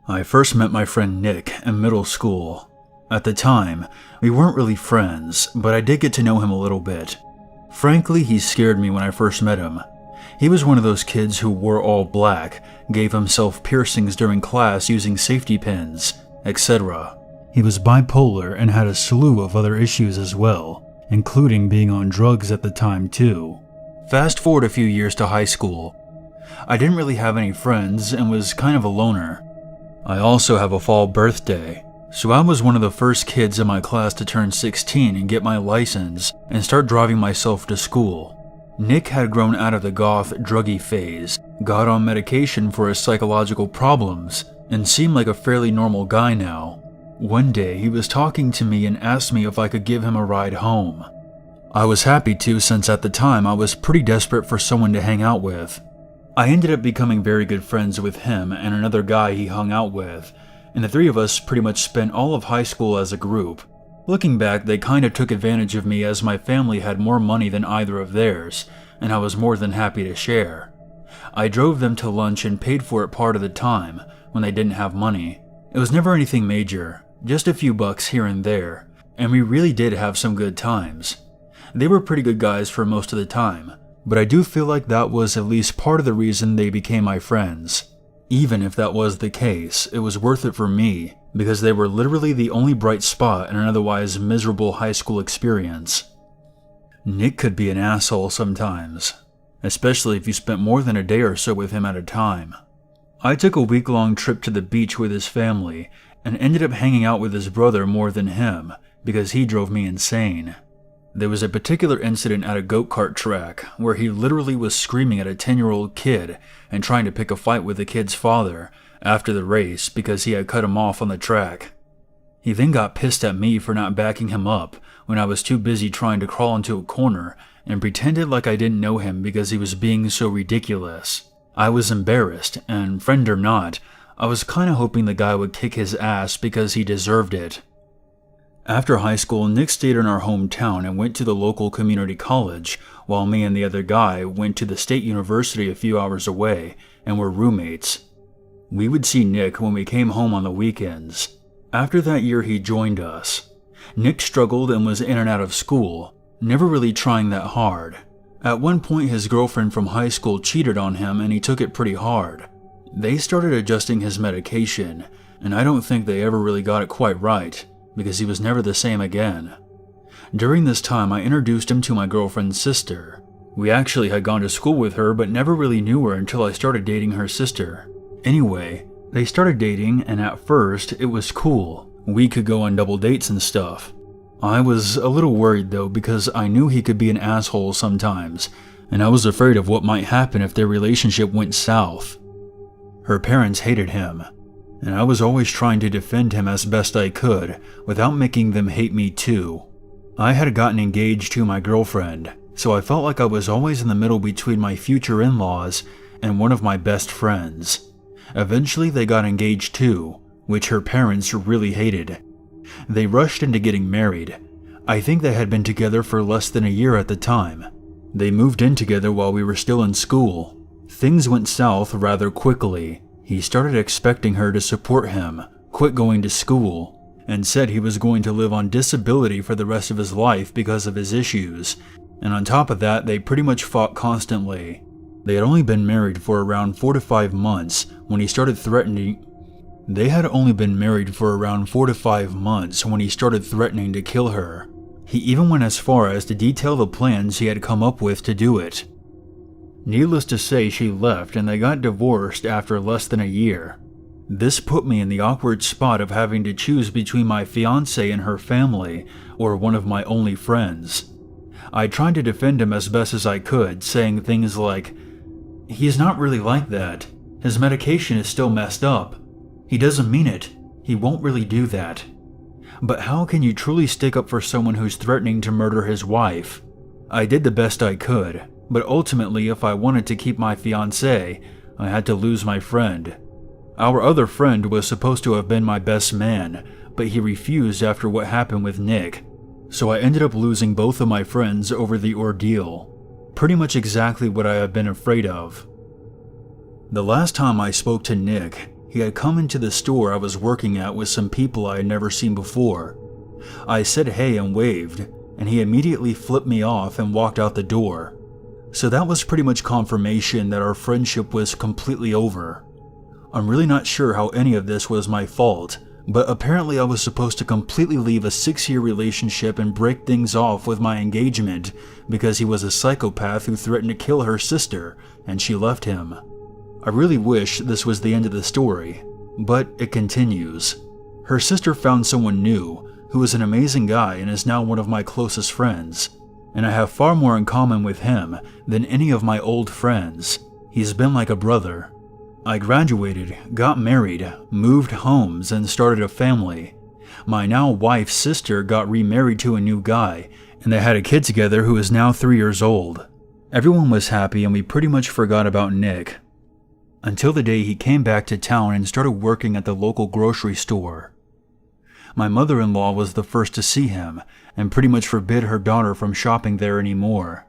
I first met my friend Nick in middle school. At the time, we weren't really friends, but I did get to know him a little bit. Frankly, he scared me when I first met him. He was one of those kids who wore all black, gave himself piercings during class using safety pins, etc. He was bipolar and had a slew of other issues as well, including being on drugs at the time too. Fast forward a few years to high school. I didn't really have any friends and was kind of a loner. I also have a fall birthday, so I was one of the first kids in my class to turn 16 and get my license and start driving myself to school. Nick had grown out of the goth, druggy phase, got on medication for his psychological problems, and seemed like a fairly normal guy now. One day, he was talking to me and asked me if I could give him a ride home. I was happy to, since at the time I was pretty desperate for someone to hang out with. I ended up becoming very good friends with him and another guy he hung out with, and the three of us pretty much spent all of high school as a group. Looking back, they kind of took advantage of me as my family had more money than either of theirs, and I was more than happy to share. I drove them to lunch and paid for it part of the time when they didn't have money. It was never anything major, just a few bucks here and there, and we really did have some good times. They were pretty good guys for most of the time, but I do feel like that was at least part of the reason they became my friends. Even if that was the case, it was worth it for me, because they were literally the only bright spot in an otherwise miserable high school experience. Nick could be an asshole sometimes, especially if you spent more than a day or so with him at a time. I took a week-long trip to the beach with his family, and ended up hanging out with his brother more than him, because he drove me insane. There was a particular incident at a go-kart track where he literally was screaming at a 10-year-old kid and trying to pick a fight with the kid's father after the race because he had cut him off on the track. He then got pissed at me for not backing him up when I was too busy trying to crawl into a corner and pretended like I didn't know him because he was being so ridiculous. I was embarrassed, and friend or not, I was kinda hoping the guy would kick his ass because he deserved it. After high school, Nick stayed in our hometown and went to the local community college, while me and the other guy went to the state university a few hours away and were roommates. We would see Nick when we came home on the weekends. After that year, he joined us. Nick struggled and was in and out of school, never really trying that hard. At one point, his girlfriend from high school cheated on him and he took it pretty hard. They started adjusting his medication, and I don't think they ever really got it quite right, because he was never the same again. During this time, I introduced him to my girlfriend's sister. We actually had gone to school with her, but never really knew her until I started dating her sister. Anyway, they started dating, and at first, it was cool. We could go on double dates and stuff. I was a little worried though, because I knew he could be an asshole sometimes, and I was afraid of what might happen if their relationship went south. Her parents hated him, and I was always trying to defend him as best I could without making them hate me too. I had gotten engaged to my girlfriend, so I felt like I was always in the middle between my future in-laws and one of my best friends. Eventually they got engaged too, which her parents really hated. They rushed into getting married. I think they had been together for less than a year at the time. They moved in together while we were still in school. Things went south rather quickly. He started expecting her to support him, quit going to school, and said he was going to live on disability for the rest of his life because of his issues, and on top of that, they pretty much fought constantly. They had only been married for around 4 to 5 months when he started threatening to kill her. He even went as far as to detail the plans he had come up with to do it. Needless to say, she left and they got divorced after less than a year. This put me in the awkward spot of having to choose between my fiancée and her family, or one of my only friends. I tried to defend him as best as I could, saying things like, "He's not really like that. His medication is still messed up. He doesn't mean it. He won't really do that." But how can you truly stick up for someone who's threatening to murder his wife? I did the best I could, but ultimately if I wanted to keep my fiancé, I had to lose my friend. Our other friend was supposed to have been my best man, but he refused after what happened with Nick, so I ended up losing both of my friends over the ordeal. Pretty much exactly what I have been afraid of. The last time I spoke to Nick, He had come into the store I was working at with some people I had never seen before. I said hey and waved, and he immediately flipped me off and walked out the door. So that was pretty much confirmation that our friendship was completely over. I'm really not sure how any of this was my fault, but apparently I was supposed to completely leave a 6-year relationship and break things off with my engagement because he was a psychopath who threatened to kill her sister, and she left him. I really wish this was the end of the story, but it continues. Her sister found someone new, who is an amazing guy and is now one of my closest friends, and I have far more in common with him than any of my old friends. He's been like a brother. I graduated, got married, moved homes, and started a family. My now wife's sister got remarried to a new guy, and they had a kid together who is now 3 years old. Everyone was happy and we pretty much forgot about Nick. Until the day he came back to town and started working at the local grocery store. My mother-in-law was the first to see him, and pretty much forbid her daughter from shopping there anymore.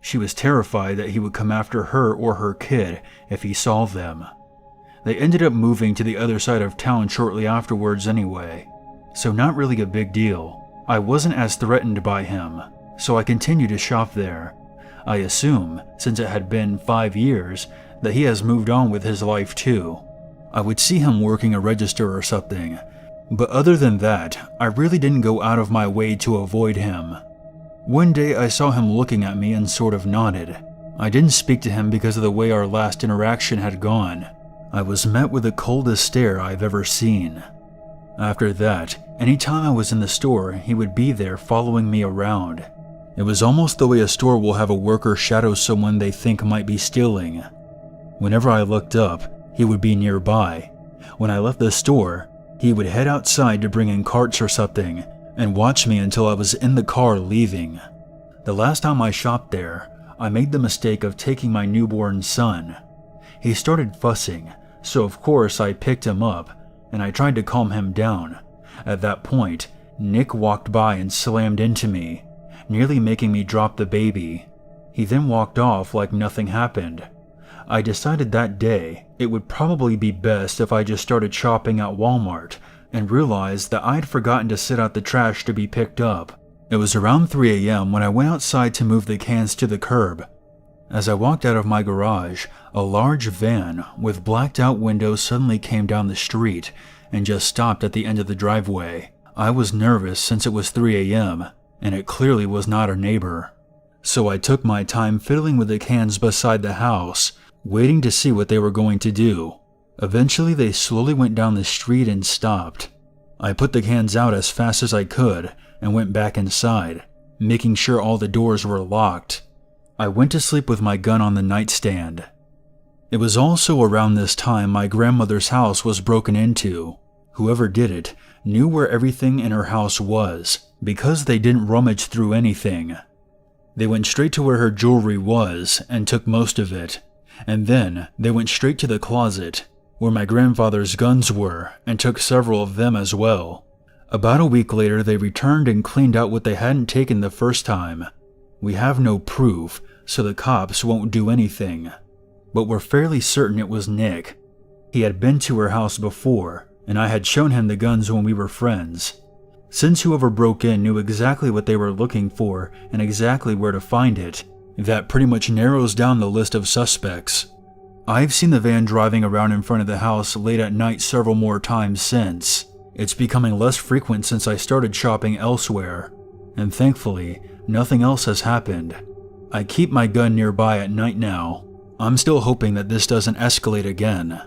She was terrified that he would come after her or her kid if he saw them. They ended up moving to the other side of town shortly afterwards anyway, so not really a big deal. I wasn't as threatened by him, so I continued to shop there. I assume, since it had been 5 years, that he has moved on with his life too. I would see him working a register or something, but other than that, I really didn't go out of my way to avoid him. One day I saw him looking at me and sort of nodded. I didn't speak to him because of the way our last interaction had gone. I was met with the coldest stare I've ever seen. After that, anytime I was in the store, he would be there following me around. It was almost the way a store will have a worker shadow someone they think might be stealing. Whenever I looked up, he would be nearby. When I left the store, he would head outside to bring in carts or something, and watch me until I was in the car leaving. The last time I shopped there, I made the mistake of taking my newborn son. He started fussing, so of course I picked him up, and I tried to calm him down. At that point, Nick walked by and slammed into me, nearly making me drop the baby. He then walked off like nothing happened. I decided that day it would probably be best if I just started shopping at Walmart, and realized that I'd forgotten to sit out the trash to be picked up. It was around 3 a.m. when I went outside to move the cans to the curb. As I walked out of my garage, a large van with blacked out windows suddenly came down the street and just stopped at the end of the driveway. I was nervous since it was 3 a.m. and it clearly was not a neighbor. So I took my time fiddling with the cans beside the house, waiting to see what they were going to do. Eventually, they slowly went down the street and stopped. I put the cans out as fast as I could and went back inside, making sure all the doors were locked. I went to sleep with my gun on the nightstand. It was also around this time my grandmother's house was broken into. Whoever did it knew where everything in her house was, because they didn't rummage through anything. They went straight to where her jewelry was and took most of it, and then they went straight to the closet, where my grandfather's guns were, and took several of them as well. About a week later, they returned and cleaned out what they hadn't taken the first time. We have no proof, so the cops won't do anything. But we're fairly certain it was Nick. He had been to her house before, and I had shown him the guns when we were friends. Since whoever broke in knew exactly what they were looking for and exactly where to find it, that pretty much narrows down the list of suspects. I've seen the van driving around in front of the house late at night several more times since. It's becoming less frequent since I started shopping elsewhere, and thankfully, nothing else has happened. I keep my gun nearby at night now. I'm still hoping that this doesn't escalate again.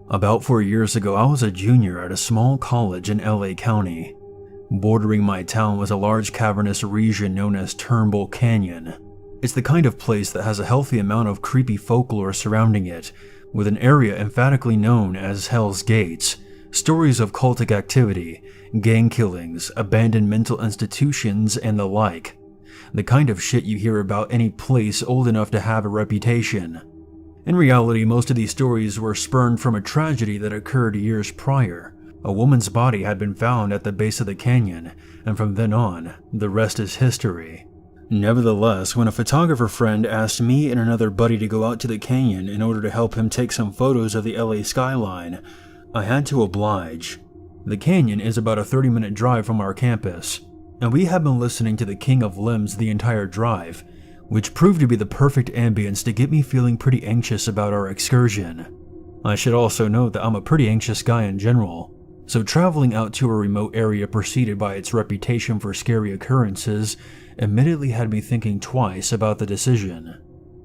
About 4 years ago, I was a junior at a small college in LA County. Bordering my town was a large cavernous region known as Turnbull Canyon. It's the kind of place that has a healthy amount of creepy folklore surrounding it, with an area emphatically known as Hell's Gates, stories of cultic activity, gang killings, abandoned mental institutions, and the like. The kind of shit you hear about any place old enough to have a reputation. In reality, most of these stories were spurned from a tragedy that occurred years prior. A woman's body had been found at the base of the canyon, and from then on, the rest is history. Nevertheless, when a photographer friend asked me and another buddy to go out to the canyon in order to help him take some photos of the LA skyline, I had to oblige. The canyon is about a 30-minute drive from our campus, and we had been listening to the King of Limbs the entire drive, which proved to be the perfect ambience to get me feeling pretty anxious about our excursion. I should also note that I'm a pretty anxious guy in general, so traveling out to a remote area preceded by its reputation for scary occurrences admittedly had me thinking twice about the decision.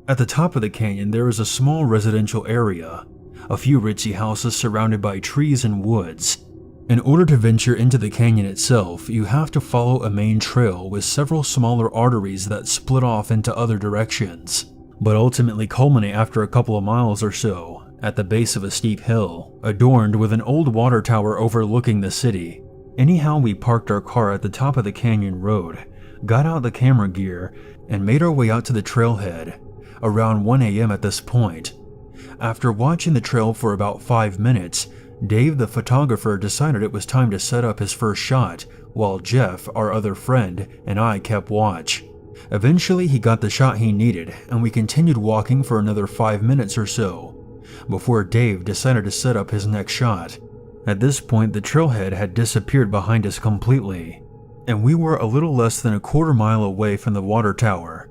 At the top of the canyon there is a small residential area, a few ritzy houses surrounded by trees and woods. In order to venture into the canyon itself, you have to follow a main trail with several smaller arteries that split off into other directions, but ultimately culminate after a couple of miles or so at the base of a steep hill, adorned with an old water tower overlooking the city. Anyhow, we parked our car at the top of the canyon road, got out the camera gear, and made our way out to the trailhead, around 1 a.m. at this point. After watching the trail for about 5 minutes, Dave the photographer decided it was time to set up his first shot, while Jeff, our other friend, and I kept watch. Eventually he got the shot he needed, and we continued walking for another 5 minutes or so, before Dave decided to set up his next shot. At this point the trailhead had disappeared behind us completely, and we were a little less than a quarter mile away from the water tower.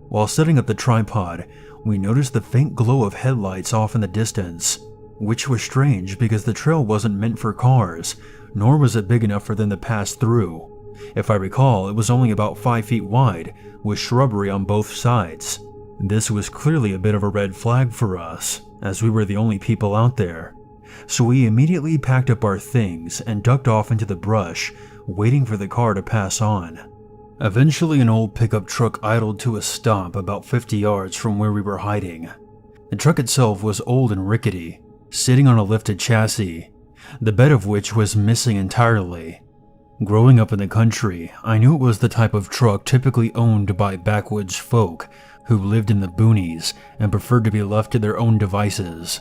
While setting up the tripod, we noticed the faint glow of headlights off in the distance, which was strange because the trail wasn't meant for cars, nor was it big enough for them to pass through. If I recall, it was only about 5 feet wide, with shrubbery on both sides. This was clearly a bit of a red flag for us, as we were the only people out there. So we immediately packed up our things and ducked off into the brush, waiting for the car to pass on. Eventually an old pickup truck idled to a stop about 50 yards from where we were hiding. The truck itself was old and rickety, sitting on a lifted chassis, the bed of which was missing entirely. Growing up in the country, I knew it was the type of truck typically owned by backwoods folk who lived in the boonies and preferred to be left to their own devices.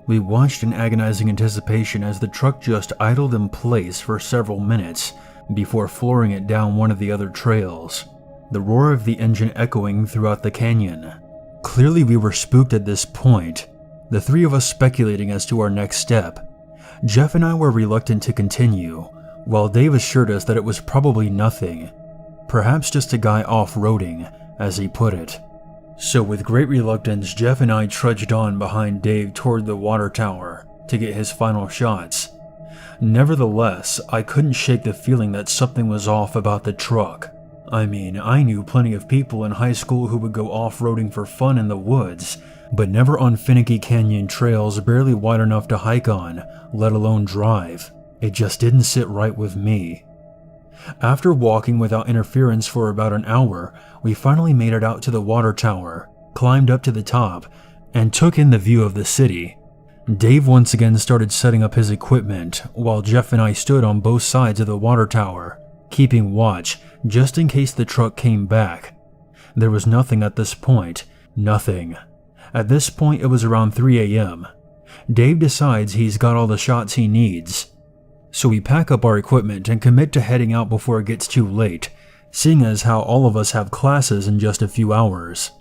We watched in agonizing anticipation as the truck just idled in place for several minutes before flooring it down one of the other trails, the roar of the engine echoing throughout the canyon. Clearly we were spooked at this point, the three of us speculating as to our next step. Jeff and I were reluctant to continue, while Dave assured us that it was probably nothing, perhaps just a guy off-roading, as he put it. So with great reluctance, Jeff and I trudged on behind Dave toward the water tower to get his final shots. Nevertheless, I couldn't shake the feeling that something was off about the truck. I mean, I knew plenty of people in high school who would go off-roading for fun in the woods, but never on finicky canyon trails barely wide enough to hike on, let alone drive. It just didn't sit right with me. After walking without interference for about an hour, we finally made it out to the water tower, climbed up to the top, and took in the view of the city. Dave once again started setting up his equipment, while Jeff and I stood on both sides of the water tower, keeping watch just in case the truck came back. There was nothing at this point, nothing. At this point it was around 3 a.m. Dave decides he's got all the shots he needs, so we pack up our equipment and commit to heading out before it gets too late, seeing as how all of us have classes in just a few hours.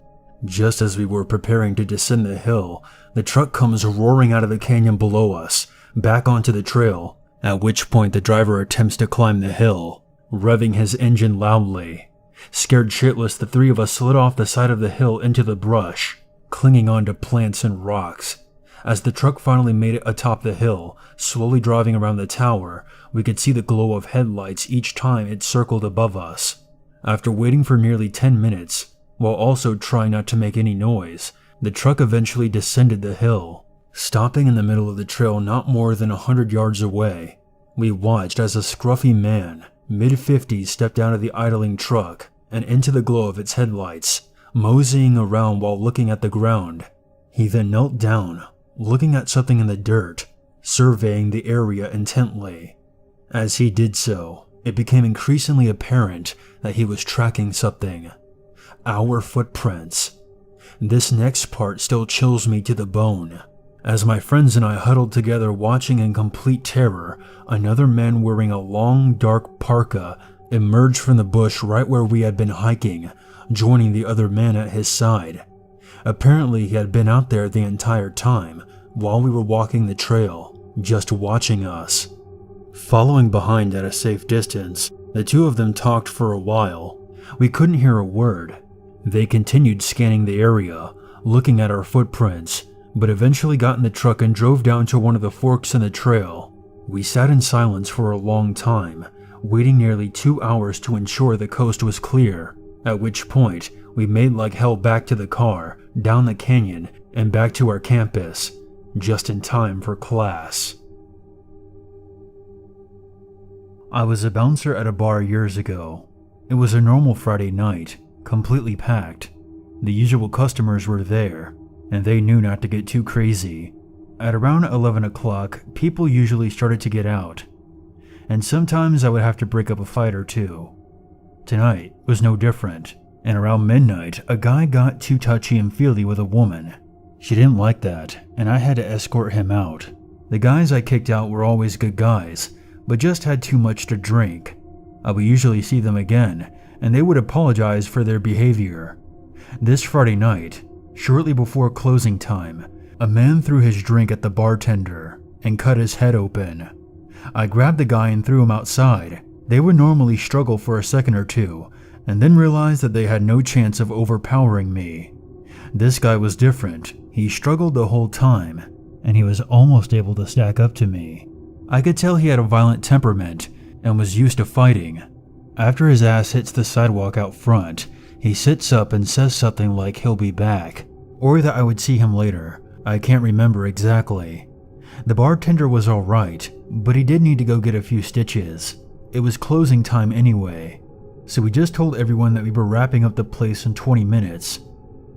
Just as we were preparing to descend the hill, the truck comes roaring out of the canyon below us, back onto the trail, at which point the driver attempts to climb the hill, revving his engine loudly. Scared shitless, the three of us slid off the side of the hill into the brush, clinging onto plants and rocks. As the truck finally made it atop the hill, slowly driving around the tower, we could see the glow of headlights each time it circled above us. After waiting for nearly 10 minutes, while also trying not to make any noise, the truck eventually descended the hill, stopping in the middle of the trail not more than 100 yards away. We watched as a scruffy man, mid-50s, stepped out of the idling truck and into the glow of its headlights, moseying around while looking at the ground. He then knelt down, looking at something in the dirt, surveying the area intently. As he did so, it became increasingly apparent that he was tracking something. Our footprints. This next part still chills me to the bone. As my friends and I huddled together watching in complete terror, another man wearing a long dark parka emerged from the bush right where we had been hiking, joining the other man at his side. Apparently, he had been out there the entire time while we were walking the trail, just watching us. Following behind at a safe distance, the two of them talked for a while. We couldn't hear a word. They continued scanning the area, looking at our footprints, but eventually got in the truck and drove down to one of the forks in the trail. We sat in silence for a long time, waiting nearly 2 hours to ensure the coast was clear, at which point we made like hell back to the car, down the canyon, and back to our campus, just in time for class. I was a bouncer at a bar years ago. It was a normal Friday night, completely packed. The usual customers were there, and they knew not to get too crazy. At around 11 o'clock, people usually started to get out, and sometimes I would have to break up a fight or two. Tonight was no different, and around midnight, a guy got too touchy and feely with a woman. She didn't like that, and I had to escort him out. The guys I kicked out were always good guys, but just had too much to drink. I would usually see them again, and they would apologize for their behavior. This Friday night, shortly before closing time, a man threw his drink at the bartender and cut his head open. I grabbed the guy and threw him outside. They would normally struggle for a second or two, and then realize that they had no chance of overpowering me. This guy was different. He struggled the whole time, and he was almost able to stack up to me. I could tell he had a violent temperament and was used to fighting. After his ass hits the sidewalk out front, he sits up and says something like he'll be back, or that I would see him later. I can't remember exactly. The bartender was alright, but he did need to go get a few stitches. It was closing time anyway, so we just told everyone that we were wrapping up the place in 20 minutes,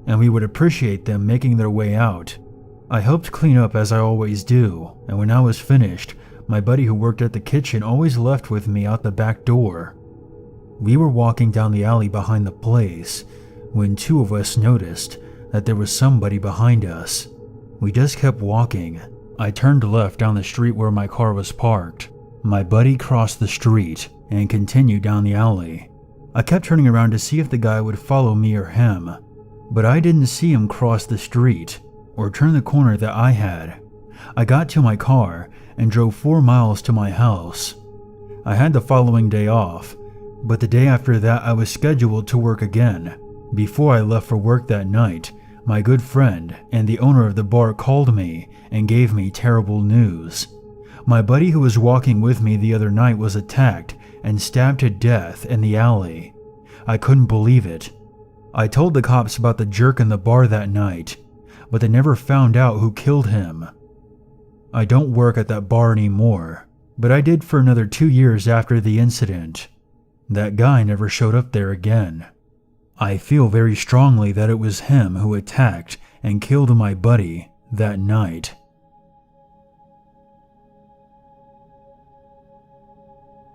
and we would appreciate them making their way out. I helped clean up as I always do, and when I was finished, my buddy who worked at the kitchen always left with me out the back door. We were walking down the alley behind the place when two of us noticed that there was somebody behind us. We just kept walking. I turned left down the street where my car was parked. My buddy crossed the street and continued down the alley. I kept turning around to see if the guy would follow me or him, but I didn't see him cross the street or turn the corner that I had. I got to my car and drove 4 miles to my house. I had the following day off, but the day after that I was scheduled to work again. Before I left for work that night, my good friend and the owner of the bar called me and gave me terrible news. My buddy who was walking with me the other night was attacked and stabbed to death in the alley. I couldn't believe it. I told the cops about the jerk in the bar that night, but they never found out who killed him. I don't work at that bar anymore, but I did for another 2 years after the incident. That guy never showed up there again. I feel very strongly that it was him who attacked and killed my buddy that night.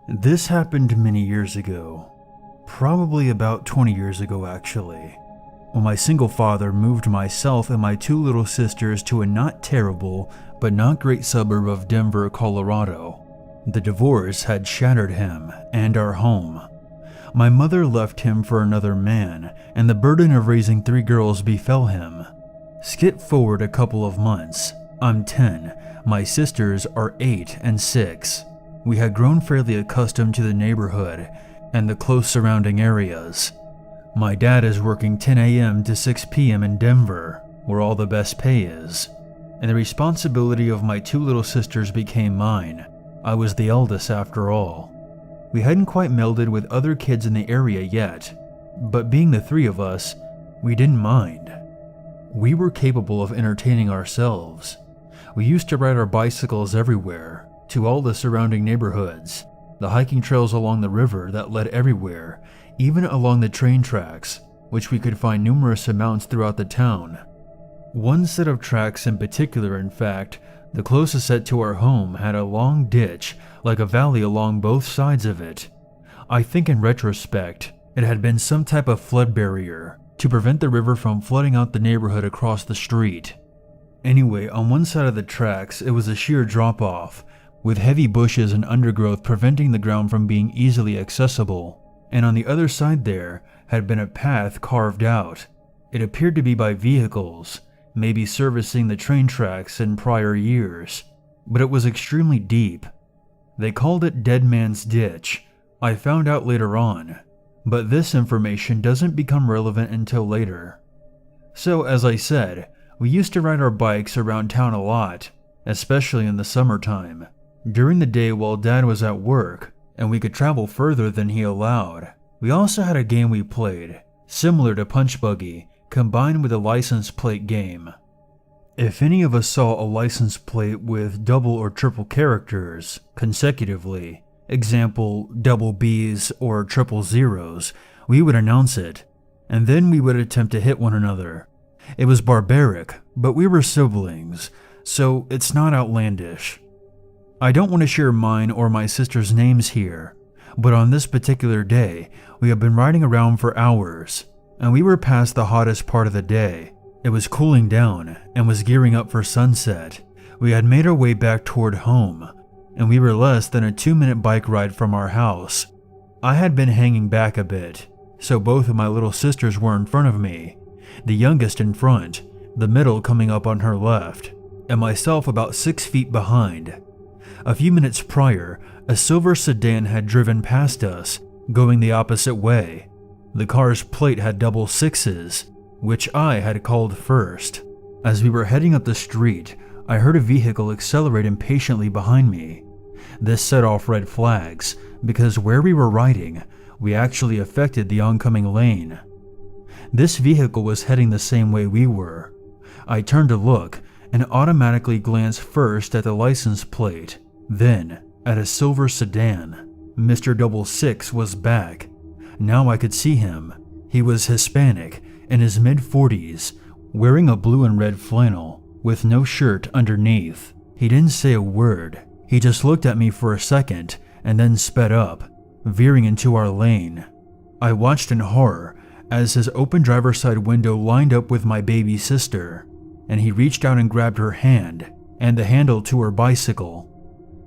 This happened many years ago, probably about 20 years ago actually, when my single father moved myself and my 2 little sisters to a not terrible but not great suburb of Denver, Colorado. The divorce had shattered him and our home. My mother left him for another man, and the burden of raising 3 girls befell him. Skip forward a couple of months. I'm 10, my sisters are 8 and 6. We had grown fairly accustomed to the neighborhood and the close surrounding areas. My dad is working 10 a.m. to 6 p.m. in Denver, where all the best pay is, and the responsibility of my 2 little sisters became mine. I was the eldest after all. We hadn't quite melded with other kids in the area yet, but being the 3 of us, we didn't mind. We were capable of entertaining ourselves. We used to ride our bicycles everywhere, to all the surrounding neighborhoods, the hiking trails along the river that led everywhere, even along the train tracks, which we could find numerous amounts throughout the town. One set of tracks in particular, in fact, the closest set to our home, had a long ditch, like a valley along both sides of it. I think in retrospect, it had been some type of flood barrier to prevent the river from flooding out the neighborhood across the street. Anyway, on one side of the tracks, it was a sheer drop-off, with heavy bushes and undergrowth preventing the ground from being easily accessible, and on the other side there had been a path carved out. It appeared to be by vehicles, maybe servicing the train tracks in prior years, but it was extremely deep. They called it Dead Man's Ditch, I found out later on, but this information doesn't become relevant until later. So as I said, we used to ride our bikes around town a lot, especially in the summertime, during the day while Dad was at work, and we could travel further than he allowed. We also had a game we played, similar to Punch Buggy, combined with a license plate game. If any of us saw a license plate with double or triple characters consecutively, example double B's or triple zeros, we would announce it, and then we would attempt to hit one another. It was barbaric, but we were siblings, so it's not outlandish. I don't want to share mine or my sister's names here, but on this particular day, we had been riding around for hours, and we were past the hottest part of the day. It was cooling down and was gearing up for sunset. We had made our way back toward home, and we were less than a 2-minute bike ride from our house. I had been hanging back a bit, so both of my little sisters were in front of me, the youngest in front, the middle coming up on her left, and myself about 6 feet behind. A few minutes prior, a silver sedan had driven past us, going the opposite way. The car's plate had double sixes, which I had called first. As we were heading up the street, I heard a vehicle accelerate impatiently behind me. This set off red flags, because where we were riding, we actually affected the oncoming lane. This vehicle was heading the same way we were. I turned to look and automatically glanced first at the license plate, then at a silver sedan. Mr. Double Six was back. Now I could see him. He was Hispanic, in his mid-40s, wearing a blue and red flannel, with no shirt underneath. He didn't say a word. He just looked at me for a second and then sped up, veering into our lane. I watched in horror as his open driver's side window lined up with my baby sister, and he reached out and grabbed her hand and the handle to her bicycle.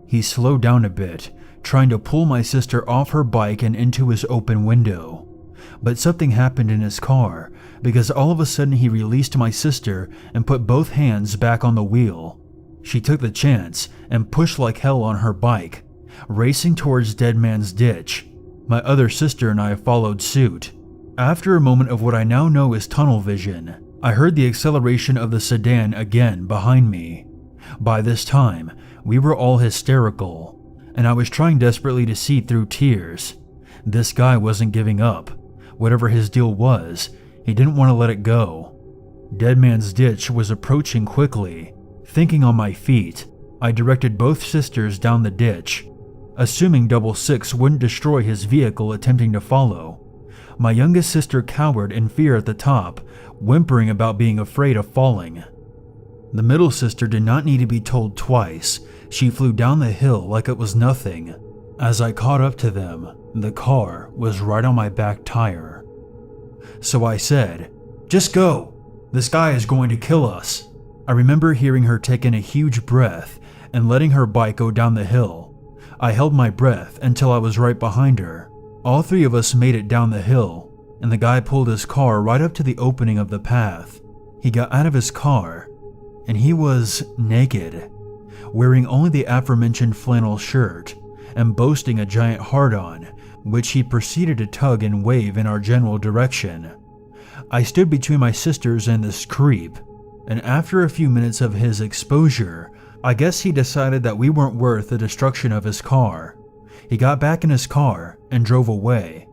He slowed down a bit, trying to pull my sister off her bike and into his open window. But something happened in his car, because all of a sudden he released my sister and put both hands back on the wheel. She took the chance and pushed like hell on her bike, racing towards Dead Man's Ditch. My other sister and I followed suit. After a moment of what I now know is tunnel vision, I heard the acceleration of the sedan again behind me. By this time, we were all hysterical, and I was trying desperately to see through tears. This guy wasn't giving up. Whatever his deal was, he didn't want to let it go. Dead Man's Ditch was approaching quickly. Thinking on my feet, I directed both sisters down the ditch, assuming Double Six wouldn't destroy his vehicle attempting to follow. My youngest sister cowered in fear at the top, whimpering about being afraid of falling. The middle sister did not need to be told twice. She flew down the hill like it was nothing. As I caught up to them, the car was right on my back tire. So I said, "Just go. This guy is going to kill us." I remember hearing her take in a huge breath and letting her bike go down the hill. I held my breath until I was right behind her. All three of us made it down the hill, and the guy pulled his car right up to the opening of the path. He got out of his car, and he was naked, wearing only the aforementioned flannel shirt, and boasting a giant hard-on, which he proceeded to tug and wave in our general direction. I stood between my sisters and this creep, and after a few minutes of his exposure, I guess he decided that we weren't worth the destruction of his car. He got back in his car and drove away.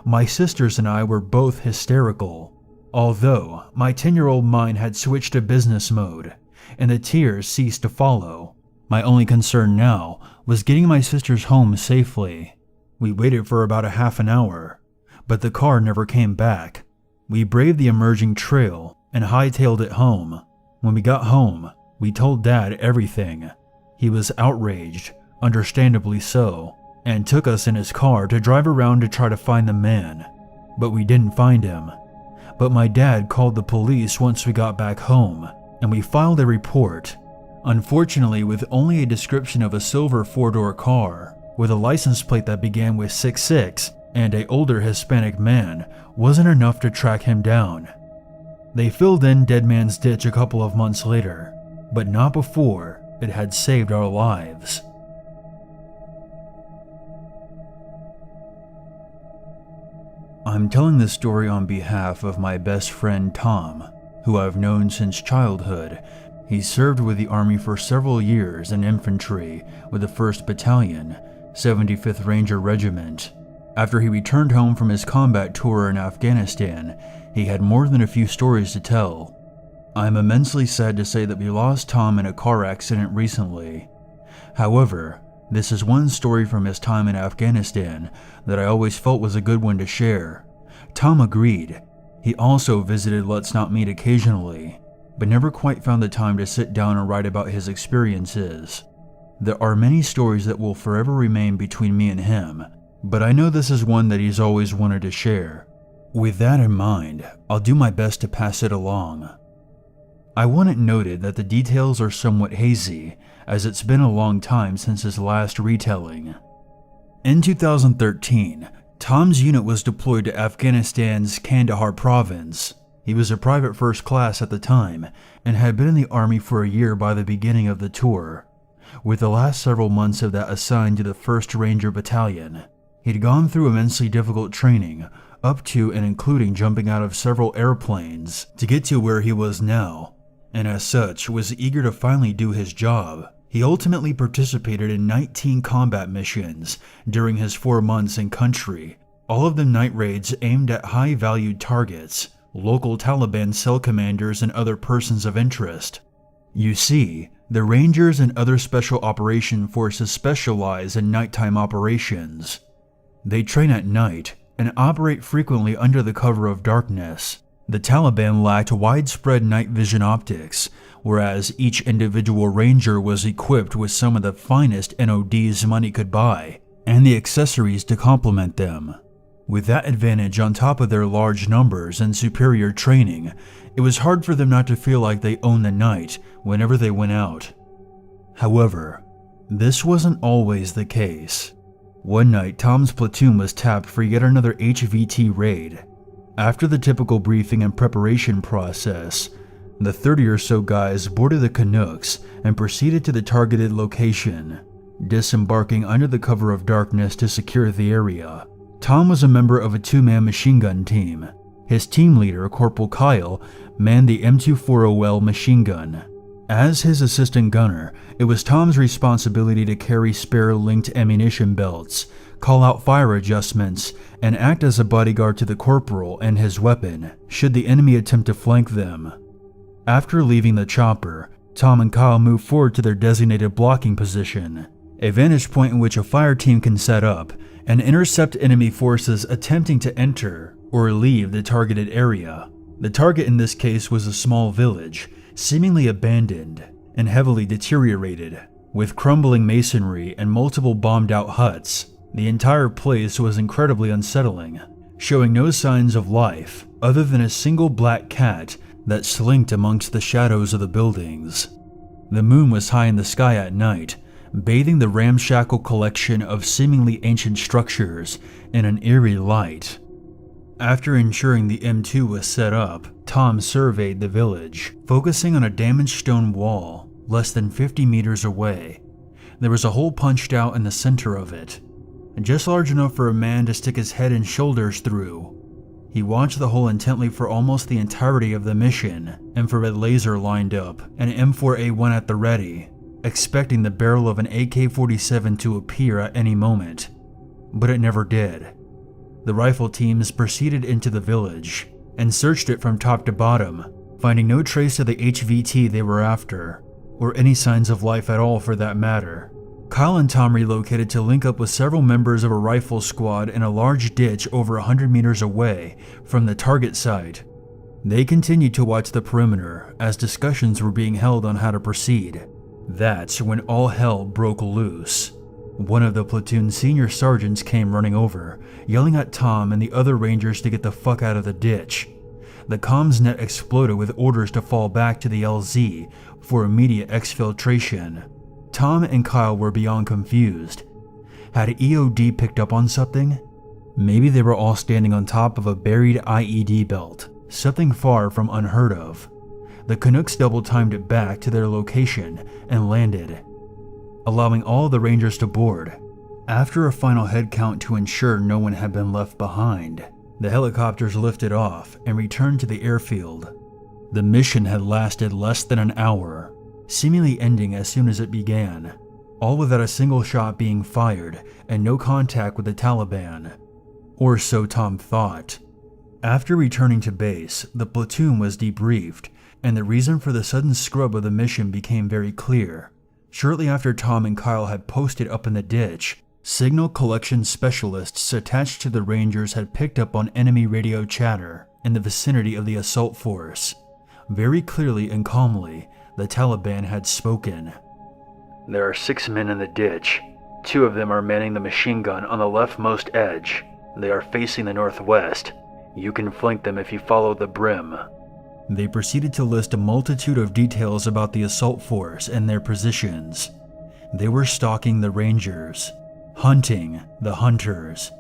My sisters and I were both hysterical, although my 10-year-old mind had switched to business mode, and the tears ceased to follow. My only concern now was getting my sisters home safely. We waited for about a half an hour, but the car never came back. We braved the emerging trail and hightailed it home. When we got home, we told Dad everything. He was outraged, understandably so, and took us in his car to drive around to try to find the man, but we didn't find him. But my dad called the police once we got back home, and we filed a report. Unfortunately, with only a description of a silver four-door car, with a license plate that began with 66 and an older Hispanic man, wasn't enough to track him down. They filled in Dead Man's Ditch a couple of months later, but not before it had saved our lives. I'm telling this story on behalf of my best friend Tom, who I've known since childhood. He served with the Army for several years in infantry with the 1st Battalion, 75th Ranger Regiment. After he returned home from his combat tour in Afghanistan, he had more than a few stories to tell. I'm immensely sad to say that we lost Tom in a car accident recently. However, this is one story from his time in Afghanistan that I always felt was a good one to share. Tom agreed. He also visited Let's Not Meet occasionally, but never quite found the time to sit down and write about his experiences. There are many stories that will forever remain between me and him, but I know this is one that he's always wanted to share. With that in mind, I'll do my best to pass it along. I want it noted that the details are somewhat hazy, as it's been a long time since his last retelling. In 2013, Tom's unit was deployed to Afghanistan's Kandahar province. He was a private first class at the time, and had been in the Army for a year by the beginning of the tour, with the last several months of that assigned to the 1st Ranger Battalion. He'd gone through immensely difficult training, up to and including jumping out of several airplanes to get to where he was now, and as such was eager to finally do his job. He ultimately participated in 19 combat missions during his 4 months in country, all of them night raids aimed at high-valued targets, local Taliban cell commanders and other persons of interest. You see, the Rangers and other special operation forces specialize in nighttime operations. They train at night and operate frequently under the cover of darkness. The Taliban lacked widespread night vision optics, whereas each individual ranger was equipped with some of the finest NODs money could buy, and the accessories to complement them. With that advantage on top of their large numbers and superior training, it was hard for them not to feel like they owned the night whenever they went out. However, this wasn't always the case. One night, Tom's platoon was tapped for yet another HVT raid. After the typical briefing and preparation process, the 30 or so guys boarded the Canucks and proceeded to the targeted location, disembarking under the cover of darkness to secure the area. Tom was a member of a 2-man machine gun team. His team leader, Corporal Kyle, manned the M240L machine gun. As his assistant gunner, it was Tom's responsibility to carry spare linked ammunition belts, call out fire adjustments, and act as a bodyguard to the corporal and his weapon, should the enemy attempt to flank them. After leaving the chopper, Tom and Kyle moved forward to their designated blocking position, a vantage point in which a fire team can set up and intercept enemy forces attempting to enter or leave the targeted area. The target in this case was a small village, seemingly abandoned and heavily deteriorated, with crumbling masonry and multiple bombed-out huts. The entire place was incredibly unsettling, showing no signs of life other than a single black cat that slinked amongst the shadows of the buildings. The moon was high in the sky at night, bathing the ramshackle collection of seemingly ancient structures in an eerie light. After ensuring the M2 was set up, Tom surveyed the village, focusing on a damaged stone wall less than 50 meters away. There was a hole punched out in the center of it, just large enough for a man to stick his head and shoulders through. He watched the hole intently for almost the entirety of the mission, infrared laser lined up, and M4A1 at the ready, expecting the barrel of an AK-47 to appear at any moment. But it never did. The rifle teams proceeded into the village and searched it from top to bottom, finding no trace of the HVT they were after, or any signs of life at all for that matter. Kyle and Tom relocated to link up with several members of a rifle squad in a large ditch over 100 meters away from the target site. They continued to watch the perimeter as discussions were being held on how to proceed. That's when all hell broke loose. One of the platoon's senior sergeants came running over, yelling at Tom and the other rangers to get the fuck out of the ditch. The comms net exploded with orders to fall back to the LZ for immediate exfiltration. Tom and Kyle were beyond confused. Had EOD picked up on something? Maybe they were all standing on top of a buried IED belt, something far from unheard of. The Canucks double-timed it back to their location and landed, allowing all the Rangers to board. After a final head count to ensure no one had been left behind, the helicopters lifted off and returned to the airfield. The mission had lasted less than an hour, seemingly ending as soon as it began, all without a single shot being fired and no contact with the Taliban. Or so Tom thought. After returning to base, the platoon was debriefed, and the reason for the sudden scrub of the mission became very clear. Shortly after Tom and Kyle had posted up in the ditch, signal collection specialists attached to the Rangers had picked up on enemy radio chatter in the vicinity of the assault force. Very clearly and calmly, the Taliban had spoken. "There are 6 men in the ditch. 2 of them are manning the machine gun on the leftmost edge. They are facing the northwest. You can flank them if you follow the brim." They proceeded to list a multitude of details about the assault force and their positions. They were stalking the Rangers, hunting the hunters.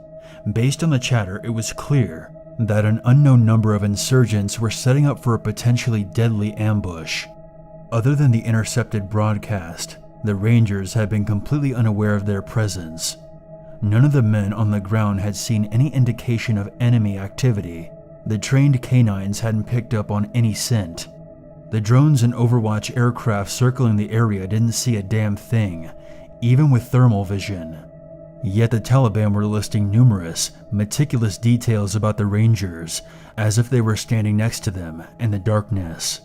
Based on the chatter, it was clear that an unknown number of insurgents were setting up for a potentially deadly ambush. Other than the intercepted broadcast, the Rangers had been completely unaware of their presence. None of the men on the ground had seen any indication of enemy activity. The trained canines hadn't picked up on any scent. The drones and Overwatch aircraft circling the area didn't see a damn thing, even with thermal vision. Yet the Taliban were listing numerous, meticulous details about the Rangers, as if they were standing next to them in the darkness.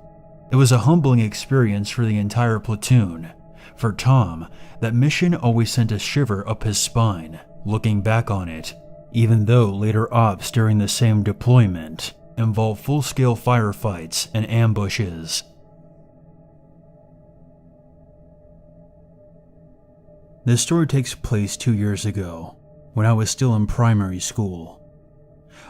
It was a humbling experience for the entire platoon. For Tom, that mission always sent a shiver up his spine, looking back on it, even though later ops during the same deployment involved full-scale firefights and ambushes. This story takes place 2 years ago, when I was still in primary school.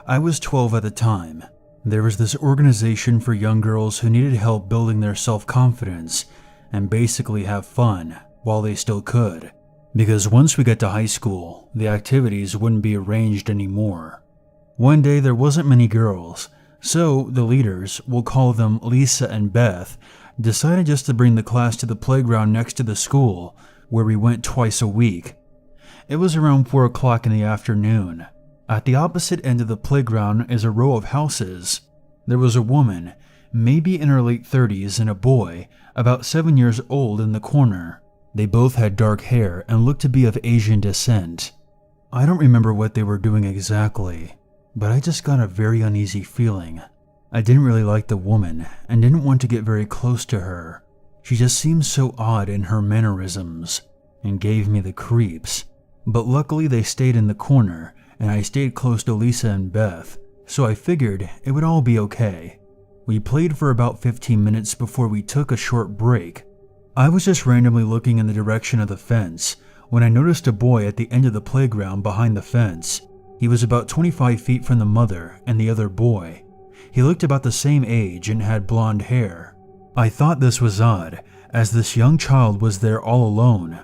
I was 12 at the time. There was this organization for young girls who needed help building their self-confidence and basically have fun while they still could. Because once we got to high school, the activities wouldn't be arranged anymore. One day there wasn't many girls, so the leaders, we'll call them Lisa and Beth, decided just to bring the class to the playground next to the school, where we went twice a week. It was around 4 o'clock in the afternoon. At the opposite end of the playground is a row of houses. There was a woman, maybe in her late 30s, and a boy, about 7 years old, in the corner. They both had dark hair and looked to be of Asian descent. I don't remember what they were doing exactly, but I just got a very uneasy feeling. I didn't really like the woman and didn't want to get very close to her. She just seemed so odd in her mannerisms and gave me the creeps. But luckily they stayed in the corner and I stayed close to Lisa and Beth, so I figured it would all be okay. We played for about 15 minutes before we took a short break. I was just randomly looking in the direction of the fence when I noticed a boy at the end of the playground behind the fence. He was about 25 feet from the mother and the other boy. He looked about the same age and had blonde hair. I thought this was odd, as this young child was there all alone.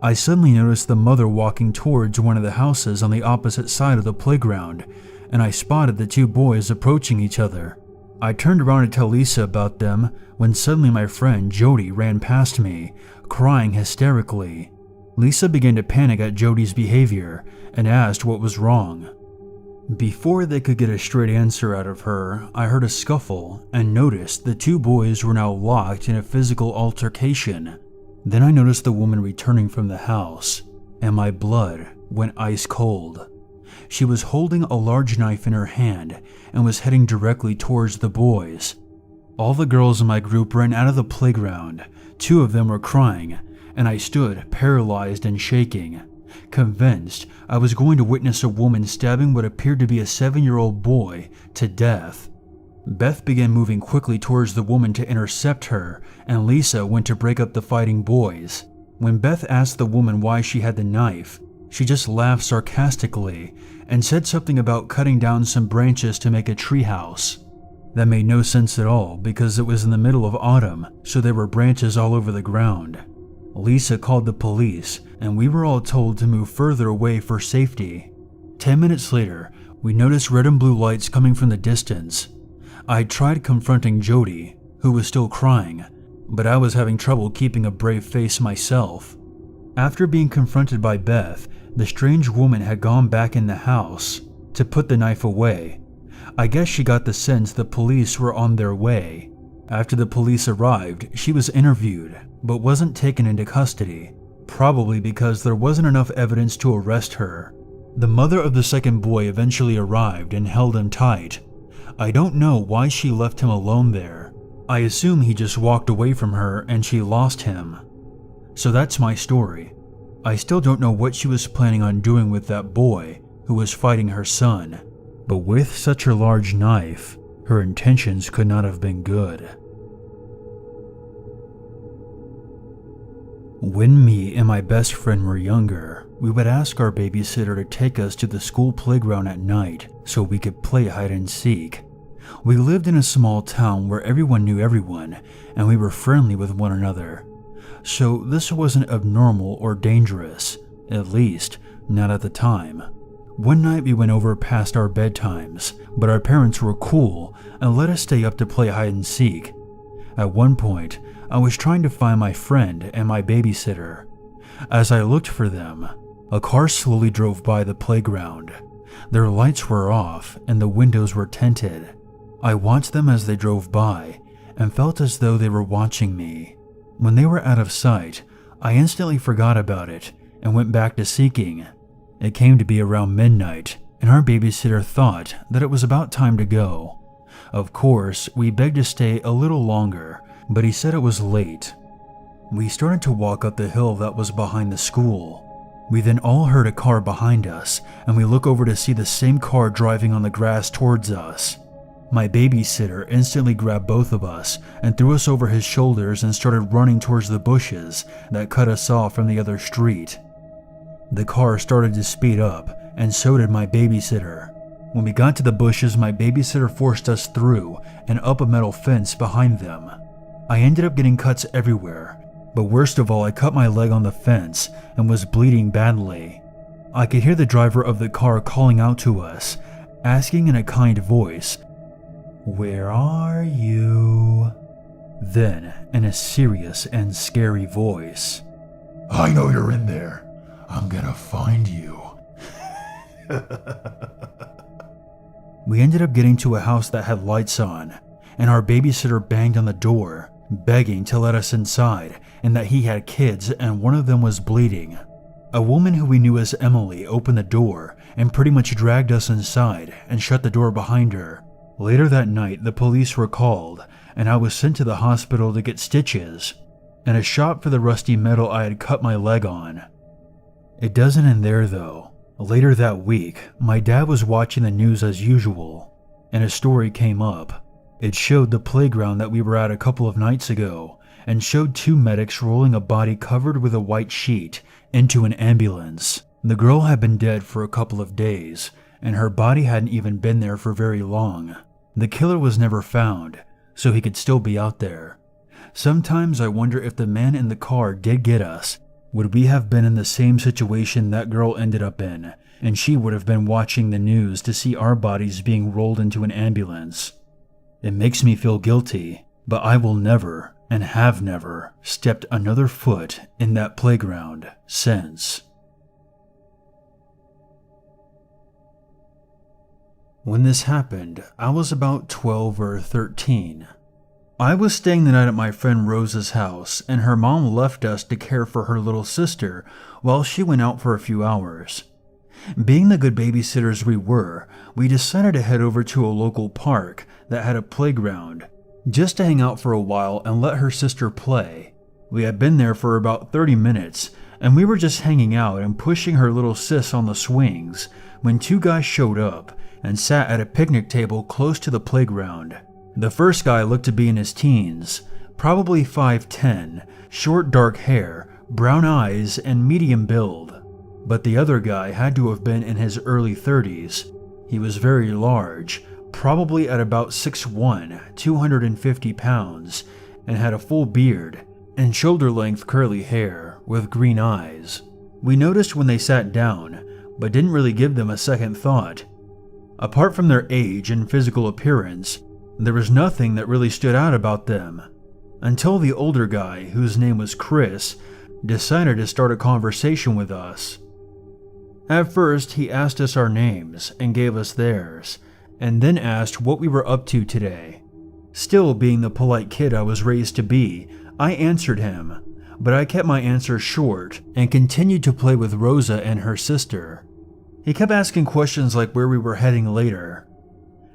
I suddenly noticed the mother walking towards one of the houses on the opposite side of the playground, and I spotted the 2 boys approaching each other. I turned around to tell Lisa about them when suddenly my friend Jody ran past me, crying hysterically. Lisa began to panic at Jody's behavior and asked what was wrong. Before they could get a straight answer out of her, I heard a scuffle and noticed the 2 boys were now locked in a physical altercation. Then I noticed the woman returning from the house, and my blood went ice cold. She was holding a large knife in her hand and was heading directly towards the boys. All the girls in my group ran out of the playground. 2 of them were crying, and I stood paralyzed and shaking, convinced I was going to witness a woman stabbing what appeared to be a 7-year-old boy to death. Beth began moving quickly towards the woman to intercept her, and Lisa went to break up the fighting boys. When Beth asked the woman why she had the knife, she just laughed sarcastically and said something about cutting down some branches to make a treehouse. That made no sense at all because it was in the middle of autumn, so there were branches all over the ground. Lisa called the police, and we were all told to move further away for safety. 10 minutes later, we noticed red and blue lights coming from the distance. I tried confronting Jody, who was still crying, but I was having trouble keeping a brave face myself. After being confronted by Beth, the strange woman had gone back in the house to put the knife away. I guess she got the sense the police were on their way. After the police arrived, she was interviewed, but wasn't taken into custody, probably because there wasn't enough evidence to arrest her. The mother of the second boy eventually arrived and held him tight. I don't know why she left him alone there. I assume he just walked away from her and she lost him. So that's my story. I still don't know what she was planning on doing with that boy who was fighting her son, but with such a large knife, her intentions could not have been good. When me and my best friend were younger, we would ask our babysitter to take us to the school playground at night so we could play hide and seek. We lived in a small town where everyone knew everyone and we were friendly with one another. So this wasn't abnormal or dangerous, at least not at the time. One night we went over past our bedtimes, but our parents were cool and let us stay up to play hide and seek. At one point, I was trying to find my friend and my babysitter. As I looked for them, a car slowly drove by the playground. Their lights were off and the windows were tinted. I watched them as they drove by and felt as though they were watching me. When they were out of sight, I instantly forgot about it and went back to seeking. It came to be around midnight, and our babysitter thought that it was about time to go. Of course, we begged to stay a little longer, but he said it was late. We started to walk up the hill that was behind the school. We then all heard a car behind us, and we look over to see the same car driving on the grass towards us. My babysitter instantly grabbed both of us and threw us over his shoulders and started running towards the bushes that cut us off from the other street. The car started to speed up, and so did my babysitter. When we got to the bushes, my babysitter forced us through and up a metal fence behind them. I ended up getting cuts everywhere, but worst of all, I cut my leg on the fence and was bleeding badly. I could hear the driver of the car calling out to us, asking in a kind voice, "Where are you?" Then, in a serious and scary voice, "I know you're in there. I'm gonna find you." We ended up getting to a house that had lights on, and our babysitter banged on the door, begging to let us inside and that he had kids and one of them was bleeding. A woman who we knew as Emily opened the door and pretty much dragged us inside and shut the door behind her. Later that night, the police were called, and I was sent to the hospital to get stitches and a shot for the rusty metal I had cut my leg on. It doesn't end there though. Later that week, my dad was watching the news as usual, and a story came up. It showed the playground that we were at a couple of nights ago, and showed two medics rolling a body covered with a white sheet into an ambulance. The girl had been dead for a couple of days, and her body hadn't even been there for very long. The killer was never found, so he could still be out there. Sometimes I wonder if the man in the car did get us. Would we have been in the same situation that girl ended up in, and she would have been watching the news to see our bodies being rolled into an ambulance? It makes me feel guilty, but I will never, and have never, stepped another foot in that playground since. When this happened, I was about 12 or 13. I was staying the night at my friend Rose's house, and her mom left us to care for her little sister while she went out for a few hours. Being the good babysitters we were, we decided to head over to a local park that had a playground, just to hang out for a while and let her sister play. We had been there for about 30 minutes, and we were just hanging out and pushing her little sis on the swings when two guys showed up and sat at a picnic table close to the playground. The first guy looked to be in his teens, probably 5'10", short dark hair, brown eyes, and medium build. But the other guy had to have been in his early 30s. He was very large, probably at about 6'1", 250 pounds, and had a full beard and shoulder-length curly hair with green eyes. We noticed when they sat down, but didn't really give them a second thought. Apart from their age and physical appearance, there was nothing that really stood out about them, until the older guy, whose name was Chris, decided to start a conversation with us. At first, he asked us our names and gave us theirs, and then asked what we were up to today. Still being the polite kid I was raised to be, I answered him, but I kept my answer short and continued to play with Rosa and her sister. He kept asking questions like where we were heading later,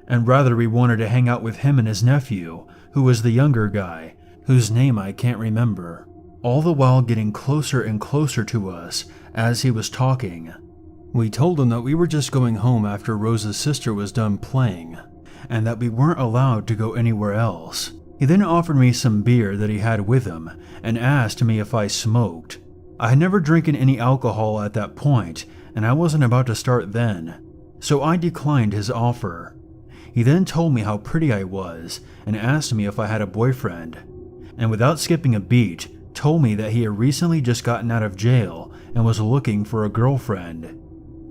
and rather we wanted to hang out with him and his nephew, who was the younger guy, whose name I can't remember, all the while getting closer and closer to us as he was talking. We told him that we were just going home after Rosa's sister was done playing, and that we weren't allowed to go anywhere else. He then offered me some beer that he had with him and asked me if I smoked. I had never drinking any alcohol at that point, and I wasn't about to start then, so I declined his offer. He then told me how pretty I was and asked me if I had a boyfriend, and without skipping a beat, told me that he had recently just gotten out of jail and was looking for a girlfriend.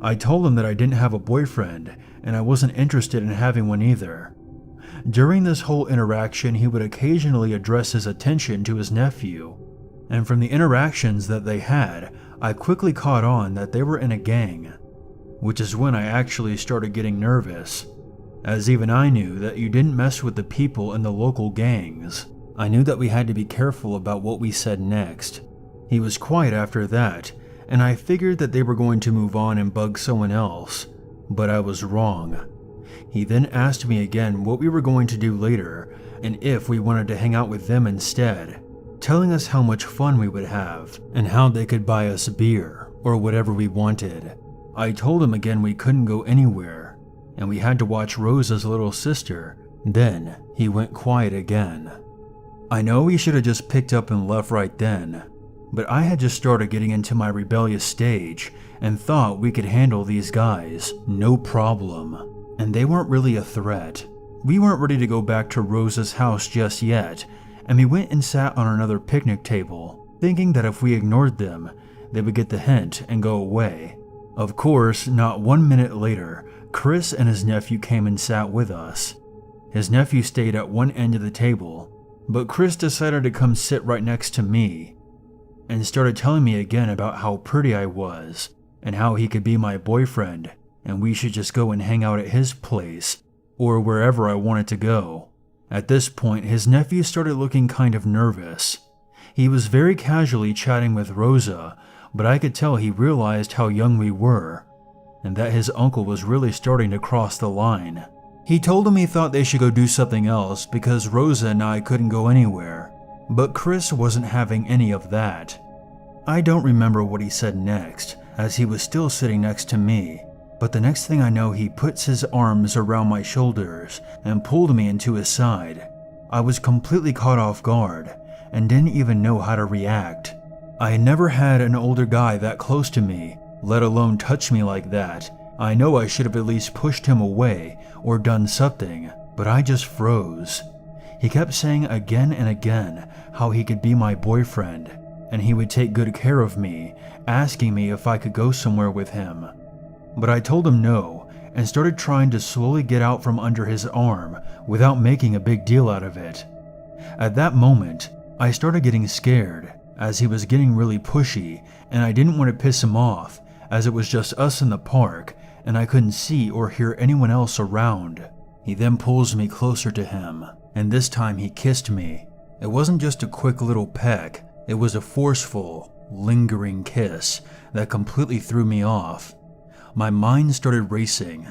I told him that I didn't have a boyfriend and I wasn't interested in having one either. During this whole interaction, he would occasionally address his attention to his nephew, and from the interactions that they had, I quickly caught on that they were in a gang, which is when I actually started getting nervous, as even I knew that you didn't mess with the people in the local gangs. I knew that we had to be careful about what we said next. He was quiet after that, and I figured that they were going to move on and bug someone else, but I was wrong. He then asked me again what we were going to do later and if we wanted to hang out with them instead, telling us how much fun we would have and how they could buy us beer or whatever we wanted. I told him again we couldn't go anywhere and we had to watch Rosa's little sister. Then he went quiet again. I know he should have just picked up and left right then, but I had just started getting into my rebellious stage and thought we could handle these guys, no problem. And they weren't really a threat. We weren't ready to go back to Rosa's house just yet, and we went and sat on another picnic table, thinking that if we ignored them, they would get the hint and go away. Of course, not 1 minute later, Chris and his nephew came and sat with us. His nephew stayed at one end of the table, but Chris decided to come sit right next to me, and started telling me again about how pretty I was, and how he could be my boyfriend, and we should just go and hang out at his place, or wherever I wanted to go. At this point, his nephew started looking kind of nervous. He was very casually chatting with Rosa, but I could tell he realized how young we were, and that his uncle was really starting to cross the line. He told him he thought they should go do something else because Rosa and I couldn't go anywhere, but Chris wasn't having any of that. I don't remember what he said next, as he was still sitting next to me. But the next thing I know, he puts his arms around my shoulders and pulled me into his side. I was completely caught off guard and didn't even know how to react. I had never had an older guy that close to me, let alone touch me like that. I know I should have at least pushed him away or done something, but I just froze. He kept saying again and again how he could be my boyfriend and he would take good care of me, asking me if I could go somewhere with him. But I told him no and started trying to slowly get out from under his arm without making a big deal out of it. At that moment, I started getting scared as he was getting really pushy and I didn't want to piss him off as it was just us in the park and I couldn't see or hear anyone else around. He then pulls me closer to him and this time he kissed me. It wasn't just a quick little peck, it was a forceful, lingering kiss that completely threw me off. My mind started racing.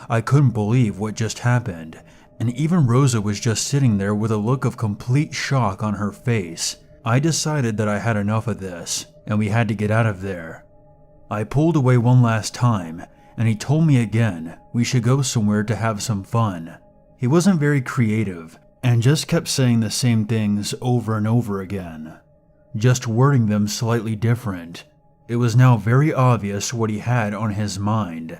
I couldn't believe what just happened, and even Rosa was just sitting there with a look of complete shock on her face. I decided that I had enough of this, and we had to get out of there. I pulled away one last time, and he told me again we should go somewhere to have some fun. He wasn't very creative, and just kept saying the same things over and over again, just wording them slightly different. It was now very obvious what he had on his mind.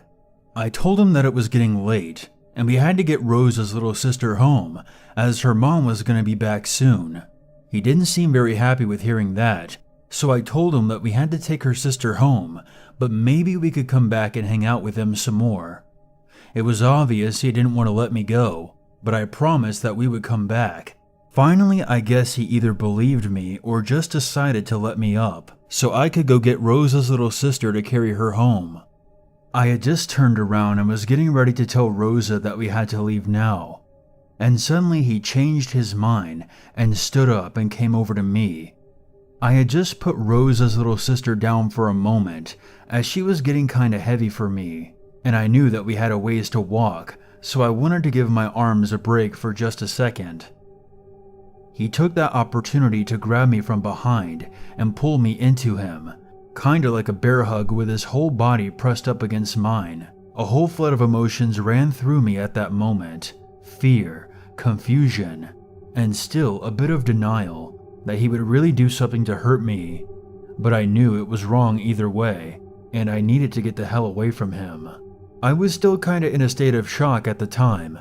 I told him that it was getting late and we had to get Rosa's little sister home, as her mom was going to be back soon. He didn't seem very happy with hearing that, so I told him that we had to take her sister home, but maybe we could come back and hang out with them some more. It was obvious he didn't want to let me go, but I promised that we would come back. Finally, I guess he either believed me or just decided to let me up, so I could go get Rosa's little sister to carry her home. I had just turned around and was getting ready to tell Rosa that we had to leave now, and suddenly he changed his mind and stood up and came over to me. I had just put Rosa's little sister down for a moment, as she was getting kinda heavy for me, and I knew that we had a ways to walk, so I wanted to give my arms a break for just a second. He took that opportunity to grab me from behind and pull me into him, kinda like a bear hug with his whole body pressed up against mine. A whole flood of emotions ran through me at that moment. Fear, confusion, and still a bit of denial that he would really do something to hurt me. But I knew it was wrong either way, and I needed to get the hell away from him. I was still kinda in a state of shock at the time,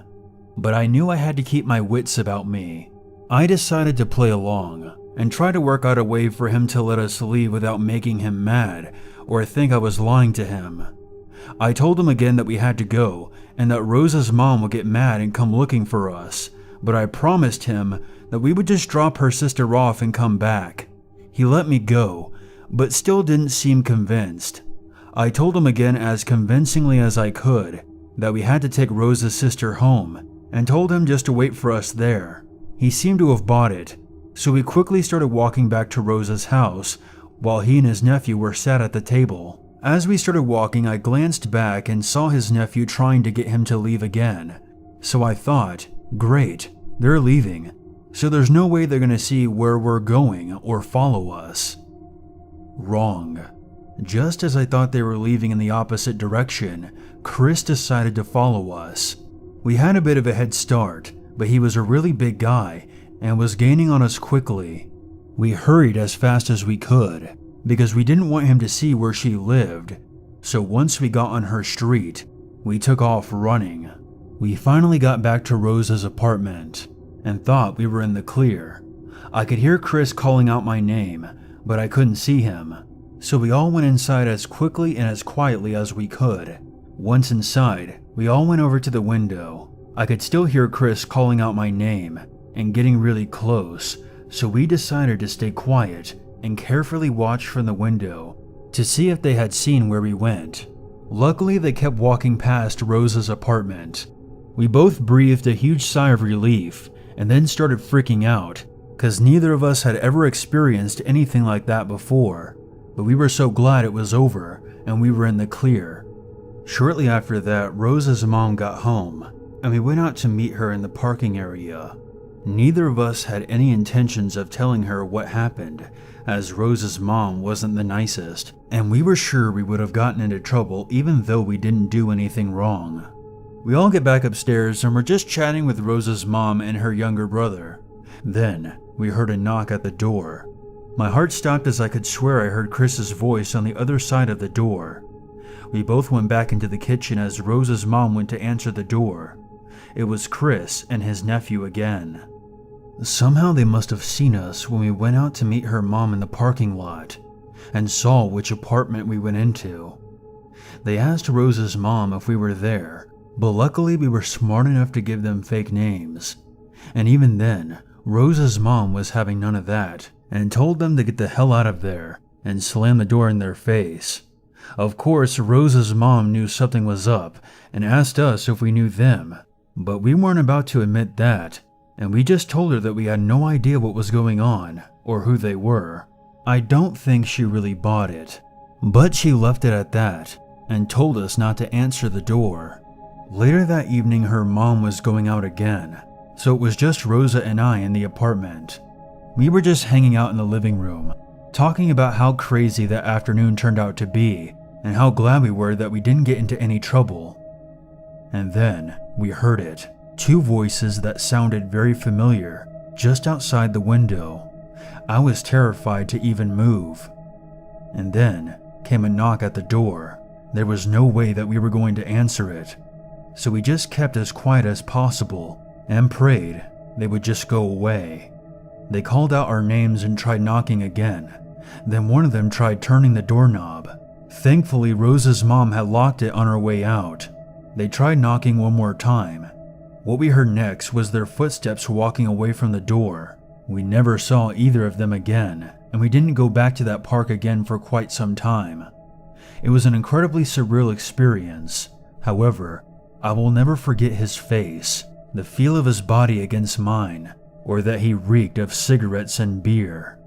but I knew I had to keep my wits about me. I decided to play along and try to work out a way for him to let us leave without making him mad or think I was lying to him. I told him again that we had to go and that Rosa's mom would get mad and come looking for us, but I promised him that we would just drop her sister off and come back. He let me go, but still didn't seem convinced. I told him again as convincingly as I could that we had to take Rosa's sister home and told him just to wait for us there. He seemed to have bought it, so we quickly started walking back to Rosa's house while he and his nephew were sat at the table. As we started walking, I glanced back and saw his nephew trying to get him to leave again. So I thought, great, they're leaving, so there's no way they're gonna see where we're going or follow us. Wrong. Just as I thought they were leaving in the opposite direction, Chris decided to follow us. We had a bit of a head start, but he was a really big guy and was gaining on us quickly. We hurried as fast as we could because we didn't want him to see where she lived, so once we got on her street, we took off running. We finally got back to Rosa's apartment and thought we were in the clear. I could hear Chris calling out my name, but I couldn't see him, so we all went inside as quickly and as quietly as we could. Once inside, we all went over to the window. I could still hear Chris calling out my name and getting really close, so we decided to stay quiet and carefully watch from the window to see if they had seen where we went. Luckily, they kept walking past Rosa's apartment. We both breathed a huge sigh of relief and then started freaking out, cause neither of us had ever experienced anything like that before, but we were so glad it was over and we were in the clear. Shortly after that, Rosa's mom got home and we went out to meet her in the parking area. Neither of us had any intentions of telling her what happened, as Rosa's mom wasn't the nicest, and we were sure we would have gotten into trouble even though we didn't do anything wrong. We all get back upstairs and we're just chatting with Rosa's mom and her younger brother. Then, we heard a knock at the door. My heart stopped as I could swear I heard Chris's voice on the other side of the door. We both went back into the kitchen as Rosa's mom went to answer the door. It was Chris and his nephew again. Somehow they must have seen us when we went out to meet her mom in the parking lot and saw which apartment we went into. They asked Rosa's mom if we were there, but luckily we were smart enough to give them fake names. And even then, Rosa's mom was having none of that and told them to get the hell out of there and slam the door in their face. Of course, Rosa's mom knew something was up and asked us if we knew them, but we weren't about to admit that, and we just told her that we had no idea what was going on or who they were. I don't think she really bought it, but she left it at that and told us not to answer the door. Later that evening, her mom was going out again, so it was just Rosa and I in the apartment. We were just hanging out in the living room, talking about how crazy that afternoon turned out to be and how glad we were that we didn't get into any trouble. And then we heard it. Two voices that sounded very familiar just outside the window. I was terrified to even move. And then came a knock at the door. There was no way that we were going to answer it. so we just kept as quiet as possible and prayed they would just go away. They called out our names and tried knocking again. Then one of them tried turning the doorknob. Thankfully, Rose's mom had locked it on her way out. They tried knocking one more time. What we heard next was their footsteps walking away from the door. We never saw either of them again, and we didn't go back to that park again for quite some time. It was an incredibly surreal experience. However, I will never forget his face, the feel of his body against mine, or that he reeked of cigarettes and beer.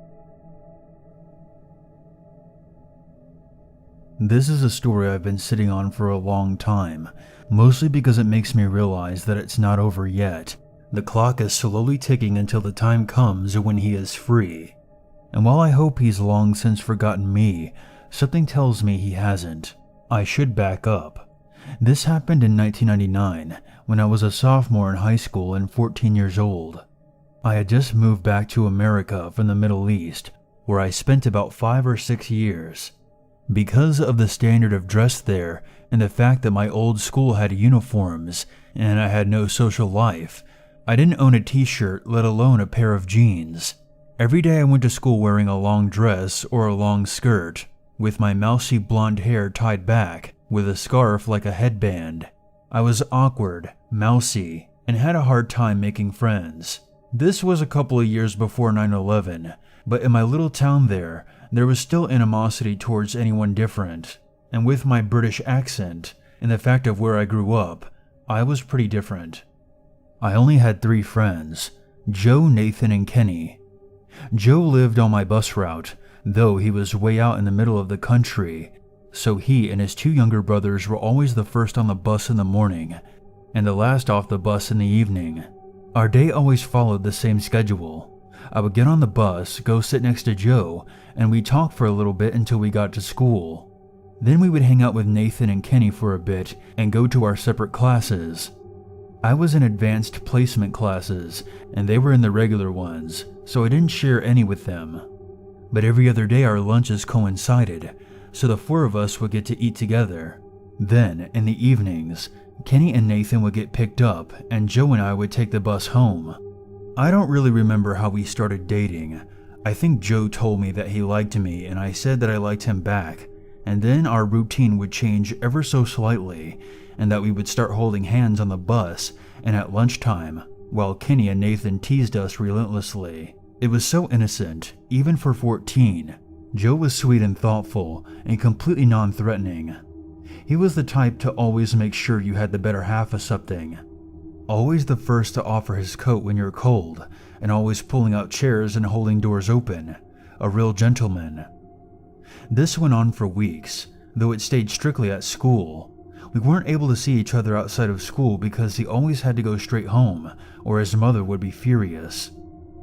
This is a story I've been sitting on for a long time, mostly because it makes me realize that it's not over yet. The clock is slowly ticking until the time comes when he is free. And while I hope he's long since forgotten me, something tells me he hasn't. I should back up. This happened in 1999, when I was a sophomore in high school and 14 years old. I had just moved back to America from the Middle East, where I spent about 5 or 6 years. Because of the standard of dress there and the fact that my old school had uniforms and I had no social life, I didn't own a t-shirt, let alone a pair of jeans. Every day I went to school wearing a long dress or a long skirt, with my mousy blonde hair tied back with a scarf like a headband. I was awkward, mousy, and had a hard time making friends. This was a couple of years before 9/11, but in my little town there was still animosity towards anyone different, and with my British accent and the fact of where I grew up, I was pretty different. I only had 3 friends, Joe, Nathan, and Kenny. Joe lived on my bus route, though he was way out in the middle of the country, so he and his 2 younger brothers were always the first on the bus in the morning, and the last off the bus in the evening. Our day always followed the same schedule. I would get on the bus, go sit next to Joe, and we'd talk for a little bit until we got to school. Then we would hang out with Nathan and Kenny for a bit and go to our separate classes. I was in advanced placement classes, and they were in the regular ones, so I didn't share any with them. But every other day our lunches coincided, so the 4 of us would get to eat together. Then, in the evenings, Kenny and Nathan would get picked up, and Joe and I would take the bus home. I don't really remember how we started dating. I think Joe told me that he liked me, and I said that I liked him back, and then our routine would change ever so slightly, and that we would start holding hands on the bus and at lunchtime, while Kenny and Nathan teased us relentlessly. It was so innocent, even for 14. Joe was sweet and thoughtful, and completely non-threatening. He was the type to always make sure you had the better half of something. Always the first to offer his coat when you're cold, and always pulling out chairs and holding doors open. A real gentleman. This went on for weeks, though it stayed strictly at school. We weren't able to see each other outside of school because he always had to go straight home, or his mother would be furious.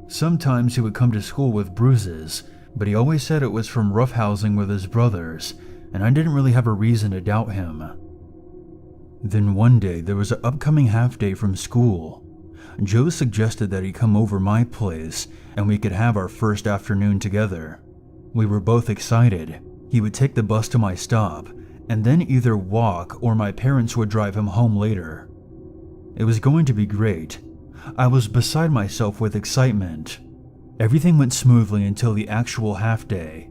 Sometimes he would come to school with bruises, but he always said it was from roughhousing with his brothers, and I didn't really have a reason to doubt him. Then one day there was an upcoming half day from school. Joe suggested that he come over my place and we could have our first afternoon together. We were both excited. He would take the bus to my stop and then either walk or my parents would drive him home later. It was going to be great. I was beside myself with excitement. Everything went smoothly until the actual half day.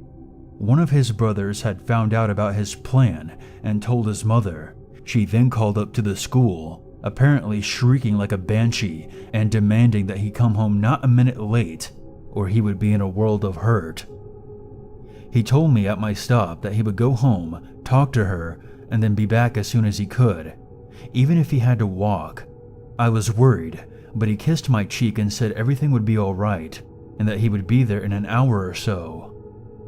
One of his brothers had found out about his plan and told his mother. She then called up to the school, apparently shrieking like a banshee and demanding that he come home not a minute late, or he would be in a world of hurt. He told me at my stop that he would go home, talk to her, and then be back as soon as he could, even if he had to walk. I was worried, but he kissed my cheek and said everything would be alright, and that he would be there in an hour or so.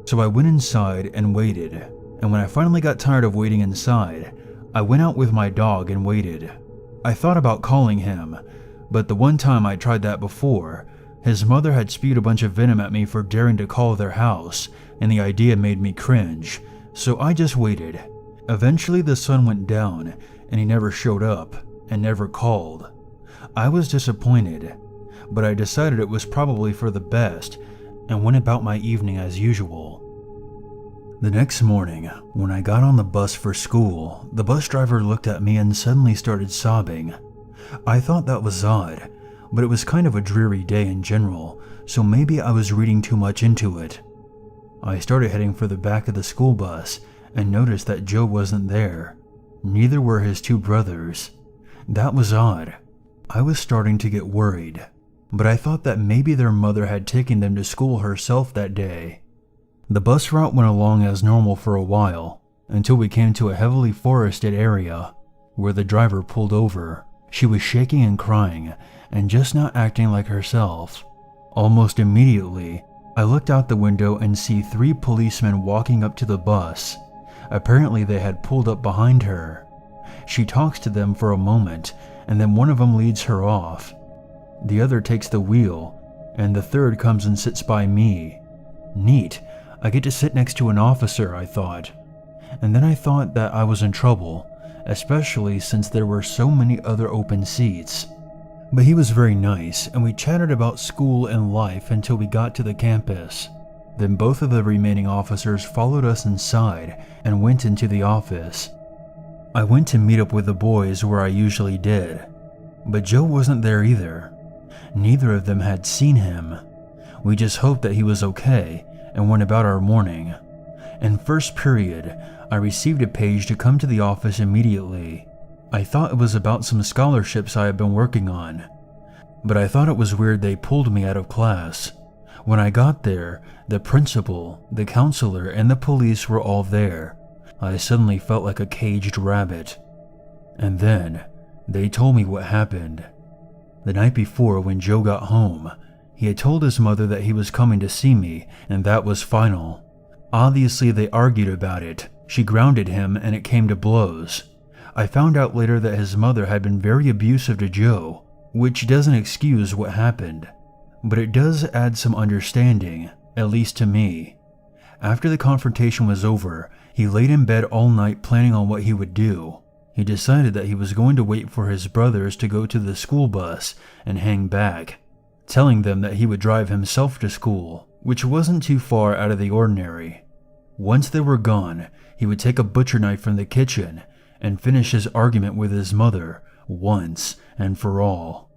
So I went inside and waited, and when I finally got tired of waiting inside, I went out with my dog and waited. I thought about calling him, but the one time I tried that before, his mother had spewed a bunch of venom at me for daring to call their house, and the idea made me cringe, so I just waited. Eventually the sun went down, and he never showed up, and never called. I was disappointed, but I decided it was probably for the best, and went about my evening as usual. The next morning, when I got on the bus for school, the bus driver looked at me and suddenly started sobbing. I thought that was odd, but it was kind of a dreary day in general, so maybe I was reading too much into it. I started heading for the back of the school bus and noticed that Joe wasn't there. Neither were his two brothers. That was odd. I was starting to get worried, but I thought that maybe their mother had taken them to school herself that day. The bus route went along as normal for a while, until we came to a heavily forested area, where the driver pulled over. She was shaking and crying, and just not acting like herself. Almost immediately, I looked out the window and see 3 policemen walking up to the bus. Apparently they had pulled up behind her. She talks to them for a moment, and then one of them leads her off. The other takes the wheel, and the third comes and sits by me. Neat, I get to sit next to an officer, I thought. And then I thought that I was in trouble, especially since there were so many other open seats. But he was very nice, and we chatted about school and life until we got to the campus. Then both of the remaining officers followed us inside and went into the office. I went to meet up with the boys where I usually did, but Joe wasn't there either. Neither of them had seen him. We just hoped that he was okay and went about our morning. In first period, I received a page to come to the office immediately. I thought it was about some scholarships I had been working on, but I thought it was weird they pulled me out of class. When I got there, the principal, the counselor, and the police were all there. I suddenly felt like a caged rabbit. And then, they told me what happened. The night before, when Joe got home, he had told his mother that he was coming to see me, and that was final. Obviously, they argued about it. She grounded him, and it came to blows. I found out later that his mother had been very abusive to Joe, which doesn't excuse what happened, but it does add some understanding, at least to me. After the confrontation was over, he laid in bed all night planning on what he would do. He decided that he was going to wait for his brothers to go to the school bus and hang back, telling them that he would drive himself to school, which wasn't too far out of the ordinary. Once they were gone, he would take a butcher knife from the kitchen and finish his argument with his mother once and for all.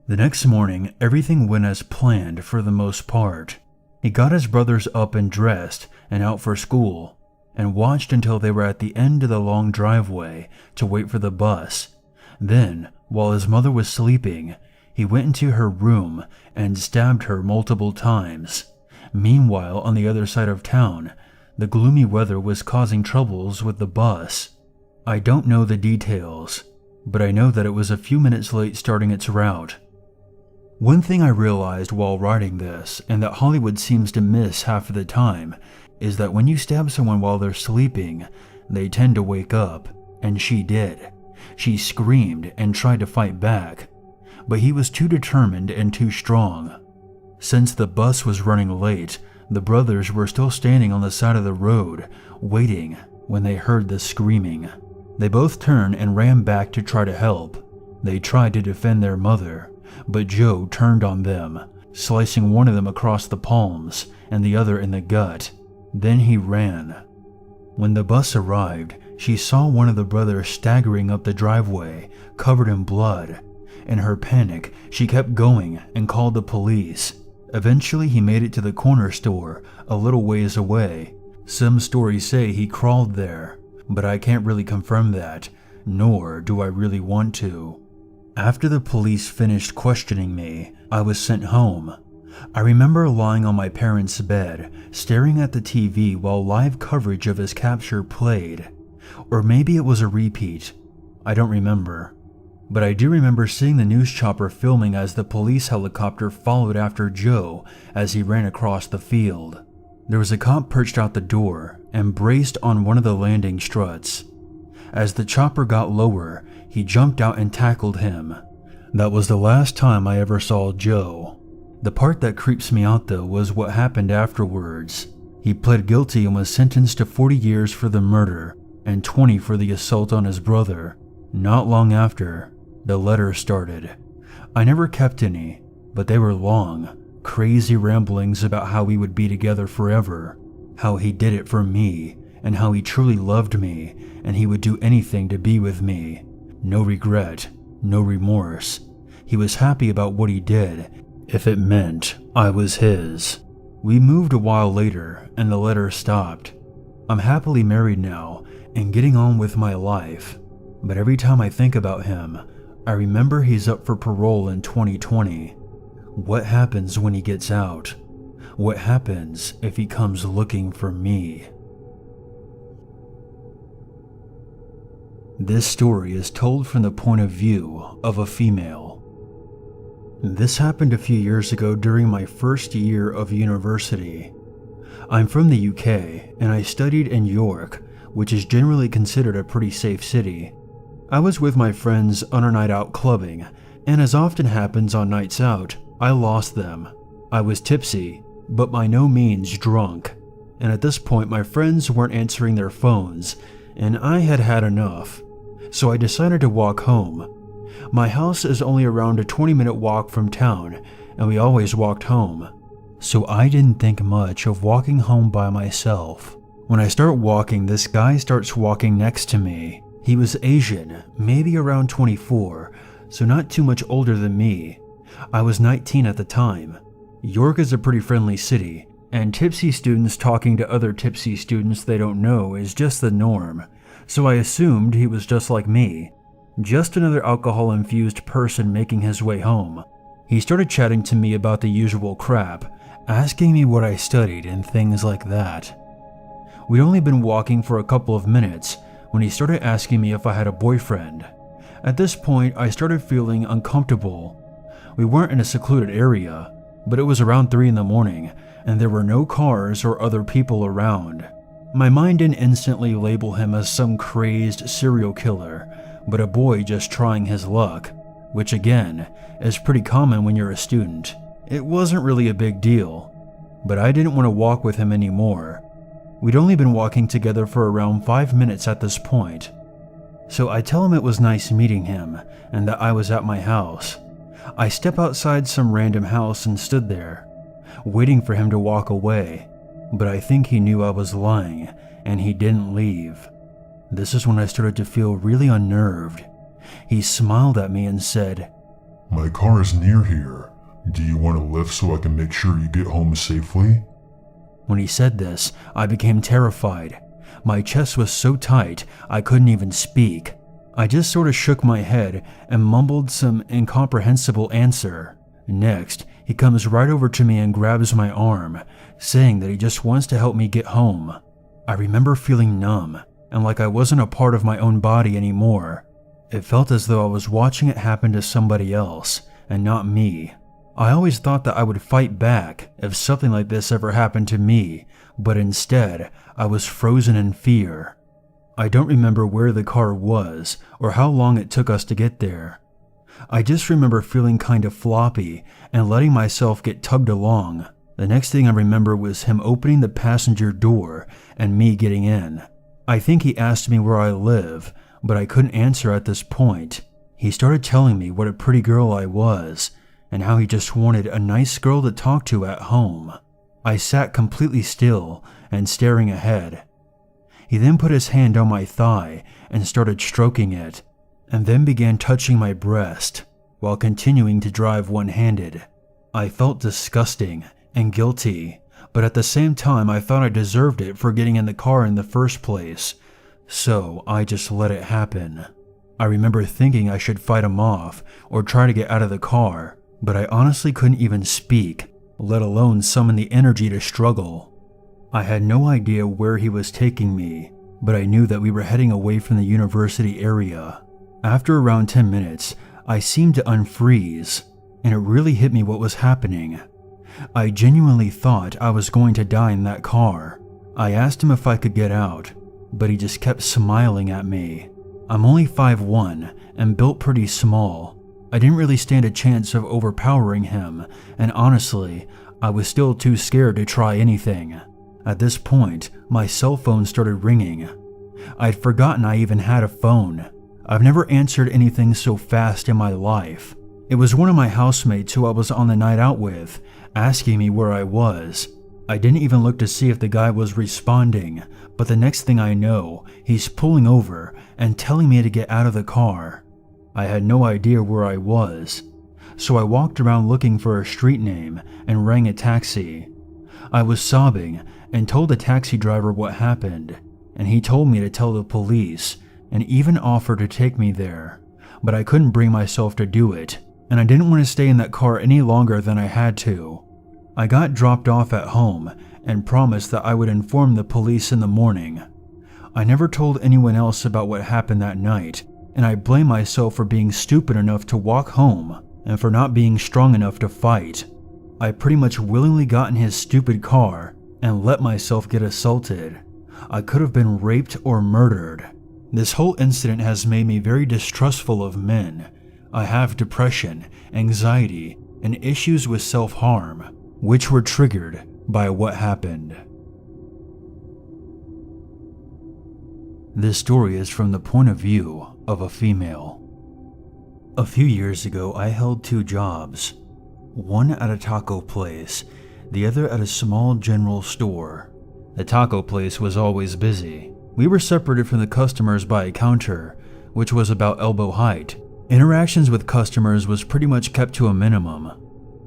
The next morning, everything went as planned for the most part. He got his brothers up and dressed and out for school, and watched until they were at the end of the long driveway to wait for the bus. Then, while his mother was sleeping, he went into her room and stabbed her multiple times. Meanwhile, on the other side of town, the gloomy weather was causing troubles with the bus. I don't know the details, but I know that it was a few minutes late starting its route. One thing I realized while writing this, and that Hollywood seems to miss half of the time, is that when you stab someone while they're sleeping, they tend to wake up, and she did. She screamed and tried to fight back, but he was too determined and too strong. Since the bus was running late, the brothers were still standing on the side of the road, waiting when they heard the screaming. They both turned and ran back to try to help. They tried to defend their mother, but Joe turned on them, slicing one of them across the palms and the other in the gut. Then he ran. When the bus arrived, she saw one of the brothers staggering up the driveway, covered in blood. In her panic, she kept going and called the police. Eventually, he made it to the corner store, a little ways away. Some stories say he crawled there, but I can't really confirm that, nor do I really want to. After the police finished questioning me, I was sent home. I remember lying on my parents' bed, staring at the TV while live coverage of his capture played. Or maybe it was a repeat. I don't remember. But I do remember seeing the news chopper filming as the police helicopter followed after Joe as he ran across the field. There was a cop perched out the door and braced on one of the landing struts. As the chopper got lower, he jumped out and tackled him. That was the last time I ever saw Joe. The part that creeps me out though was what happened afterwards. He pled guilty and was sentenced to 40 years for the murder and 20 for the assault on his brother. Not long after, the letters started. I never kept any, but they were long, crazy ramblings about how we would be together forever. how he did it for me, and how he truly loved me, and he would do anything to be with me. No regret, no remorse. He was happy about what he did, if it meant I was his. We moved a while later, and the letter stopped. I'm happily married now, and getting on with my life. But every time I think about him, I remember he's up for parole in 2020. What happens when he gets out? What happens if he comes looking for me? This story is told from the point of view of a female. This happened a few years ago during my first year of university. I'm from the UK, and I studied in York, which is generally considered a pretty safe city. I was with my friends on a night out clubbing, and as often happens on nights out, I lost them. I was tipsy, but by no means drunk, and at this point my friends weren't answering their phones, and I had had enough, so I decided to walk home. My house is only around a 20-minute walk from town, and we always walked home, so I didn't think much of walking home by myself. When I start walking, this guy starts walking next to me. He was Asian, maybe around 24, so not too much older than me. I was 19 at the time. York is a pretty friendly city, and tipsy students talking to other tipsy students they don't know is just the norm, so I assumed he was just like me, just another alcohol-infused person making his way home. He started chatting to me about the usual crap, asking me what I studied and things like that. We'd only been walking for a couple of minutes when he started asking me if I had a boyfriend. At this point, I started feeling uncomfortable. We weren't in a secluded area, but it was around 3 in the morning, and there were no cars or other people around. My mind didn't instantly label him as some crazed serial killer, but a boy just trying his luck, which again, is pretty common when you're a student. It wasn't really a big deal, but I didn't want to walk with him anymore. We'd only been walking together for around 5 minutes at this point. So I tell him it was nice meeting him, and that I was at my house. I step outside some random house and stood there, waiting for him to walk away, but I think he knew I was lying, and he didn't leave. This is when I started to feel really unnerved. He smiled at me and said, "My car is near here. Do you want a lift so I can make sure you get home safely?" When he said this, I became terrified. My chest was so tight, I couldn't even speak. I just sort of shook my head and mumbled some incomprehensible answer. Next, he comes right over to me and grabs my arm, saying that he just wants to help me get home. I remember feeling numb, and like I wasn't a part of my own body anymore. It felt as though I was watching it happen to somebody else, and not me. I always thought that I would fight back if something like this ever happened to me, but instead, I was frozen in fear. I don't remember where the car was or how long it took us to get there. I just remember feeling kind of floppy and letting myself get tugged along. The next thing I remember was him opening the passenger door and me getting in. I think he asked me where I live, but I couldn't answer at this point. He started telling me what a pretty girl I was and how he just wanted a nice girl to talk to at home. I sat completely still and staring ahead. He then put his hand on my thigh and started stroking it, and then began touching my breast while continuing to drive one-handed. I felt disgusting and guilty, but at the same time I thought I deserved it for getting in the car in the first place, so I just let it happen. I remember thinking I should fight him off or try to get out of the car, but I honestly couldn't even speak, let alone summon the energy to struggle. I had no idea where he was taking me, but I knew that we were heading away from the university area. After around 10 minutes, I seemed to unfreeze, and it really hit me what was happening. I genuinely thought I was going to die in that car. I asked him if I could get out, but he just kept smiling at me. I'm only 5'1" and built pretty small. I didn't really stand a chance of overpowering him, and honestly, I was still too scared to try anything. At this point, my cell phone started ringing. I'd forgotten I even had a phone. I've never answered anything so fast in my life. It was one of my housemates who I was on the night out with, asking me where I was. I didn't even look to see if the guy was responding, but the next thing I know, he's pulling over and telling me to get out of the car. I had no idea where I was, so I walked around looking for a street name and rang a taxi. I was sobbing and told the taxi driver what happened, and he told me to tell the police and even offered to take me there, but I couldn't bring myself to do it, and I didn't want to stay in that car any longer than I had to. I got dropped off at home and promised that I would inform the police in the morning. I never told anyone else about what happened that night, and I blame myself for being stupid enough to walk home and for not being strong enough to fight. I pretty much willingly got in his stupid car and let myself get assaulted. I could have been raped or murdered. This whole incident has made me very distrustful of men. I have depression, anxiety, and issues with self-harm, which were triggered by what happened. This story is from the point of view of a female. A few years ago, I held 2 jobs, one at a taco place, the other at a small general store. The taco place was always busy. We were separated from the customers by a counter, which was about elbow height. Interactions with customers was pretty much kept to a minimum,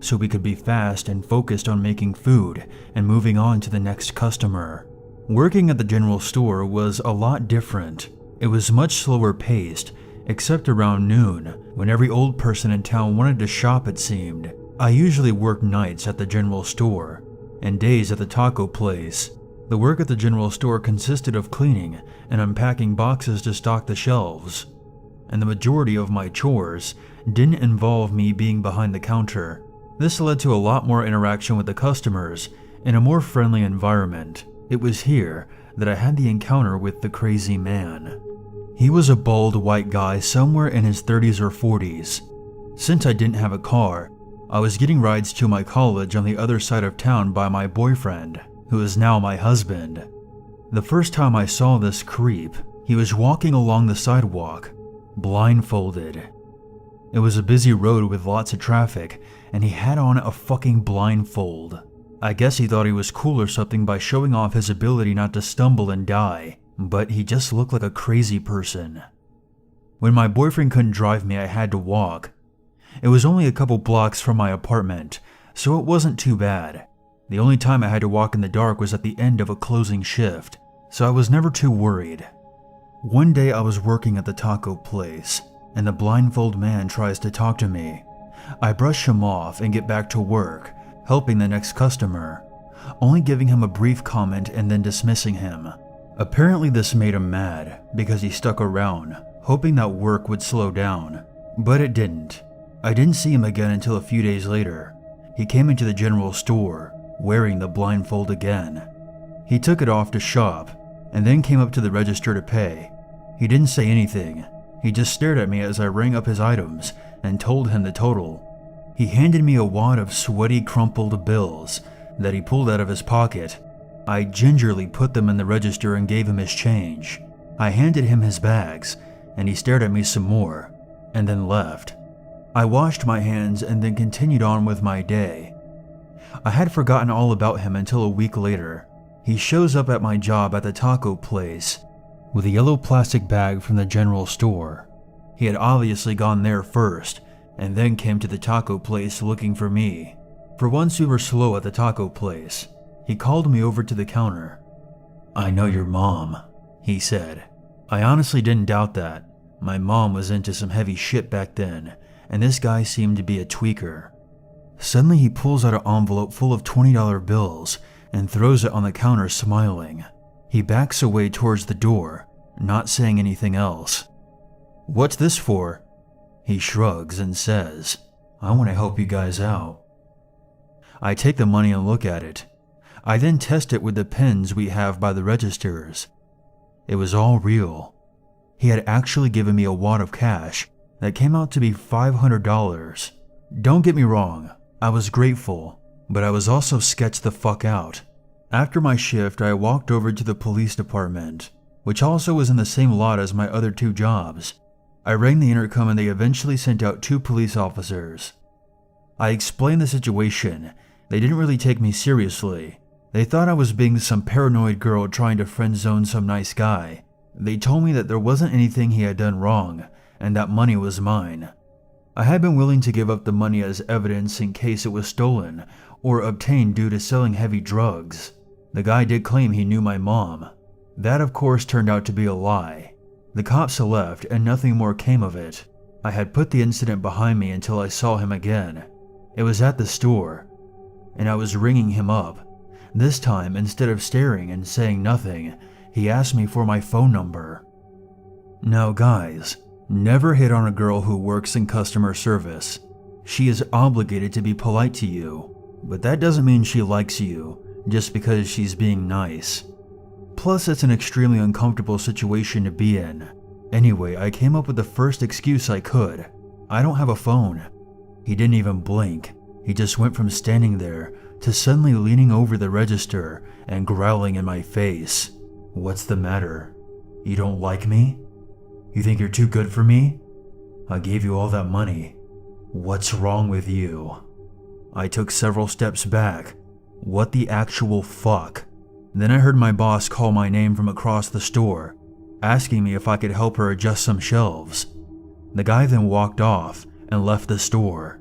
so we could be fast and focused on making food and moving on to the next customer. Working at the general store was a lot different. It was much slower paced, except around noon, when every old person in town wanted to shop, it seemed. I usually worked nights at the general store and days at the taco place. The work at the general store consisted of cleaning and unpacking boxes to stock the shelves, and the majority of my chores didn't involve me being behind the counter. This led to a lot more interaction with the customers in a more friendly environment. It was here that I had the encounter with the crazy man. He was a bald white guy somewhere in his 30s or 40s. Since I didn't have a car, I was getting rides to my college on the other side of town by my boyfriend, who is now my husband. The first time I saw this creep, he was walking along the sidewalk, blindfolded. It was a busy road with lots of traffic, and he had on a fucking blindfold. I guess he thought he was cool or something by showing off his ability not to stumble and die, but he just looked like a crazy person. When my boyfriend couldn't drive me, I had to walk. It was only a couple blocks from my apartment, so it wasn't too bad. The only time I had to walk in the dark was at the end of a closing shift, so I was never too worried. One day I was working at the taco place, and the blindfold man tries to talk to me. I brush him off and get back to work, helping the next customer, only giving him a brief comment and then dismissing him. Apparently this made him mad because he stuck around, hoping that work would slow down, but it didn't. I didn't see him again until a few days later. He came into the general store, wearing the blindfold again. He took it off to shop, and then came up to the register to pay. He didn't say anything. He just stared at me as I rang up his items and told him the total. He handed me a wad of sweaty, crumpled bills that he pulled out of his pocket. I gingerly put them in the register and gave him his change. I handed him his bags, and he stared at me some more, and then left. I washed my hands and then continued on with my day. I had forgotten all about him until a week later. He shows up at my job at the taco place with a yellow plastic bag from the general store. He had obviously gone there first and then came to the taco place looking for me. For once we were slow at the taco place. He called me over to the counter. "I know your mom," he said. I honestly didn't doubt that. My mom was into some heavy shit back then, and this guy seemed to be a tweaker. Suddenly he pulls out an envelope full of $20 bills and throws it on the counter, smiling. He backs away towards the door, not saying anything else. "What's this for?" He shrugs and says, "I want to help you guys out." I take the money and look at it. I then test it with the pens we have by the registers. It was all real. He had actually given me a wad of cash that came out to be $500. Don't get me wrong, I was grateful, but I was also sketched the fuck out. After my shift, I walked over to the police department, which also was in the same lot as my other 2 jobs. I rang the intercom and they eventually sent out 2 police officers. I explained the situation. They didn't really take me seriously. They thought I was being some paranoid girl trying to friend zone some nice guy. They told me that there wasn't anything he had done wrong, and that money was mine. I had been willing to give up the money as evidence in case it was stolen or obtained due to selling heavy drugs. The guy did claim he knew my mom. That of course turned out to be a lie. The cops left and nothing more came of it. I had put the incident behind me until I saw him again. It was at the store, and I was ringing him up. This time, instead of staring and saying nothing, he asked me for my phone number. Now guys, never hit on a girl who works in customer service. She is obligated to be polite to you, but that doesn't mean she likes you just because she's being nice. Plus, it's an extremely uncomfortable situation to be in. Anyway, I came up with the first excuse I could. I don't have a phone. He didn't even blink. He just went from standing there to suddenly leaning over the register and growling in my face. What's the matter? You don't like me? You think you're too good for me? I gave you all that money. What's wrong with you? I took several steps back. What the actual fuck? Then I heard my boss call my name from across the store, asking me if I could help her adjust some shelves. The guy then walked off and left the store.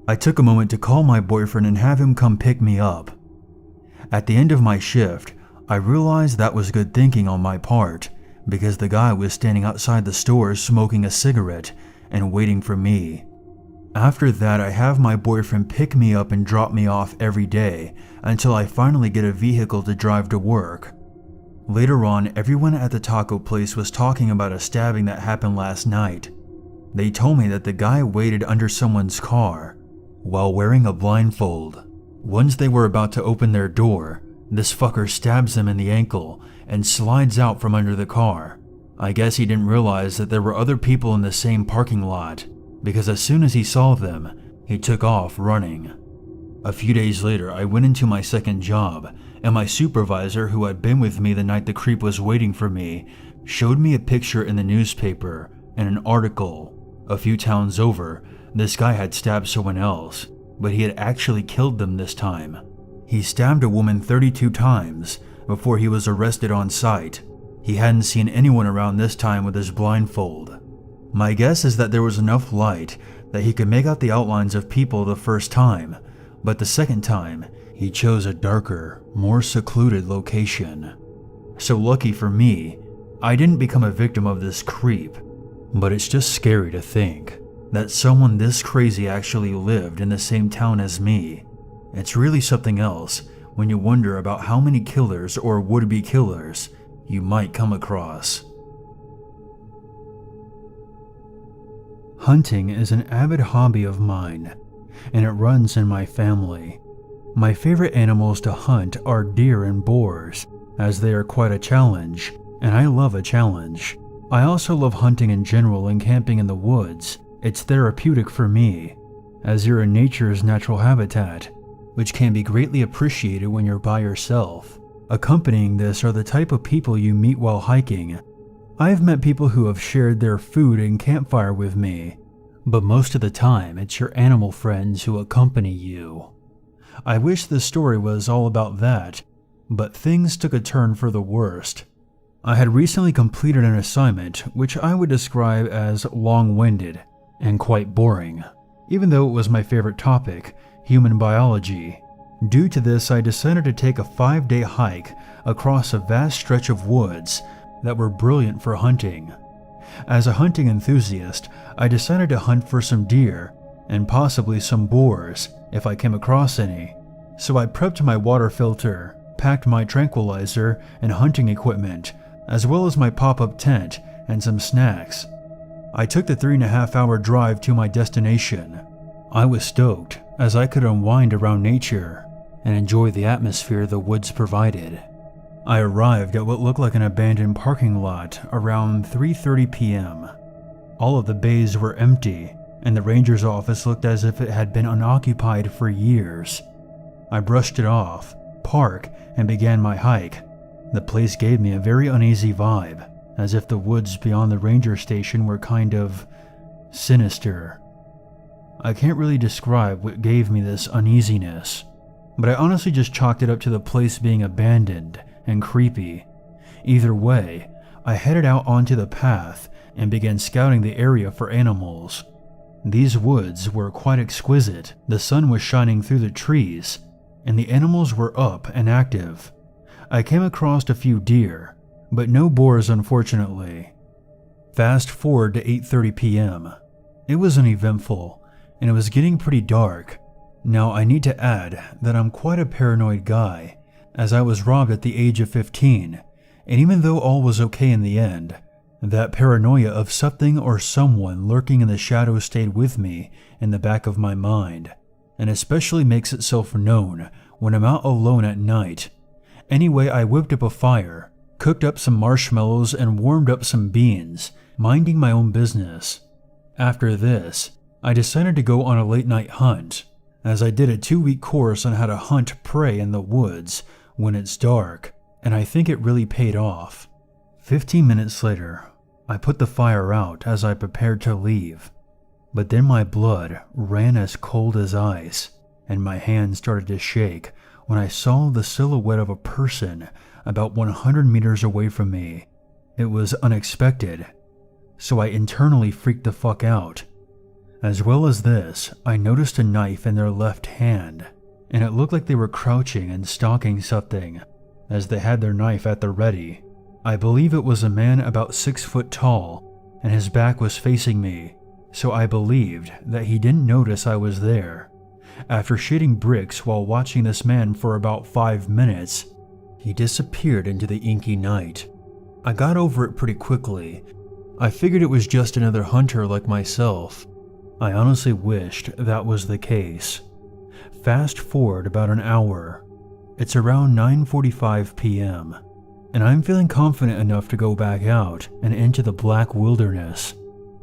I took a moment to call my boyfriend and have him come pick me up. At the end of my shift, I realized that was good thinking on my part, because the guy was standing outside the store smoking a cigarette and waiting for me. After that, I have my boyfriend pick me up and drop me off every day until I finally get a vehicle to drive to work. Later on, everyone at the taco place was talking about a stabbing that happened last night. They told me that the guy waited under someone's car while wearing a blindfold. Once they were about to open their door, this fucker stabs them in the ankle and slides out from under the car. I guess he didn't realize that there were other people in the same parking lot, because as soon as he saw them, he took off running. A few days later, I went into my second job, and my supervisor, who had been with me the night the creep was waiting for me, showed me a picture in the newspaper and an article. A few towns over, this guy had stabbed someone else, but he had actually killed them this time. He stabbed a woman 32 times before he was arrested on site. He hadn't seen anyone around this time with his blindfold. My guess is that there was enough light that he could make out the outlines of people the first time, but the second time, he chose a darker, more secluded location. So lucky for me, I didn't become a victim of this creep, but it's just scary to think that someone this crazy actually lived in the same town as me. It's really something else when you wonder about how many killers or would-be killers you might come across. Hunting is an avid hobby of mine, and it runs in my family. My favorite animals to hunt are deer and boars, as they are quite a challenge, and I love a challenge. I also love hunting in general and camping in the woods. It's therapeutic for me, as you're in nature's natural habitat, which can be greatly appreciated when you're by yourself. Accompanying this are the type of people you meet while hiking. I've met people who have shared their food and campfire with me, but most of the time it's your animal friends who accompany you. I wish this story was all about that, but things took a turn for the worst. I had recently completed an assignment which I would describe as long-winded and quite boring, even though it was my favorite topic, human biology. Due to this, I decided to take a 5-day hike across a vast stretch of woods that were brilliant for hunting. As a hunting enthusiast, I decided to hunt for some deer and possibly some boars if I came across any. So I prepped my water filter, packed my tranquilizer and hunting equipment, as well as my pop-up tent and some snacks. I took the 3.5-hour drive to my destination. I was stoked, as I could unwind around nature and enjoy the atmosphere the woods provided. I arrived at what looked like an abandoned parking lot around 3:30 p.m. All of the bays were empty, and the ranger's office looked as if it had been unoccupied for years. I brushed it off, parked, and began my hike. The place gave me a very uneasy vibe, as if the woods beyond the ranger station were kind of sinister. I can't really describe what gave me this uneasiness. but I honestly just chalked it up to the place being abandoned and creepy. Either way, I headed out onto the path and began scouting the area for animals. These woods were quite exquisite. The sun was shining through the trees, and the animals were up and active. I came across a few deer, but no boars unfortunately. Fast forward to 8:30 p.m. It was uneventful, and it was getting pretty dark. Now I need to add that I'm quite a paranoid guy, as I was robbed at the age of 15, and even though all was okay in the end, that paranoia of something or someone lurking in the shadows stayed with me in the back of my mind, and especially makes itself known when I'm out alone at night. Anyway, I whipped up a fire, cooked up some marshmallows, and warmed up some beans, minding my own business. After this, I decided to go on a late night hunt, as I did a 2-week course on how to hunt prey in the woods when it's dark, and I think it really paid off. 15 minutes later, I put the fire out as I prepared to leave, but then my blood ran as cold as ice, and my hands started to shake when I saw the silhouette of a person about 100 meters away from me. It was unexpected, so I internally freaked the fuck out. As well as this, I noticed a knife in their left hand, and it looked like they were crouching and stalking something, as they had their knife at the ready. I believe it was a man about 6 foot tall, and his back was facing me, so I believed that he didn't notice I was there. After shitting bricks while watching this man for about 5 minutes, he disappeared into the inky night. I got over it pretty quickly. I figured it was just another hunter like myself. I honestly wished that was the case. Fast forward about an hour. It's around 9:45 p.m. and I'm feeling confident enough to go back out and into the black wilderness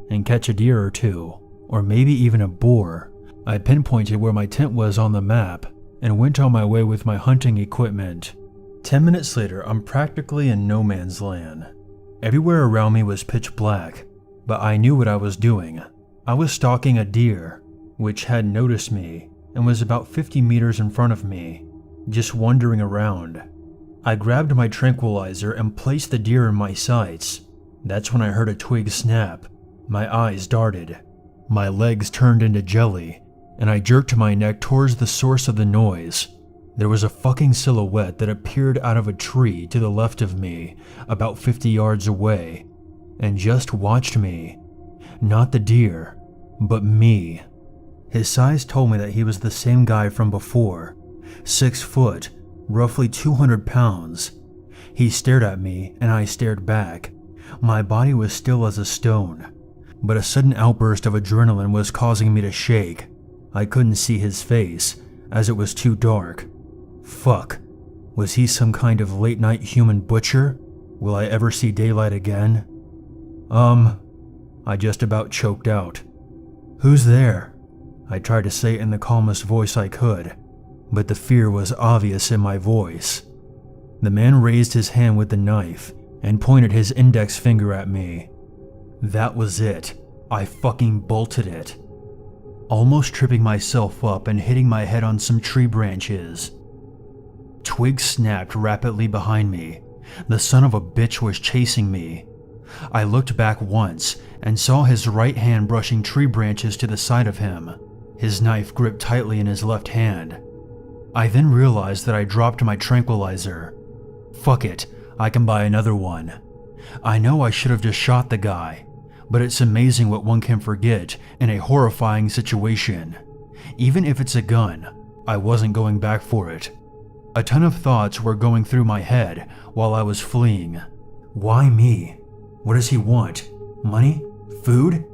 and catch a deer or two, or maybe even a boar. I pinpointed where my tent was on the map and went on my way with my hunting equipment. 10 minutes later, I'm practically in no man's land. Everywhere around me was pitch black, but I knew what I was doing. I was stalking a deer, which had noticed me and was about 50 meters in front of me, just wandering around. I grabbed my tranquilizer and placed the deer in my sights. That's when I heard a twig snap. My eyes darted. My legs turned into jelly, and I jerked my neck towards the source of the noise. There was a fucking silhouette that appeared out of a tree to the left of me, about 50 yards away, and just watched me. Not the deer, but me. His size told me that he was the same guy from before, 6 foot, roughly 200 pounds. He stared at me and I stared back. My body was still as a stone, but a sudden outburst of adrenaline was causing me to shake. I couldn't see his face, as it was too dark. Fuck. Was he some kind of late-night human butcher? Will I ever see daylight again? I just about choked out. Who's there? I tried to say it in the calmest voice I could, but the fear was obvious in my voice. The man raised his hand with the knife and pointed his index finger at me. That was it. I fucking bolted it. Almost tripping myself up and hitting my head on some tree branches. Twigs snapped rapidly behind me. The son of a bitch was chasing me. I looked back once and saw his right hand brushing tree branches to the side of him, his knife gripped tightly in his left hand. I then realized that I dropped my tranquilizer. Fuck it, I can buy another one. I know I should have just shot the guy, but it's amazing what one can forget in a horrifying situation. Even if it's a gun, I wasn't going back for it. A ton of thoughts were going through my head while I was fleeing. Why me? What does he want? Money? Food?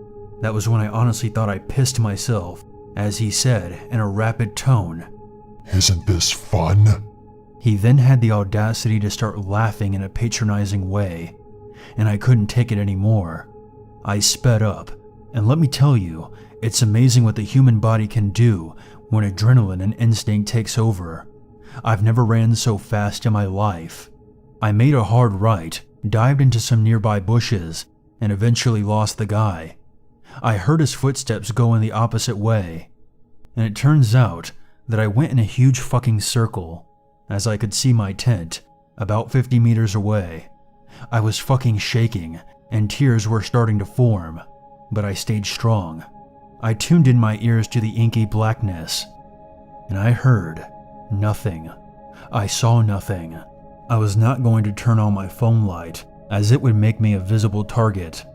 That was when I honestly thought I pissed myself, as he said in a rapid tone, "Isn't this fun?" He then had the audacity to start laughing in a patronizing way, and I couldn't take it anymore. I sped up, and let me tell you, it's amazing what the human body can do when adrenaline and instinct takes over. I've never ran so fast in my life. I made a hard right, dived into some nearby bushes, and eventually lost the guy. I heard his footsteps go in the opposite way, and it turns out that I went in a huge fucking circle, as I could see my tent about 50 meters away. I was fucking shaking and tears were starting to form, but I stayed strong. I tuned in my ears to the inky blackness, and I heard nothing. I saw nothing. I was not going to turn on my phone light, as it would make me a visible target.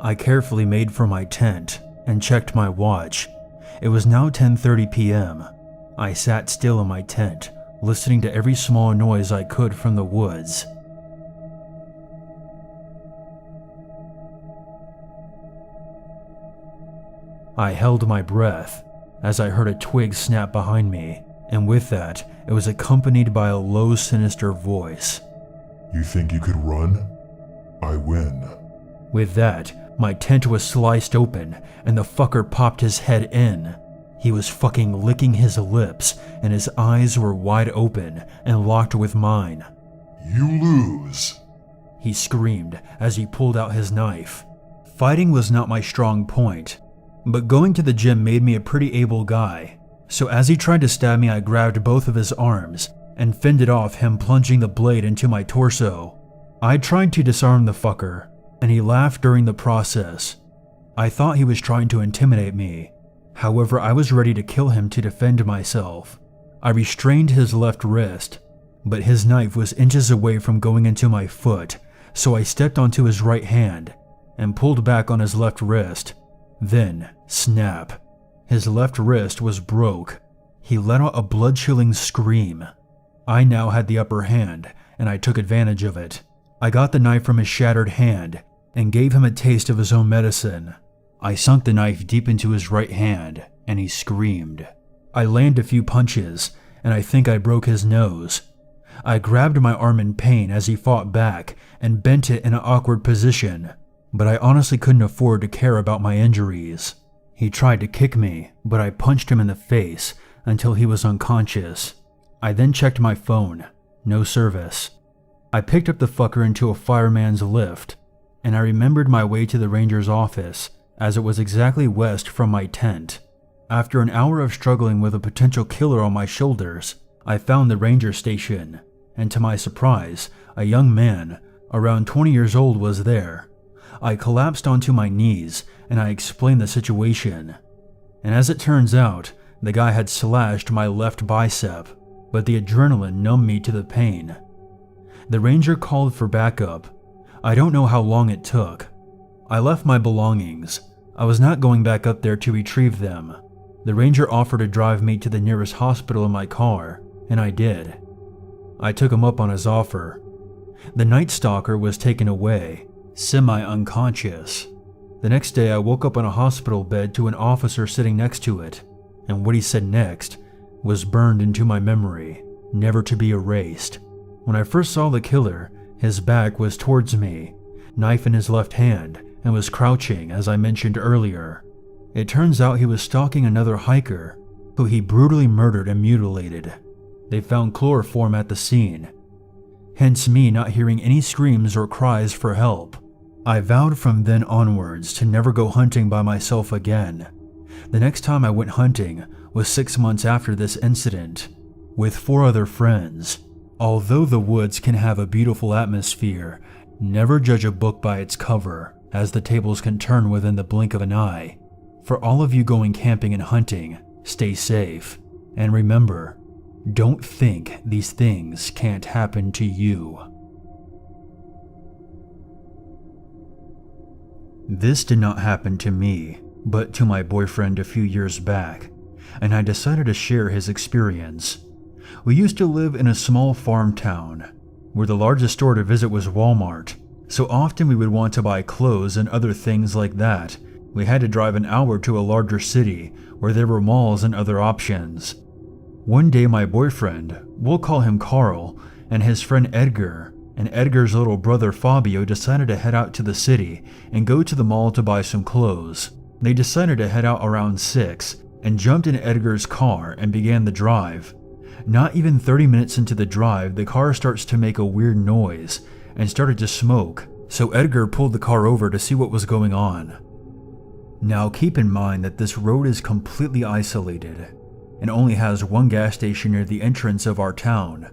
I carefully made for my tent and checked my watch. It was now 10:30 p.m. I sat still in my tent, listening to every small noise I could from the woods. I held my breath as I heard a twig snap behind me, and with that, it was accompanied by a low, sinister voice. You think you could run? I win. With that, my tent was sliced open and the fucker popped his head in. He was fucking licking his lips and his eyes were wide open and locked with mine. You lose, he screamed as he pulled out his knife. Fighting was not my strong point, but going to the gym made me a pretty able guy. So as he tried to stab me, I grabbed both of his arms and fended off him plunging the blade into my torso. I tried to disarm the fucker, and he laughed during the process. I thought he was trying to intimidate me. However, I was ready to kill him to defend myself. I restrained his left wrist, but his knife was inches away from going into my foot, so I stepped onto his right hand and pulled back on his left wrist. Then, snap. His left wrist was broke. He let out a blood-chilling scream. I now had the upper hand, and I took advantage of it. I got the knife from his shattered hand and gave him a taste of his own medicine. I sunk the knife deep into his right hand, and he screamed. I landed a few punches, and I think I broke his nose. I grabbed my arm in pain as he fought back and bent it in an awkward position, but I honestly couldn't afford to care about my injuries. He tried to kick me, but I punched him in the face until he was unconscious. I then checked my phone. No service. I picked up the fucker into a fireman's lift, and I remembered my way to the ranger's office, as it was exactly west from my tent. After an hour of struggling with a potential killer on my shoulders, I found the ranger station, and to my surprise, a young man, around 20 years old, was there. I collapsed onto my knees and I explained the situation. And as it turns out, the guy had slashed my left bicep, but the adrenaline numbed me to the pain. The ranger called for backup. I don't know how long it took. I left my belongings. I was not going back up there to retrieve them. The ranger offered to drive me to the nearest hospital in my car, and I did. I took him up on his offer. The Night Stalker was taken away, semi-unconscious. The next day I woke up on a hospital bed to an officer sitting next to it, and what he said next was burned into my memory, never to be erased. When I first saw the killer, his back was towards me, knife in his left hand, and was crouching as I mentioned earlier. It turns out he was stalking another hiker, who he brutally murdered and mutilated. They found chloroform at the scene, hence me not hearing any screams or cries for help. I vowed from then onwards to never go hunting by myself again. The next time I went hunting was 6 months after this incident, with 4 other friends. Although the woods can have a beautiful atmosphere, never judge a book by its cover, as the tables can turn within the blink of an eye. For all of you going camping and hunting, stay safe, and remember, don't think these things can't happen to you. This did not happen to me, but to my boyfriend a few years back, and I decided to share his experience. We used to live in a small farm town, where the largest store to visit was Walmart, so often we would want to buy clothes and other things like that. We had to drive an hour to a larger city, where there were malls and other options. One day my boyfriend, we'll call him Carl, and his friend Edgar, and Edgar's little brother Fabio decided to head out to the city and go to the mall to buy some clothes. They decided to head out around 6 and jumped in Edgar's car and began the drive. Not even 30 minutes into the drive, the car starts to make a weird noise and started to smoke, so Edgar pulled the car over to see what was going on. Now keep in mind that this road is completely isolated. and only has one gas station near the entrance of our town.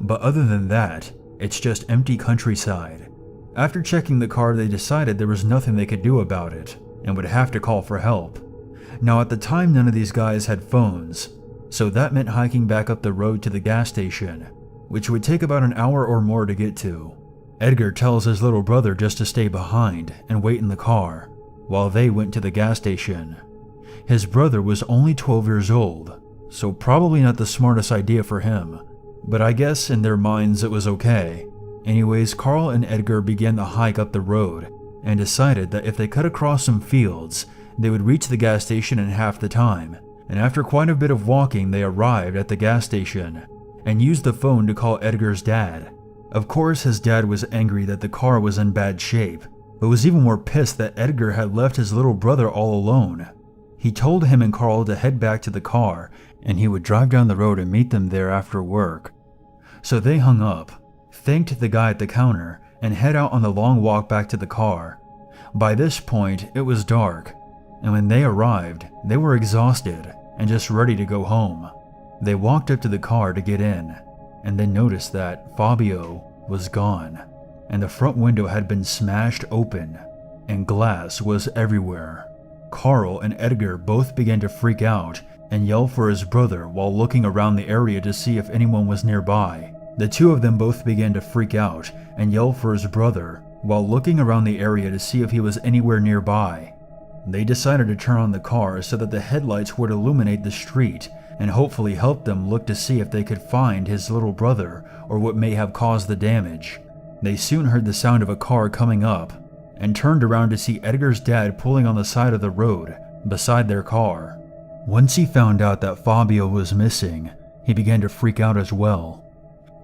But other than that, it's just empty countryside. After checking the car, they decided there was nothing they could do about it and would have to call for help. Now at the time, none of these guys had phones, so that meant hiking back up the road to the gas station, which would take about an hour or more to get to. Edgar tells his little brother just to stay behind and wait in the car while they went to the gas station. His brother was only 12 years old, so probably not the smartest idea for him, but I guess in their minds it was okay. Anyways, Carl and Edgar began the hike up the road and decided that if they cut across some fields, they would reach the gas station in half the time. And after quite a bit of walking, they arrived at the gas station and used the phone to call Edgar's dad. Of course, his dad was angry that the car was in bad shape, but was even more pissed that Edgar had left his little brother all alone. He told him and Carl to head back to the car and he would drive down the road and meet them there after work. So they hung up, thanked the guy at the counter, and head out on the long walk back to the car. By this point, it was dark, and when they arrived, they were exhausted and just ready to go home. They walked up to the car to get in, and then noticed that Fabio was gone, and the front window had been smashed open, and glass was everywhere. Carl and Edgar both began to freak out and yell for his brother while looking around the area to see if anyone was nearby. The two of them both began to freak out and yell for his brother while looking around the area to see if he was anywhere nearby. They decided to turn on the car so that the headlights would illuminate the street and hopefully help them look to see if they could find his little brother or what may have caused the damage. They soon heard the sound of a car coming up and turned around to see Edgar's dad pulling on the side of the road beside their car. Once he found out that Fabio was missing, he began to freak out as well.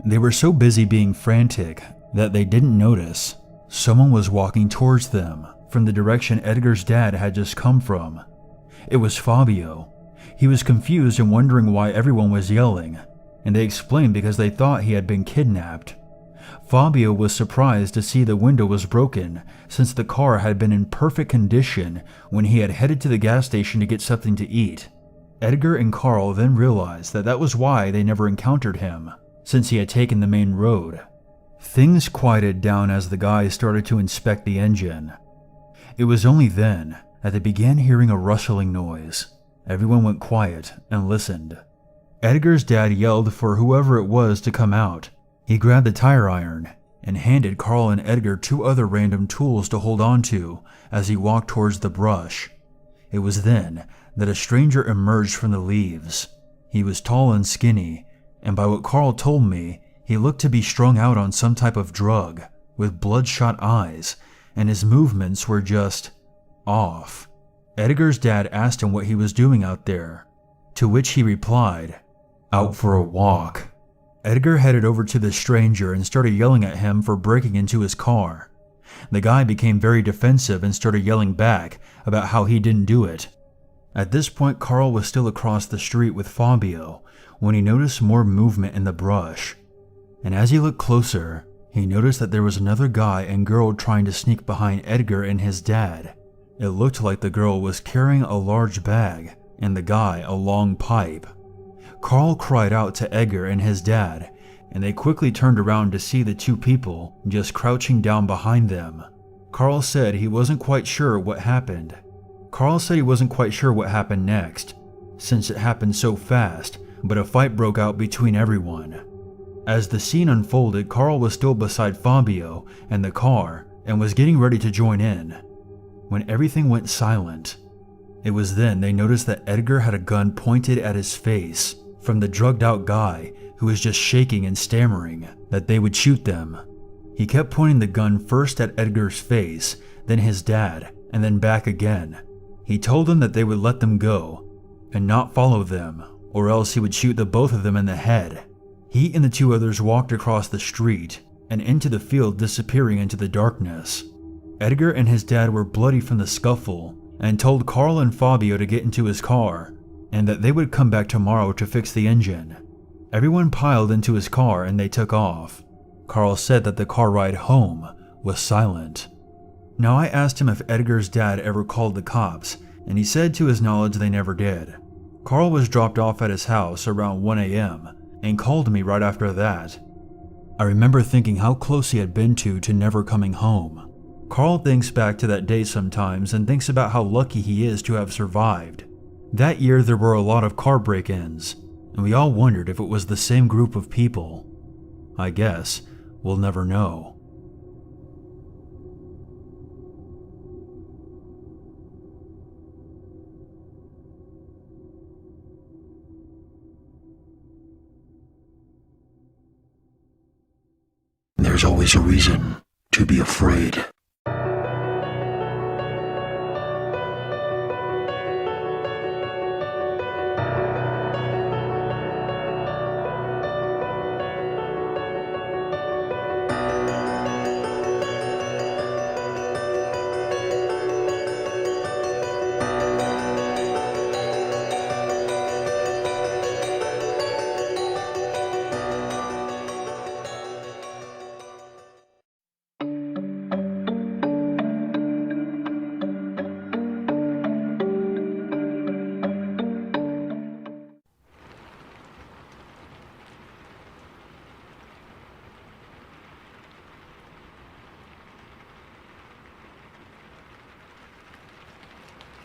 They were so busy being frantic that they didn't notice someone was walking towards them from the direction Edgar's dad had just come from. It was Fabio. He was confused and wondering why everyone was yelling, and they explained because they thought he had been kidnapped. Fabio was surprised to see the window was broken since the car had been in perfect condition when he had headed to the gas station to get something to eat. Edgar and Carl then realized that that was why they never encountered him, since he had taken the main road. Things quieted down as the guys started to inspect the engine. It was only then that they began hearing a rustling noise. Everyone went quiet and listened. Edgar's dad yelled for whoever it was to come out. He grabbed the tire iron and handed Carl and Edgar two other random tools to hold on to as he walked towards the brush. It was then that a stranger emerged from the leaves. He was tall and skinny, and by what Carl told me, he looked to be strung out on some type of drug, with bloodshot eyes, and his movements were just off. Edgar's dad asked him what he was doing out there, to which he replied, "Out for a walk." Edgar headed over to the stranger and started yelling at him for breaking into his car. The guy became very defensive and started yelling back about how he didn't do it. At this point, Carl was still across the street with Fabio when he noticed more movement in the brush. And as he looked closer, he noticed that there was another guy and girl trying to sneak behind Edgar and his dad. It looked like the girl was carrying a large bag and the guy a long pipe. Carl cried out to Edgar and his dad, and they quickly turned around to see the two people just crouching down behind them. Carl said he wasn't quite sure what happened. Next, since it happened so fast, but a fight broke out between everyone. As the scene unfolded, Carl was still beside Fabio and the car and was getting ready to join in, when everything went silent. It was then they noticed that Edgar had a gun pointed at his face from the drugged out guy who was just shaking and stammering that they would shoot them. He kept pointing the gun first at Edgar's face, then his dad, and then back again. He told them that they would let them go and not follow them, or else he would shoot the both of them in the head. He and the two others walked across the street and into the field, disappearing into the darkness. Edgar and his dad were bloody from the scuffle and told Carl and Fabio to get into his car and that they would come back tomorrow to fix the engine. Everyone piled into his car and they took off. Carl said that the car ride home was silent. Now I asked him if Edgar's dad ever called the cops, and he said to his knowledge they never did. Carl was dropped off at his house around 1 a.m. and called me right after that. I remember thinking how close he had been to never coming home. Carl thinks back to that day sometimes and thinks about how lucky he is to have survived. That year there were a lot of car break-ins, and we all wondered if it was the same group of people. I guess we'll never know. There's always a reason to be afraid.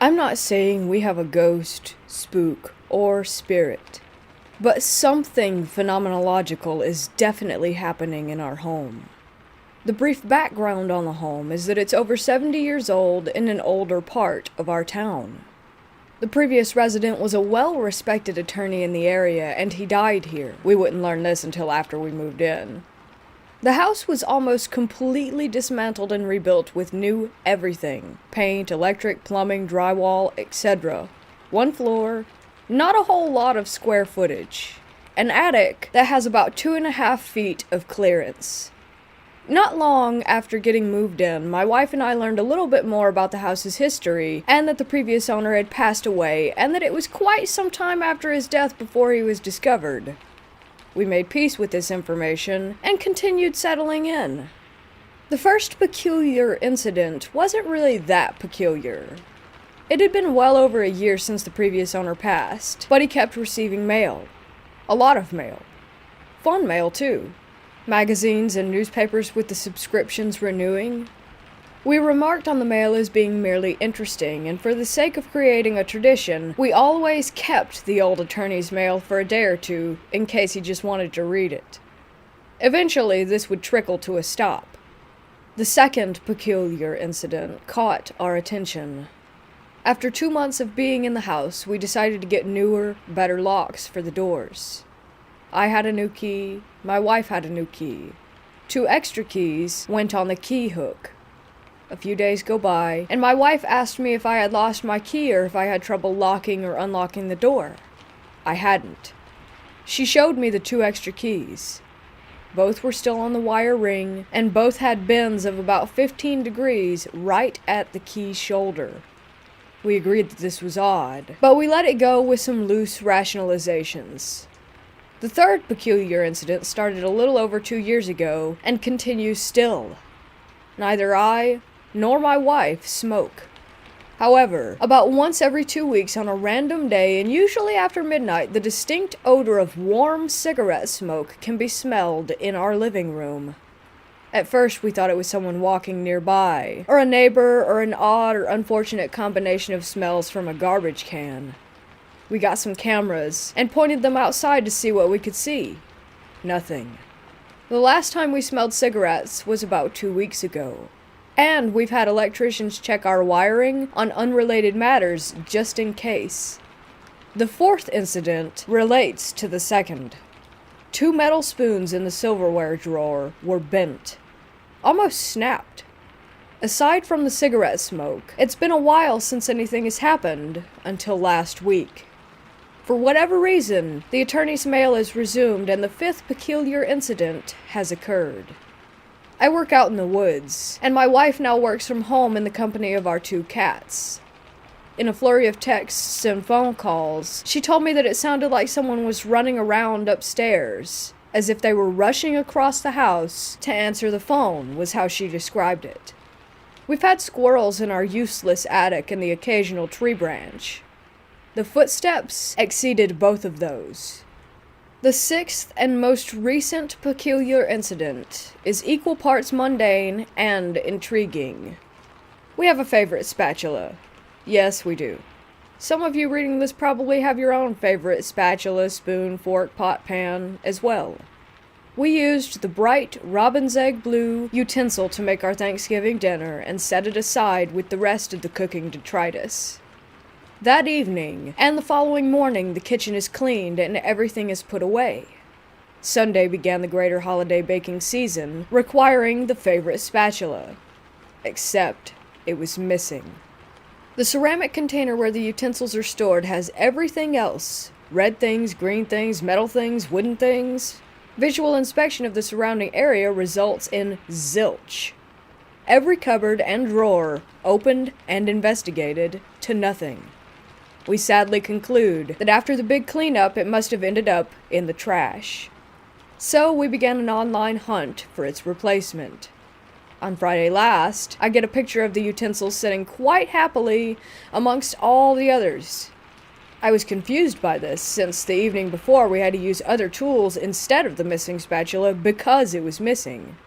I'm not saying we have a ghost, spook, or spirit, but something phenomenological is definitely happening in our home. The brief background on the home is that it's over 70 years old in an older part of our town. The previous resident was a well-respected attorney in the area, and he died here. We wouldn't learn this until after we moved in. The house was almost completely dismantled and rebuilt with new everything. Paint, electric, plumbing, drywall, etc. One floor, not a whole lot of square footage. An attic that has about 2.5 feet of clearance. Not long after getting moved in, my wife and I learned a little bit more about the house's history, and that the previous owner had passed away, and that it was quite some time after his death before he was discovered. We made peace with this information and continued settling in. The first peculiar incident wasn't really that peculiar. It had been well over a year since the previous owner passed, but he kept receiving mail. A lot of mail. Fun mail, too. Magazines and newspapers with the subscriptions renewing. We remarked on the mail as being merely interesting, and for the sake of creating a tradition, we always kept the old attorney's mail for a day or two, in case he just wanted to read it. Eventually, this would trickle to a stop. The second peculiar incident caught our attention. After 2 months of being in the house, we decided to get newer, better locks for the doors. I had a new key, my wife had a new key. 2 extra keys went on the key hook. A few days go by, and my wife asked me if I had lost my key or if I had trouble locking or unlocking the door. I hadn't. She showed me the 2 extra keys. Both were still on the wire ring, and both had bends of about 15 degrees right at the key shoulder. We agreed that this was odd, but we let it go with some loose rationalizations. The third peculiar incident started a little over 2 years ago and continues still. Neither I nor my wife smoke. However, about once every 2 weeks on a random day, and usually after midnight, the distinct odor of warm cigarette smoke can be smelled in our living room. At first, we thought it was someone walking nearby, or a neighbor, or an odd or unfortunate combination of smells from a garbage can. We got some cameras and pointed them outside to see what we could see. Nothing. The last time we smelled cigarettes was about 2 weeks ago. And we've had electricians check our wiring on unrelated matters just in case. The fourth incident relates to the second. 2 metal spoons in the silverware drawer were bent. Almost snapped. Aside from the cigarette smoke, it's been a while since anything has happened, until last week. For whatever reason, the attorney's mail is resumed and the 5th peculiar incident has occurred. I work out in the woods, and my wife now works from home in the company of our 2 cats. In a flurry of texts and phone calls, she told me that it sounded like someone was running around upstairs, as if they were rushing across the house to answer the phone, was how she described it. We've had squirrels in our useless attic and the occasional tree branch. The footsteps exceeded both of those. The sixth and most recent peculiar incident is equal parts mundane and intriguing. We have a favorite spatula. Yes, we do. Some of you reading this probably have your own favorite spatula, spoon, fork, pot, pan as well. We used the bright robin's egg blue utensil to make our Thanksgiving dinner and set it aside with the rest of the cooking detritus. That evening, and the following morning, the kitchen is cleaned and everything is put away. Sunday began the greater holiday baking season, requiring the favorite spatula. Except, it was missing. The ceramic container where the utensils are stored has everything else. Red things, green things, metal things, wooden things. Visual inspection of the surrounding area results in zilch. Every cupboard and drawer, opened and investigated, to nothing. We sadly conclude that after the big cleanup, it must have ended up in the trash. So we began an online hunt for its replacement. On Friday last, I get a picture of the utensils sitting quite happily amongst all the others. I was confused by this, since the evening before we had to use other tools instead of the missing spatula because it was missing.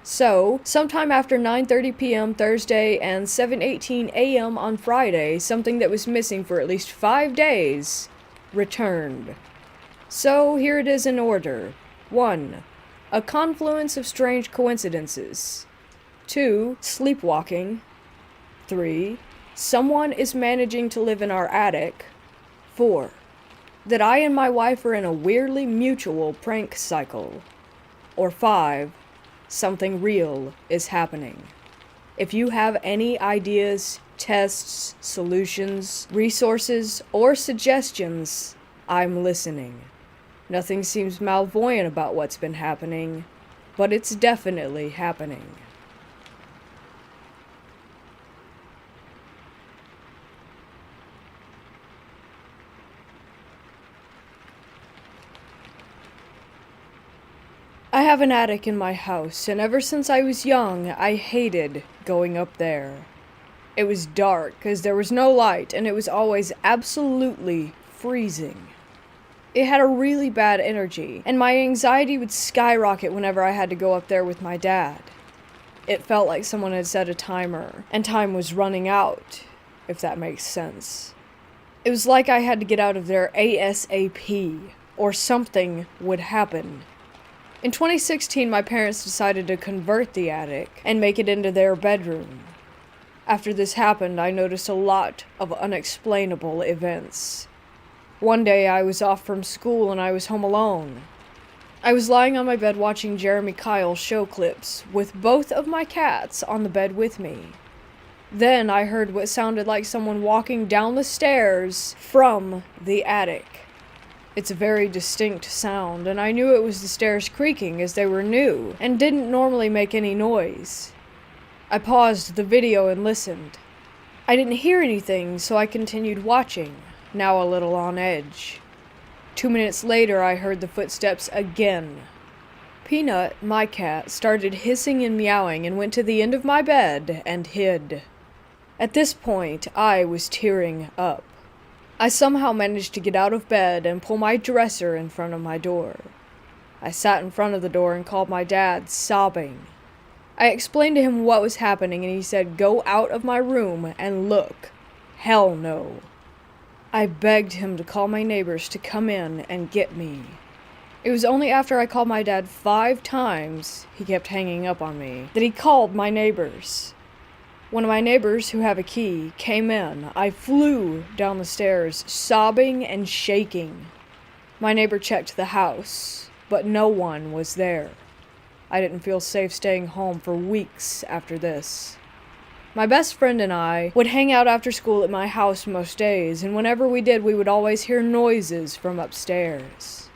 So, sometime after 9:30 p.m. Thursday and 7:18 a.m. on Friday, something that was missing for at least 5 days returned. So, here it is in order. 1. A confluence of strange coincidences. 2. Sleepwalking. 3. Someone is managing to live in our attic. 4. That I and my wife are in a weirdly mutual prank cycle. Or 5. Something real is happening. If you have any ideas, tests, solutions, resources, or suggestions, I'm listening. Nothing seems malvoyant about what's been happening, but it's definitely happening. I have an attic in my house, and ever since I was young, I hated going up there. It was dark, because there was no light, and it was always absolutely freezing. It had a really bad energy, and my anxiety would skyrocket whenever I had to go up there with my dad. It felt like someone had set a timer, and time was running out, if that makes sense. It was like I had to get out of there ASAP, or something would happen. In 2016, my parents decided to convert the attic and make it into their bedroom. After this happened, I noticed a lot of unexplainable events. One day, I was off from school and I was home alone. I was lying on my bed watching Jeremy Kyle show clips with both of my cats on the bed with me. Then I heard what sounded like someone walking down the stairs from the attic. It's a very distinct sound, and I knew it was the stairs creaking as they were new and didn't normally make any noise. I paused the video and listened. I didn't hear anything, so I continued watching, now a little on edge. 2 minutes later, I heard the footsteps again. Peanut, my cat, started hissing and meowing and went to the end of my bed and hid. At this point, I was tearing up. I somehow managed to get out of bed and pull my dresser in front of my door. I sat in front of the door and called my dad, sobbing. I explained to him what was happening, and he said, "Go out of my room and look." Hell no. I begged him to call my neighbors to come in and get me. It was only after I called my dad 5 times, he kept hanging up on me, that he called my neighbors. One of my neighbors, who have a key, came in. I flew down the stairs, sobbing and shaking. My neighbor checked the house, but no one was there. I didn't feel safe staying home for weeks after this. My best friend and I would hang out after school at my house most days, and whenever we did, we would always hear noises from upstairs.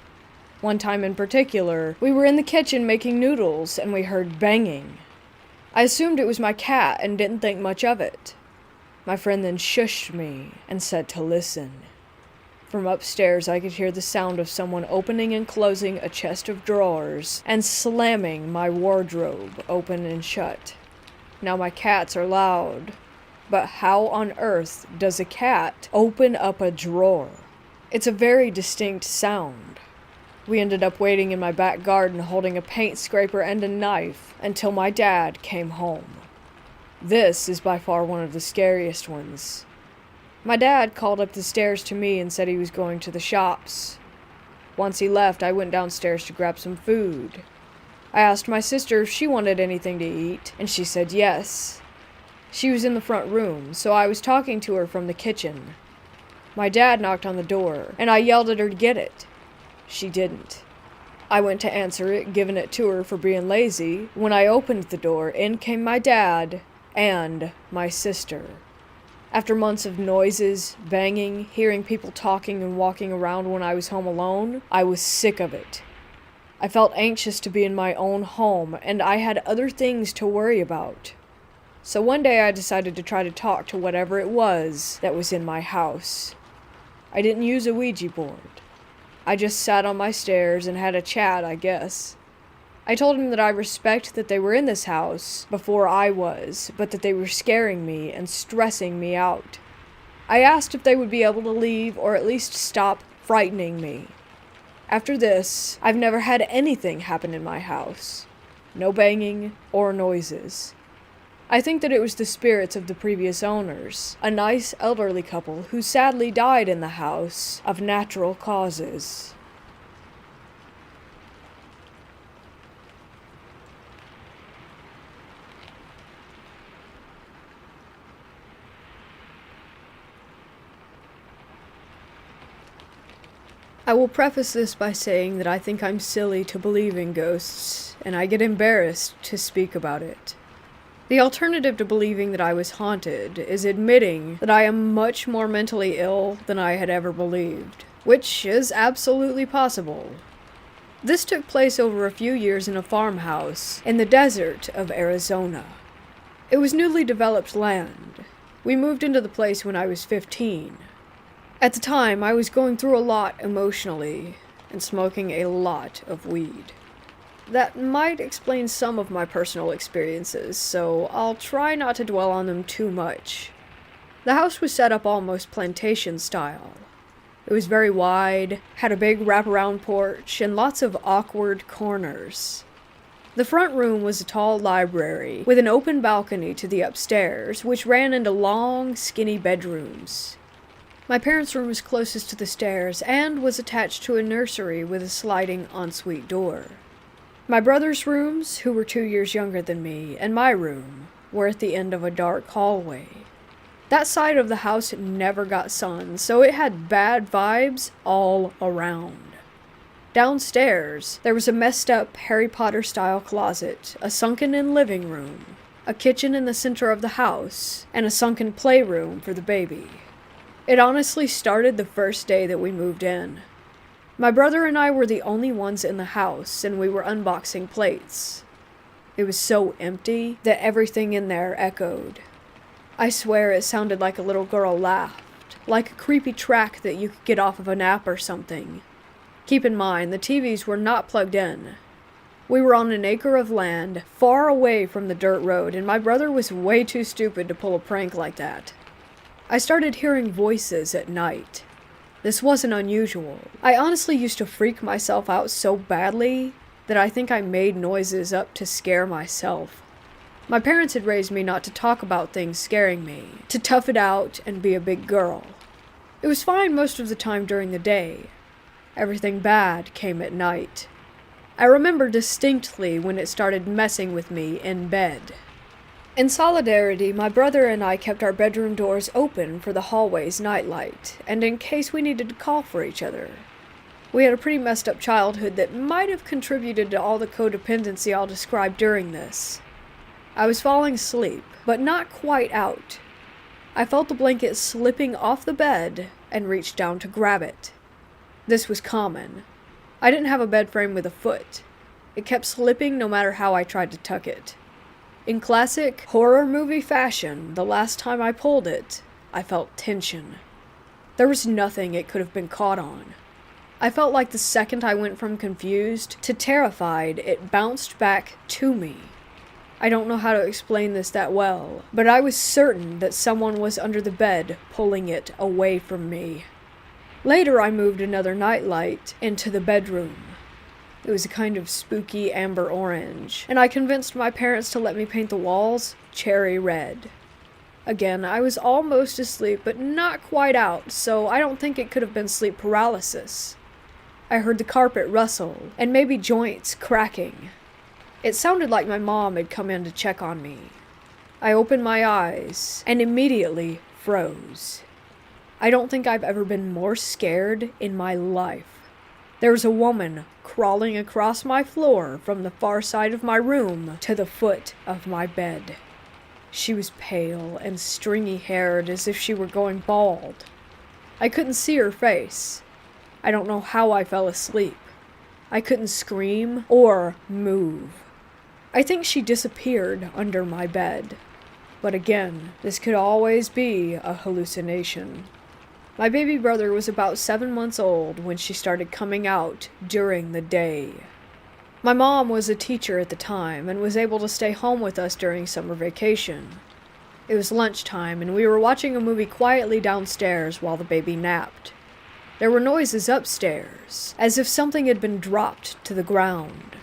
One time in particular, we were in the kitchen making noodles, and we heard banging. I assumed it was my cat and didn't think much of it. My friend then shushed me and said to listen. From upstairs, I could hear the sound of someone opening and closing a chest of drawers and slamming my wardrobe open and shut. Now my cats are loud, but how on earth does a cat open up a drawer? It's a very distinct sound. We ended up waiting in my back garden holding a paint scraper and a knife until my dad came home. This is by far one of the scariest ones. My dad called up the stairs to me and said he was going to the shops. Once he left, I went downstairs to grab some food. I asked my sister if she wanted anything to eat, and she said yes. She was in the front room, so I was talking to her from the kitchen. My dad knocked on the door, and I yelled at her to get it. She didn't. I went to answer it, giving it to her for being lazy. When I opened the door, in came my dad and my sister. After months of noises, banging, hearing people talking and walking around when I was home alone, I was sick of it. I felt anxious to be in my own home, and I had other things to worry about. So one day I decided to try to talk to whatever it was that was in my house. I didn't use a Ouija board. I just sat on my stairs and had a chat, I guess. I told him that I respect that they were in this house before I was, but that they were scaring me and stressing me out. I asked if they would be able to leave or at least stop frightening me. After this, I've never had anything happen in my house. No banging or noises. I think that it was the spirits of the previous owners, a nice elderly couple who sadly died in the house of natural causes. I will preface this by saying that I think I'm silly to believe in ghosts, and I get embarrassed to speak about it. The alternative to believing that I was haunted is admitting that I am much more mentally ill than I had ever believed, which is absolutely possible. This took place over a few years in a farmhouse in the desert of Arizona. It was newly developed land. We moved into the place when I was 15. At the time, I was going through a lot emotionally and smoking a lot of weed. That might explain some of my personal experiences, so I'll try not to dwell on them too much. The house was set up almost plantation style. It was very wide, had a big wraparound porch, and lots of awkward corners. The front room was a tall library with an open balcony to the upstairs, which ran into long, skinny bedrooms. My parents' room was closest to the stairs and was attached to a nursery with a sliding ensuite door. My brother's rooms, who were 2 years younger than me, and my room were at the end of a dark hallway. That side of the house never got sun, so it had bad vibes all around. Downstairs, there was a messed up Harry Potter-style closet, a sunken-in living room, a kitchen in the center of the house, and a sunken playroom for the baby. It honestly started the first day that we moved in. My brother and I were the only ones in the house, and we were unboxing plates. It was so empty that everything in there echoed. I swear it sounded like a little girl laughed, like a creepy track that you could get off of an app or something. Keep in mind, the TVs were not plugged in. We were on an acre of land, far away from the dirt road, and my brother was way too stupid to pull a prank like that. I started hearing voices at night. This wasn't unusual. I honestly used to freak myself out so badly that I think I made noises up to scare myself. My parents had raised me not to talk about things scaring me, to tough it out and be a big girl. It was fine most of the time during the day. Everything bad came at night. I remember distinctly when it started messing with me in bed. In solidarity, my brother and I kept our bedroom doors open for the hallway's nightlight, and in case we needed to call for each other. We had a pretty messed up childhood that might have contributed to all the codependency I'll describe during this. I was falling asleep, but not quite out. I felt the blanket slipping off the bed and reached down to grab it. This was common. I didn't have a bed frame with a foot. It kept slipping no matter how I tried to tuck it. In classic horror movie fashion, the last time I pulled it, I felt tension. There was nothing it could have been caught on. I felt like the second I went from confused to terrified, it bounced back to me. I don't know how to explain this that well, but I was certain that someone was under the bed pulling it away from me. Later, I moved another nightlight into the bedroom. It was a kind of spooky amber orange, and I convinced my parents to let me paint the walls cherry red. Again, I was almost asleep, but not quite out, so I don't think it could have been sleep paralysis. I heard the carpet rustle, and maybe joints cracking. It sounded like my mom had come in to check on me. I opened my eyes, and immediately froze. I don't think I've ever been more scared in my life. There was a woman crawling across my floor from the far side of my room to the foot of my bed. She was pale and stringy-haired as if she were going bald. I couldn't see her face. I don't know how I fell asleep. I couldn't scream or move. I think she disappeared under my bed. But again, this could always be a hallucination. My baby brother was about 7 months old when she started coming out during the day. My mom was a teacher at the time and was able to stay home with us during summer vacation. It was lunchtime and we were watching a movie quietly downstairs while the baby napped. There were noises upstairs, as if something had been dropped to the ground.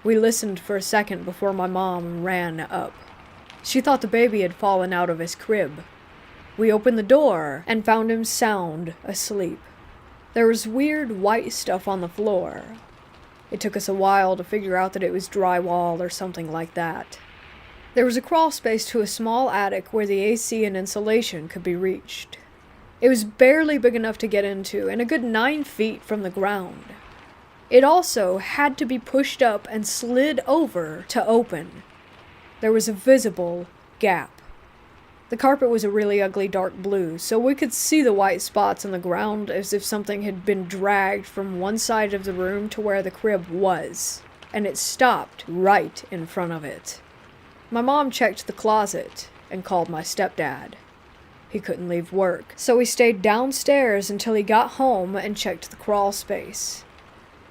We listened for a second before my mom ran up. She thought the baby had fallen out of his crib. We opened the door and found him sound asleep. There was weird white stuff on the floor. It took us a while to figure out that it was drywall or something like that. There was a crawl space to a small attic where the AC and insulation could be reached. It was barely big enough to get into and a good 9 feet from the ground. It also had to be pushed up and slid over to open. There was a visible gap. The carpet was a really ugly dark blue, so we could see the white spots on the ground as if something had been dragged from one side of the room to where the crib was, and it stopped right in front of it. My mom checked the closet and called my stepdad. He couldn't leave work, so he stayed downstairs until he got home and checked the crawl space.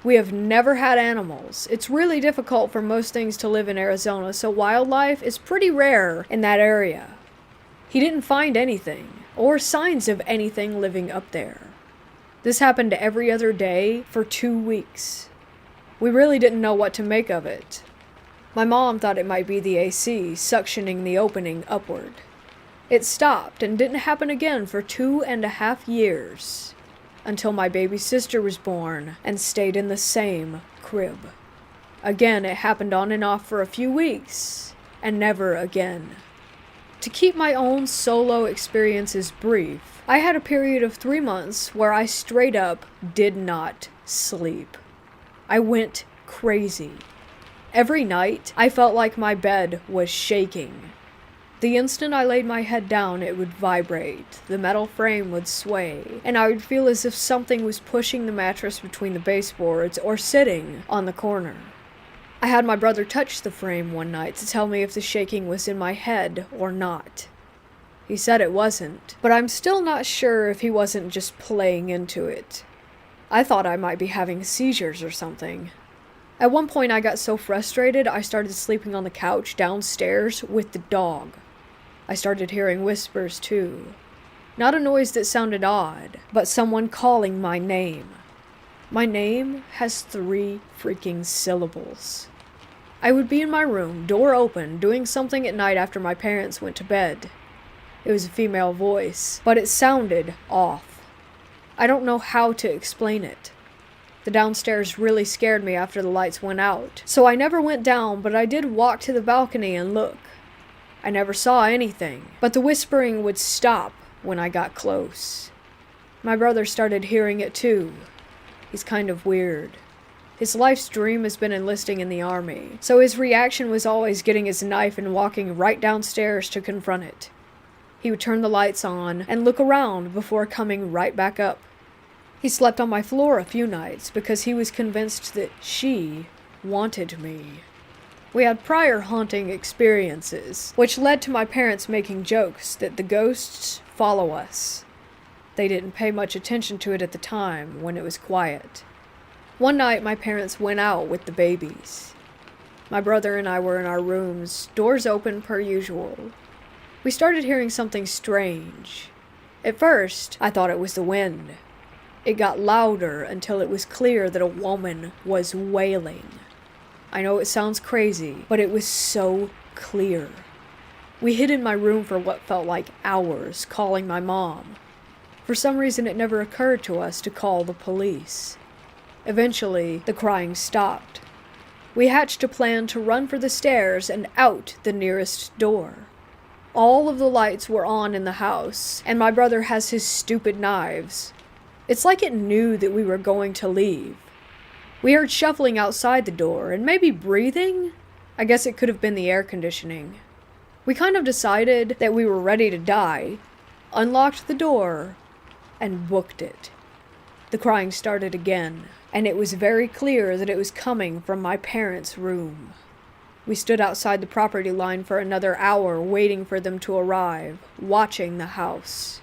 We have never had animals. It's really difficult for most things to live in Arizona, so wildlife is pretty rare in that area. He didn't find anything, or signs of anything living up there. This happened every other day for 2 weeks. We really didn't know what to make of it. My mom thought it might be the AC suctioning the opening upward. It stopped and didn't happen again for 2.5 years, until my baby sister was born and stayed in the same crib. Again, it happened on and off for a few weeks, and never again. To keep my own solo experiences brief, I had a period of 3 months where I straight up did not sleep. I went crazy. Every night, I felt like my bed was shaking. The instant I laid my head down, it would vibrate, the metal frame would sway, and I would feel as if something was pushing the mattress between the baseboards or sitting on the corner. I had my brother touch the frame one night to tell me if the shaking was in my head or not. He said it wasn't, but I'm still not sure if he wasn't just playing into it. I thought I might be having seizures or something. At one point I got so frustrated I started sleeping on the couch downstairs with the dog. I started hearing whispers too. Not a noise that sounded odd, but someone calling my name. My name has 3 freaking syllables. I would be in my room, door open, doing something at night after my parents went to bed. It was a female voice, but it sounded off. I don't know how to explain it. The downstairs really scared me after the lights went out, so I never went down, but I did walk to the balcony and look. I never saw anything, but the whispering would stop when I got close. My brother started hearing it too. He's kind of weird. His life's dream has been enlisting in the army, so his reaction was always getting his knife and walking right downstairs to confront it. He would turn the lights on and look around before coming right back up. He slept on my floor a few nights because he was convinced that she wanted me. We had prior haunting experiences, which led to my parents making jokes that the ghosts follow us. They didn't pay much attention to it at the time when it was quiet. One night my parents went out with the babies. My brother and I were in our rooms, doors open per usual. We started hearing something strange. At first, I thought it was the wind. It got louder until it was clear that a woman was wailing. I know it sounds crazy, but it was so clear. We hid in my room for what felt like hours, calling my mom. For some reason, it never occurred to us to call the police. Eventually, the crying stopped. We hatched a plan to run for the stairs and out the nearest door. All of the lights were on in the house, and my brother has his stupid knives. It's like it knew that we were going to leave. We heard shuffling outside the door, and maybe breathing? I guess it could have been the air conditioning. We kind of decided that we were ready to die, unlocked the door, and booked it. The crying started again, and it was very clear that it was coming from my parents' room. We stood outside the property line for another hour waiting for them to arrive, watching the house.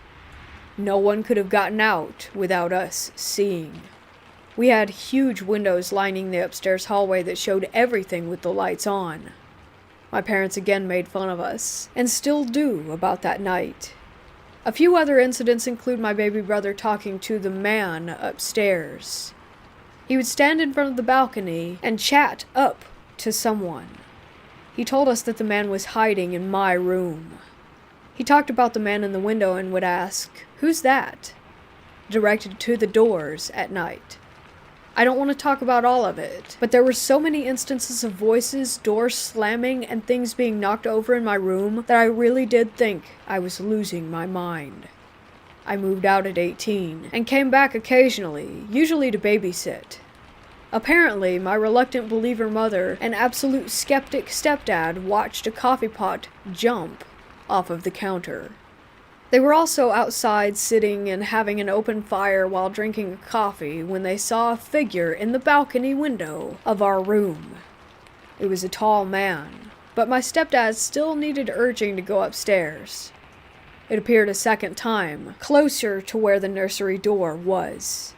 No one could have gotten out without us seeing. We had huge windows lining the upstairs hallway that showed everything with the lights on. My parents again made fun of us, and still do about that night. A few other incidents include my baby brother talking to the man upstairs. He would stand in front of the balcony and chat up to someone. He told us that the man was hiding in my room. He talked about the man in the window and would ask, "Who's that?" directed to the doors at night. I don't want to talk about all of it, but there were so many instances of voices, doors slamming, and things being knocked over in my room that I really did think I was losing my mind. I moved out at 18 and came back occasionally, usually to babysit. Apparently, my reluctant believer mother and absolute skeptic stepdad watched a coffee pot jump off of the counter. They were also outside sitting and having an open fire while drinking a coffee when they saw a figure in the balcony window of our room. It was a tall man, but my stepdad still needed urging to go upstairs. It appeared a second time, closer to where the nursery door was.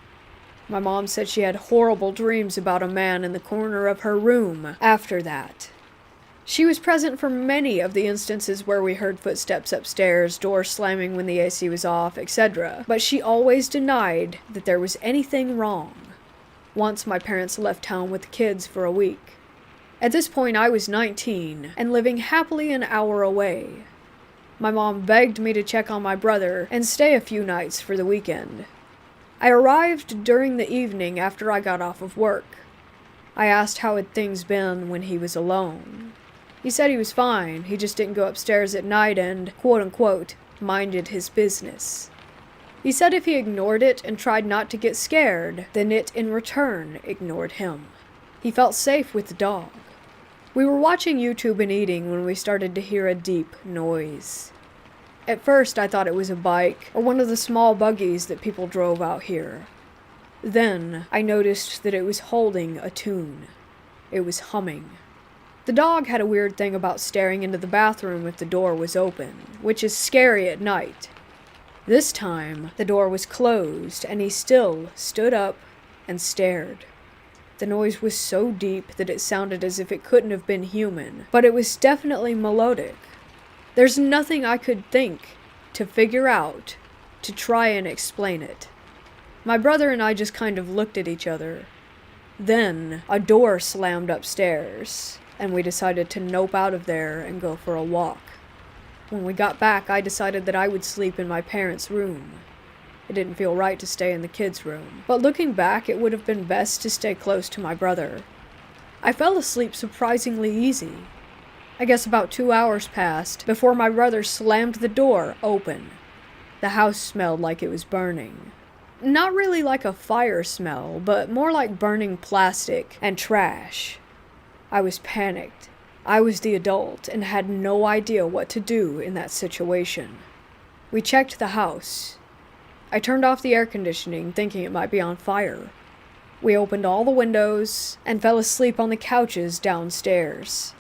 My mom said she had horrible dreams about a man in the corner of her room after that. She was present for many of the instances where we heard footsteps upstairs, doors slamming when the AC was off, etc., but she always denied that there was anything wrong. Once my parents left town with the kids for a week. At this point I was 19 and living happily an hour away. My mom begged me to check on my brother and stay a few nights for the weekend. I arrived during the evening after I got off of work. I asked how had things been when he was alone. He said he was fine, he just didn't go upstairs at night and, quote-unquote, minded his business. He said if he ignored it and tried not to get scared, then it, in return, ignored him. He felt safe with the dog. We were watching YouTube and eating when we started to hear a deep noise. At first, I thought it was a bike or one of the small buggies that people drove out here. Then, I noticed that it was holding a tune. It was humming. The dog had a weird thing about staring into the bathroom if the door was open, which is scary at night. This time, the door was closed, and he still stood up and stared. The noise was so deep that it sounded as if it couldn't have been human, but it was definitely melodic. There's nothing I could think to figure out to try and explain it. My brother and I just kind of looked at each other. Then, a door slammed upstairs, and we decided to nope out of there and go for a walk. When we got back, I decided that I would sleep in my parents' room. It didn't feel right to stay in the kids' room, but looking back, it would have been best to stay close to my brother. I fell asleep surprisingly easy. I guess about 2 hours passed before my brother slammed the door open. The house smelled like it was burning. Not really like a fire smell, but more like burning plastic and trash. I was panicked. I was the adult and had no idea what to do in that situation. We checked the house. I turned off the air conditioning, thinking it might be on fire. We opened all the windows and fell asleep on the couches downstairs.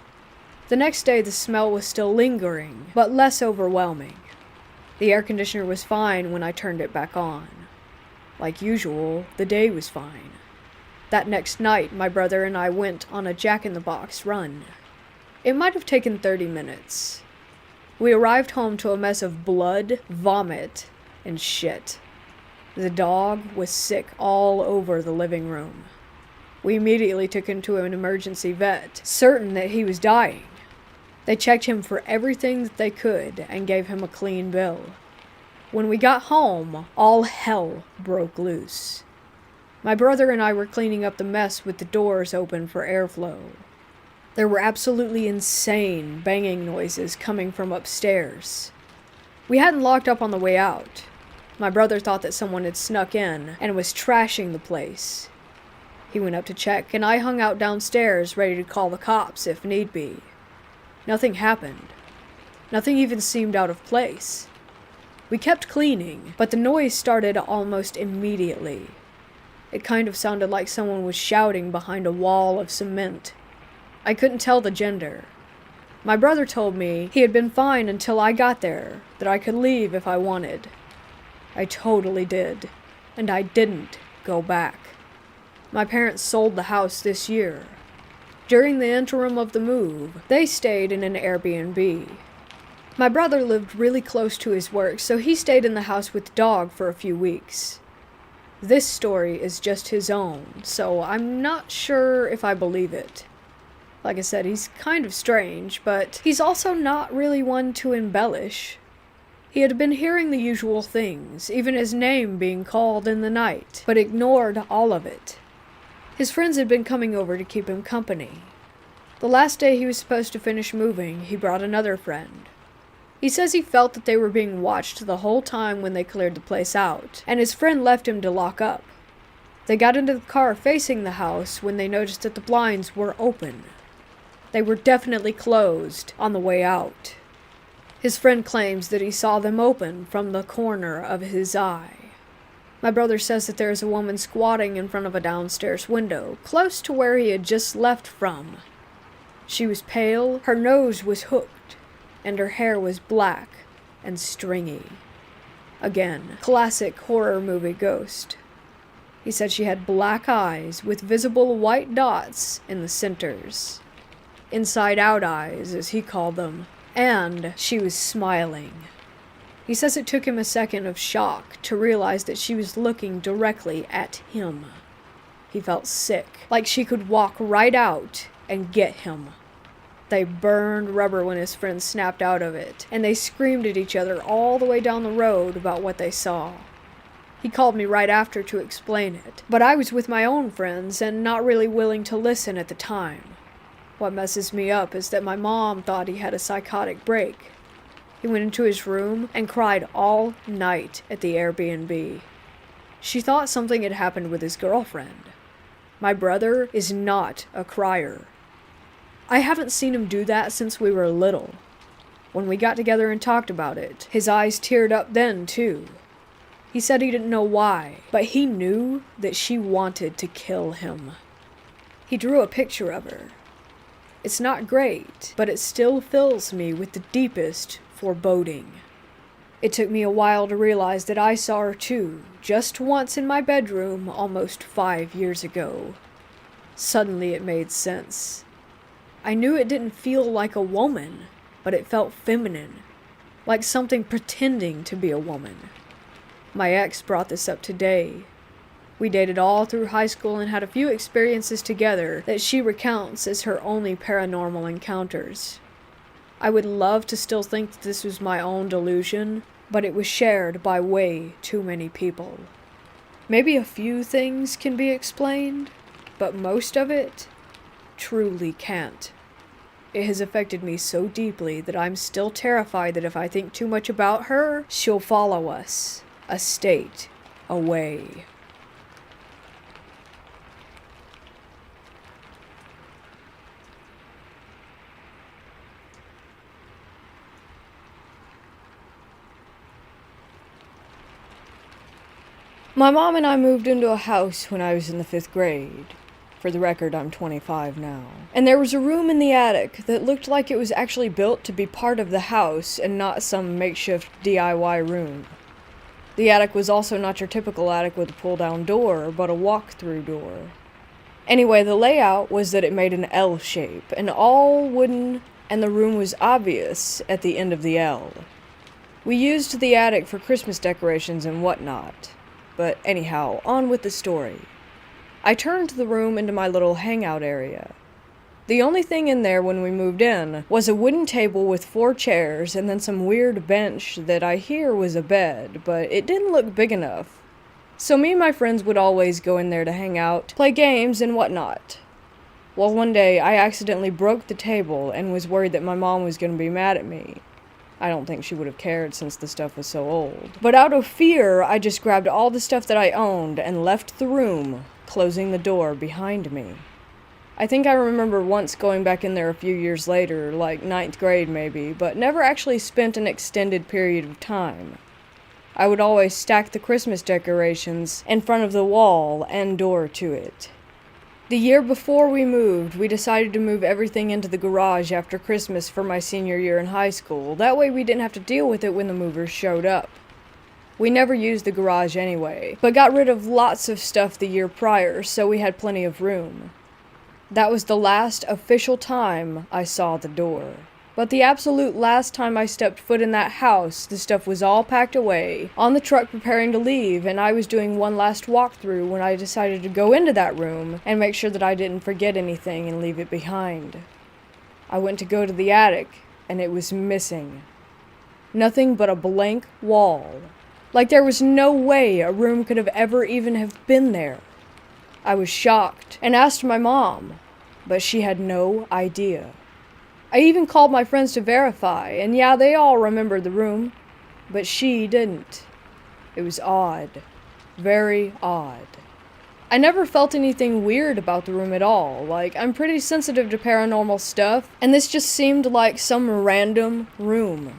The next day, the smell was still lingering, but less overwhelming. The air conditioner was fine when I turned it back on. Like usual, the day was fine. That next night, my brother and I went on a Jack-in-the-Box run. It might have taken 30 minutes. We arrived home to a mess of blood, vomit, and shit. The dog was sick all over the living room. We immediately took him to an emergency vet, certain that he was dying. They checked him for everything that they could and gave him a clean bill. When we got home, all hell broke loose. My brother and I were cleaning up the mess with the doors open for airflow. There were absolutely insane banging noises coming from upstairs. We hadn't locked up on the way out. My brother thought that someone had snuck in and was trashing the place. He went up to check, and I hung out downstairs ready to call the cops if need be. Nothing happened. Nothing even seemed out of place. We kept cleaning, but the noise started almost immediately. It kind of sounded like someone was shouting behind a wall of cement. I couldn't tell the gender. My brother told me he had been fine until I got there, that I could leave if I wanted. I totally did, and I didn't go back. My parents sold the house this year. During the interim of the move, they stayed in an Airbnb. My brother lived really close to his work, so he stayed in the house with the dog for a few weeks. This story is just his own, so I'm not sure if I believe it. Like I said, he's kind of strange, but he's also not really one to embellish. He had been hearing the usual things, even his name being called in the night, but ignored all of it. His friends had been coming over to keep him company. The last day he was supposed to finish moving, he brought another friend. He says he felt that they were being watched the whole time when they cleared the place out, and his friend left him to lock up. They got into the car facing the house when they noticed that the blinds were open. They were definitely closed on the way out. His friend claims that he saw them open from the corner of his eye. My brother says that there is a woman squatting in front of a downstairs window, close to where he had just left from. She was pale, her nose was hooked, and her hair was black and stringy. Again, classic horror movie ghost. He said she had black eyes with visible white dots in the centers. Inside-out eyes, as he called them, and she was smiling. He says it took him a second of shock to realize that she was looking directly at him. He felt sick, like she could walk right out and get him. They burned rubber when his friend snapped out of it, and they screamed at each other all the way down the road about what they saw. He called me right after to explain it, but I was with my own friends and not really willing to listen at the time. What messes me up is that my mom thought he had a psychotic break. He went into his room and cried all night at the Airbnb. She thought something had happened with his girlfriend. My brother is not a crier. I haven't seen him do that since we were little. When we got together and talked about it, his eyes teared up then, too. He said he didn't know why, but he knew that she wanted to kill him. He drew a picture of her. It's not great, but it still fills me with the deepest foreboding. It took me a while to realize that I saw her too, just once in my bedroom almost 5 years ago. Suddenly it made sense. I knew it didn't feel like a woman, but it felt feminine, like something pretending to be a woman. My ex brought this up today. We dated all through high school and had a few experiences together that she recounts as her only paranormal encounters. I would love to still think that this was my own delusion, but it was shared by way too many people. Maybe a few things can be explained, but most of it truly can't. It has affected me so deeply that I'm still terrified that if I think too much about her, she'll follow us a state away. My mom and I moved into a house when I was in the 5th grade. For the record, I'm 25 now. And there was a room in the attic that looked like it was actually built to be part of the house and not some makeshift DIY room. The attic was also not your typical attic with a pull-down door, but a walk-through door. Anyway, the layout was that it made an L shape, and all wooden, and the room was obvious at the end of the L. We used the attic for Christmas decorations and whatnot. But anyhow, on with the story. I turned the room into my little hangout area. The only thing in there when we moved in was a wooden table with 4 chairs and then some weird bench that I hear was a bed, but it didn't look big enough. So me and my friends would always go in there to hang out, play games and whatnot. Well, one day I accidentally broke the table and was worried that my mom was going to be mad at me. I don't think she would have cared since the stuff was so old. But out of fear, I just grabbed all the stuff that I owned and left the room, closing the door behind me. I think I remember once going back in there a few years later, like 9th grade maybe, but never actually spent an extended period of time. I would always stack the Christmas decorations in front of the wall and door to it. The year before we moved, we decided to move everything into the garage after Christmas for my senior year in high school. That way we didn't have to deal with it when the movers showed up. We never used the garage anyway, but got rid of lots of stuff the year prior, so we had plenty of room. That was the last official time I saw the door. But the absolute last time I stepped foot in that house, the stuff was all packed away, on the truck preparing to leave, and I was doing one last walkthrough when I decided to go into that room and make sure that I didn't forget anything and leave it behind. I went to go to the attic, and it was missing. Nothing but a blank wall. Like there was no way a room could have ever even have been there. I was shocked and asked my mom, but she had no idea. I even called my friends to verify, and yeah, they all remembered the room, but she didn't. It was odd. Very odd. I never felt anything weird about the room at all. Like, I'm pretty sensitive to paranormal stuff, and this just seemed like some random room.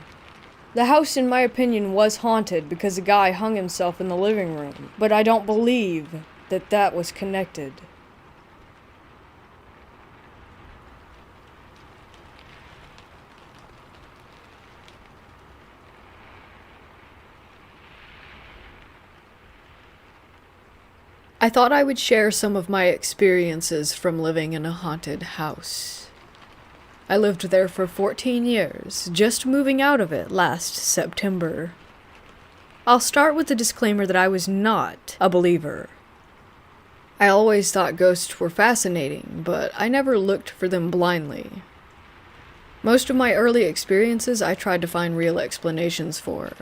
The house, in my opinion, was haunted because a guy hung himself in the living room, but I don't believe that that was connected. I thought I would share some of my experiences from living in a haunted house. I lived there for 14 years, just moving out of it last September. I'll start with the disclaimer that I was not a believer. I always thought ghosts were fascinating, but I never looked for them blindly. Most of my early experiences I tried to find real explanations for.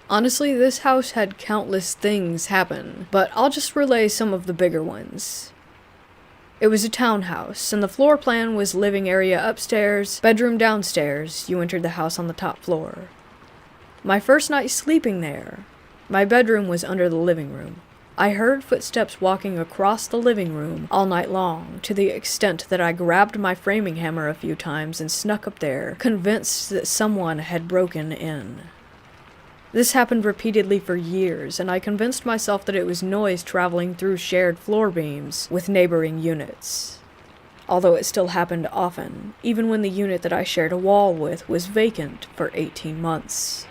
Honestly, this house had countless things happen, but I'll just relay some of the bigger ones. It was a townhouse, and the floor plan was living area upstairs, bedroom downstairs. You entered the house on the top floor. My first night sleeping there, my bedroom was under the living room. I heard footsteps walking across the living room all night long, to the extent that I grabbed my framing hammer a few times and snuck up there, convinced that someone had broken in. This happened repeatedly for years, and I convinced myself that it was noise traveling through shared floor beams with neighboring units. Although it still happened often, even when the unit that I shared a wall with was vacant for 18 months.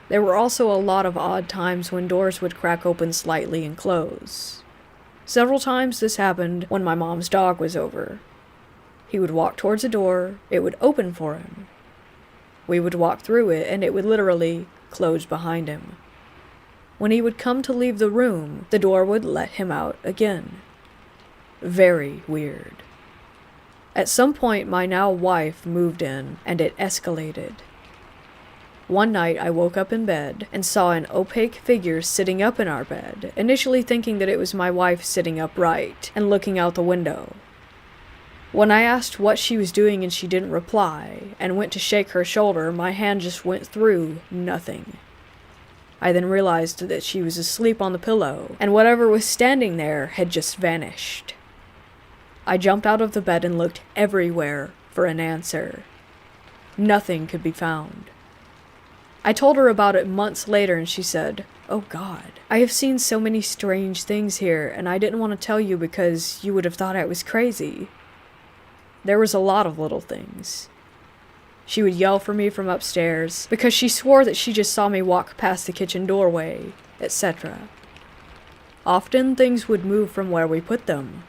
There were also a lot of odd times when doors would crack open slightly and close. Several times this happened when my mom's dog was over. He would walk towards a door, it would open for him. We would walk through it, and it would literally close behind him. When he would come to leave the room, the door would let him out again. Very weird. At some point, my now wife moved in, and it escalated. One night, I woke up in bed and saw an opaque figure sitting up in our bed, initially thinking that it was my wife sitting upright and looking out the window. When I asked what she was doing and she didn't reply, and went to shake her shoulder, my hand just went through nothing. I then realized that she was asleep on the pillow, and whatever was standing there had just vanished. I jumped out of the bed and looked everywhere for an answer. Nothing could be found. I told her about it months later, and she said, "Oh God, I have seen so many strange things here, and I didn't want to tell you because you would have thought I was crazy." There was a lot of little things. She would yell for me from upstairs because she swore that she just saw me walk past the kitchen doorway, etc. often things would move from where we put them.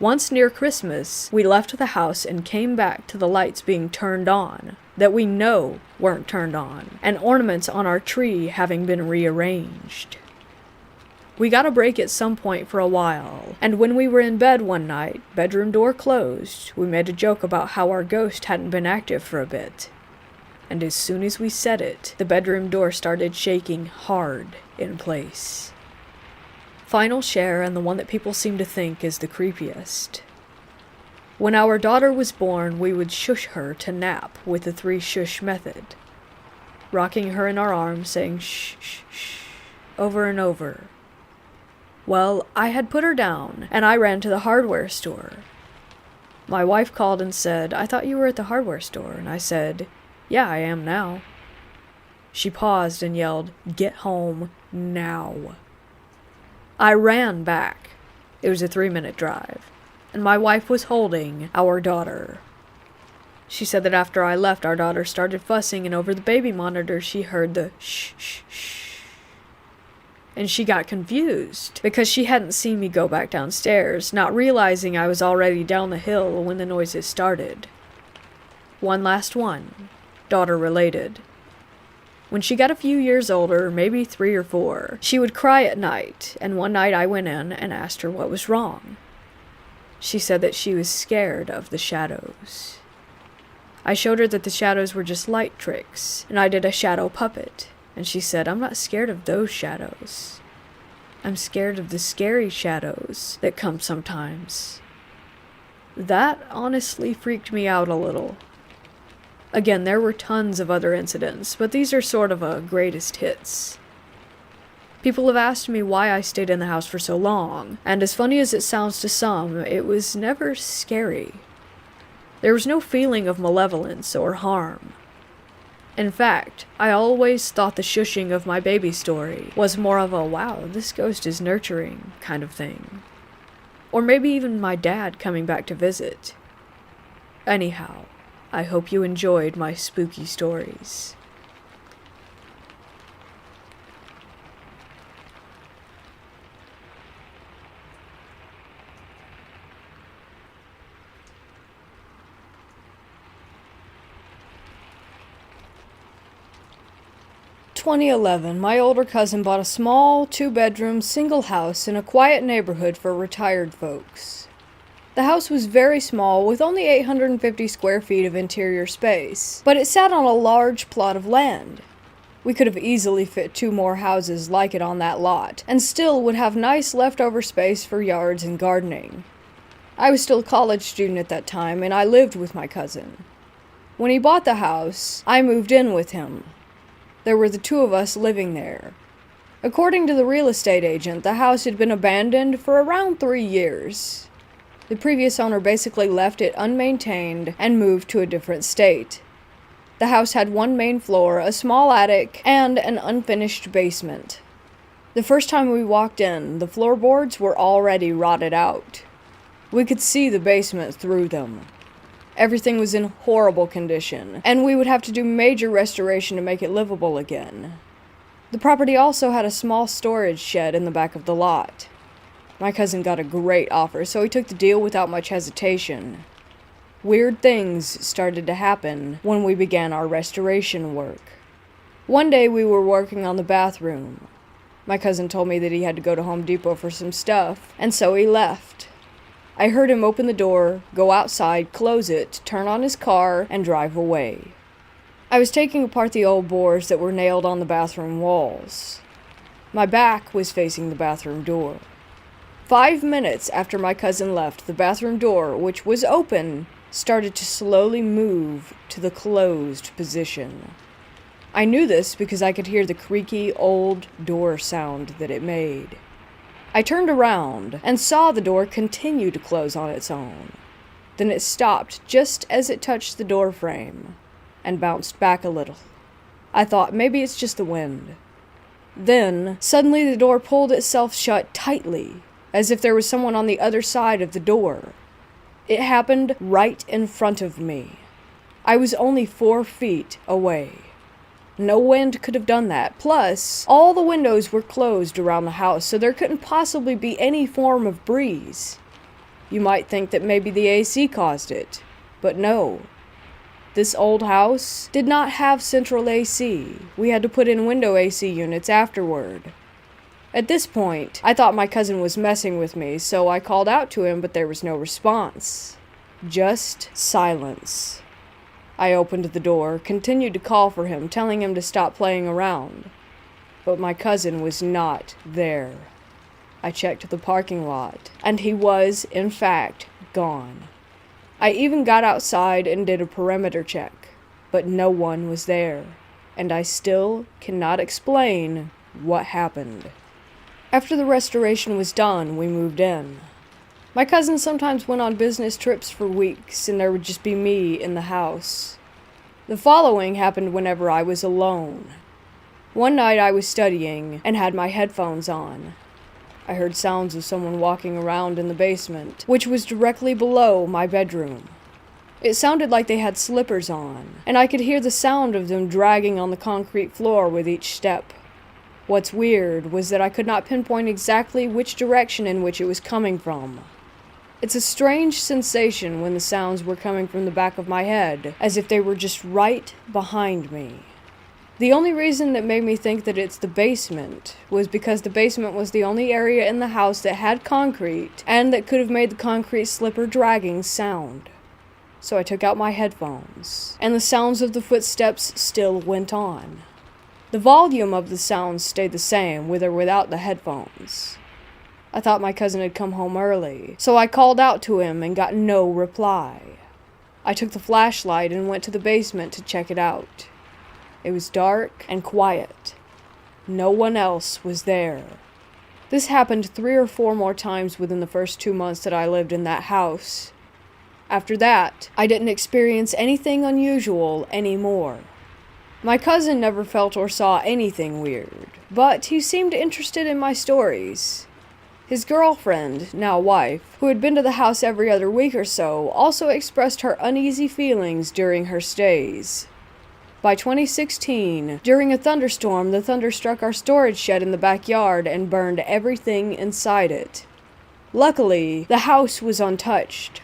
Once near Christmas, we left the house and came back to the lights being turned on, that we know weren't turned on, and ornaments on our tree having been rearranged. We got a break at some point for a while, and when we were in bed one night, bedroom door closed, we made a joke about how our ghost hadn't been active for a bit. And as soon as we said it, the bedroom door started shaking hard in place. Final share, and the one that people seem to think is the creepiest. When our daughter was born, we would shush her to nap with the 3 shush method, rocking her in our arms, saying shh, shh, shh, over and over. Well, I had put her down, and I ran to the hardware store. My wife called and said, "I thought you were at the hardware store," and I said, "Yeah, I am now." She paused and yelled, "Get home now." I ran back. It was a 3-minute drive, and my wife was holding our daughter. She said that after I left, our daughter started fussing, and over the baby monitor she heard the shh, shh, shh. And she got confused, because she hadn't seen me go back downstairs, not realizing I was already down the hill when the noises started. One last one, daughter related. When she got a few years older, maybe 3 or 4, she would cry at night, and one night I went in and asked her what was wrong. She said that she was scared of the shadows. I showed her that the shadows were just light tricks, and I did a shadow puppet, and she said, "I'm not scared of those shadows. I'm scared of the scary shadows that come sometimes." That honestly freaked me out a little. Again, there were tons of other incidents, but these are sort of a greatest hits. People have asked me why I stayed in the house for so long, and as funny as it sounds to some, it was never scary. There was no feeling of malevolence or harm. In fact, I always thought the shushing of my baby story was more of a "wow, this ghost is nurturing" kind of thing. Or maybe even my dad coming back to visit. Anyhow, I hope you enjoyed my spooky stories. In 2011, my older cousin bought a small 2-bedroom single house in a quiet neighborhood for retired folks. The house was very small, with only 850 square feet of interior space, but it sat on a large plot of land. We could have easily fit 2 more houses like it on that lot, and still would have nice leftover space for yards and gardening. I was still a college student at that time, and I lived with my cousin. When he bought the house, I moved in with him. There were the 2 of us living there. According to the real estate agent, the house had been abandoned for around 3 years. The previous owner basically left it unmaintained and moved to a different state. The house had 1 main floor, a small attic, and an unfinished basement. The first time we walked in, the floorboards were already rotted out. We could see the basement through them. Everything was in horrible condition, and we would have to do major restoration to make it livable again. The property also had a small storage shed in the back of the lot. My cousin got a great offer, so he took the deal without much hesitation. Weird things started to happen when we began our restoration work. One day we were working on the bathroom. My cousin told me that he had to go to Home Depot for some stuff, and so he left. I heard him open the door, go outside, close it, turn on his car, and drive away. I was taking apart the old boards that were nailed on the bathroom walls. My back was facing the bathroom door. 5 minutes after my cousin left, the bathroom door, which was open, started to slowly move to the closed position. I knew this because I could hear the creaky old door sound that it made. I turned around and saw the door continue to close on its own. Then it stopped just as it touched the door frame and bounced back a little. I thought maybe it's just the wind. Then, suddenly the door pulled itself shut tightly, as if there was someone on the other side of the door. It happened right in front of me. I was only 4 feet away. No wind could have done that. Plus, all the windows were closed around the house, so there couldn't possibly be any form of breeze. You might think that maybe the AC caused it, but no. This old house did not have central AC. We had to put in window AC units afterward. At this point, I thought my cousin was messing with me, so I called out to him, but there was no response. Just silence. I opened the door, continued to call for him, telling him to stop playing around. But my cousin was not there. I checked the parking lot, and he was, in fact, gone. I even got outside and did a perimeter check, but no one was there, and I still cannot explain what happened. After the restoration was done, we moved in. My cousin sometimes went on business trips for weeks, and there would just be me in the house. The following happened whenever I was alone. One night I was studying and had my headphones on. I heard sounds of someone walking around in the basement, which was directly below my bedroom. It sounded like they had slippers on, and I could hear the sound of them dragging on the concrete floor with each step. What's weird was that I could not pinpoint exactly which direction in which it was coming from. It's a strange sensation when the sounds were coming from the back of my head, as if they were just right behind me. The only reason that made me think that it's the basement was because the basement was the only area in the house that had concrete and that could have made the concrete slipper dragging sound. So I took out my headphones, and the sounds of the footsteps still went on. The volume of the sounds stayed the same with or without the headphones. I thought my cousin had come home early, so I called out to him and got no reply. I took the flashlight and went to the basement to check it out. It was dark and quiet. No one else was there. This happened 3 or 4 more times within the first 2 months that I lived in that house. After that, I didn't experience anything unusual anymore. My cousin never felt or saw anything weird, but he seemed interested in my stories. His girlfriend, now wife, who had been to the house every other week or so, also expressed her uneasy feelings during her stays. By 2016, during a thunderstorm, the thunder struck our storage shed in the backyard and burned everything inside it. Luckily, the house was untouched.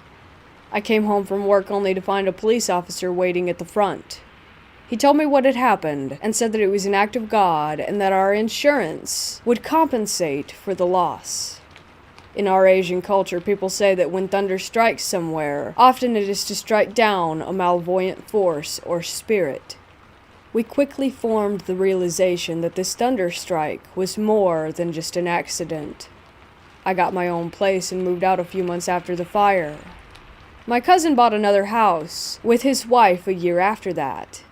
I came home from work only to find a police officer waiting at the front. He told me what had happened and said that it was an act of God and that our insurance would compensate for the loss. In our Asian culture, people say that when thunder strikes somewhere, often it is to strike down a malevolent force or spirit. We quickly formed the realization that this thunder strike was more than just an accident. I got my own place and moved out a few months after the fire. My cousin bought another house with his wife a year after that.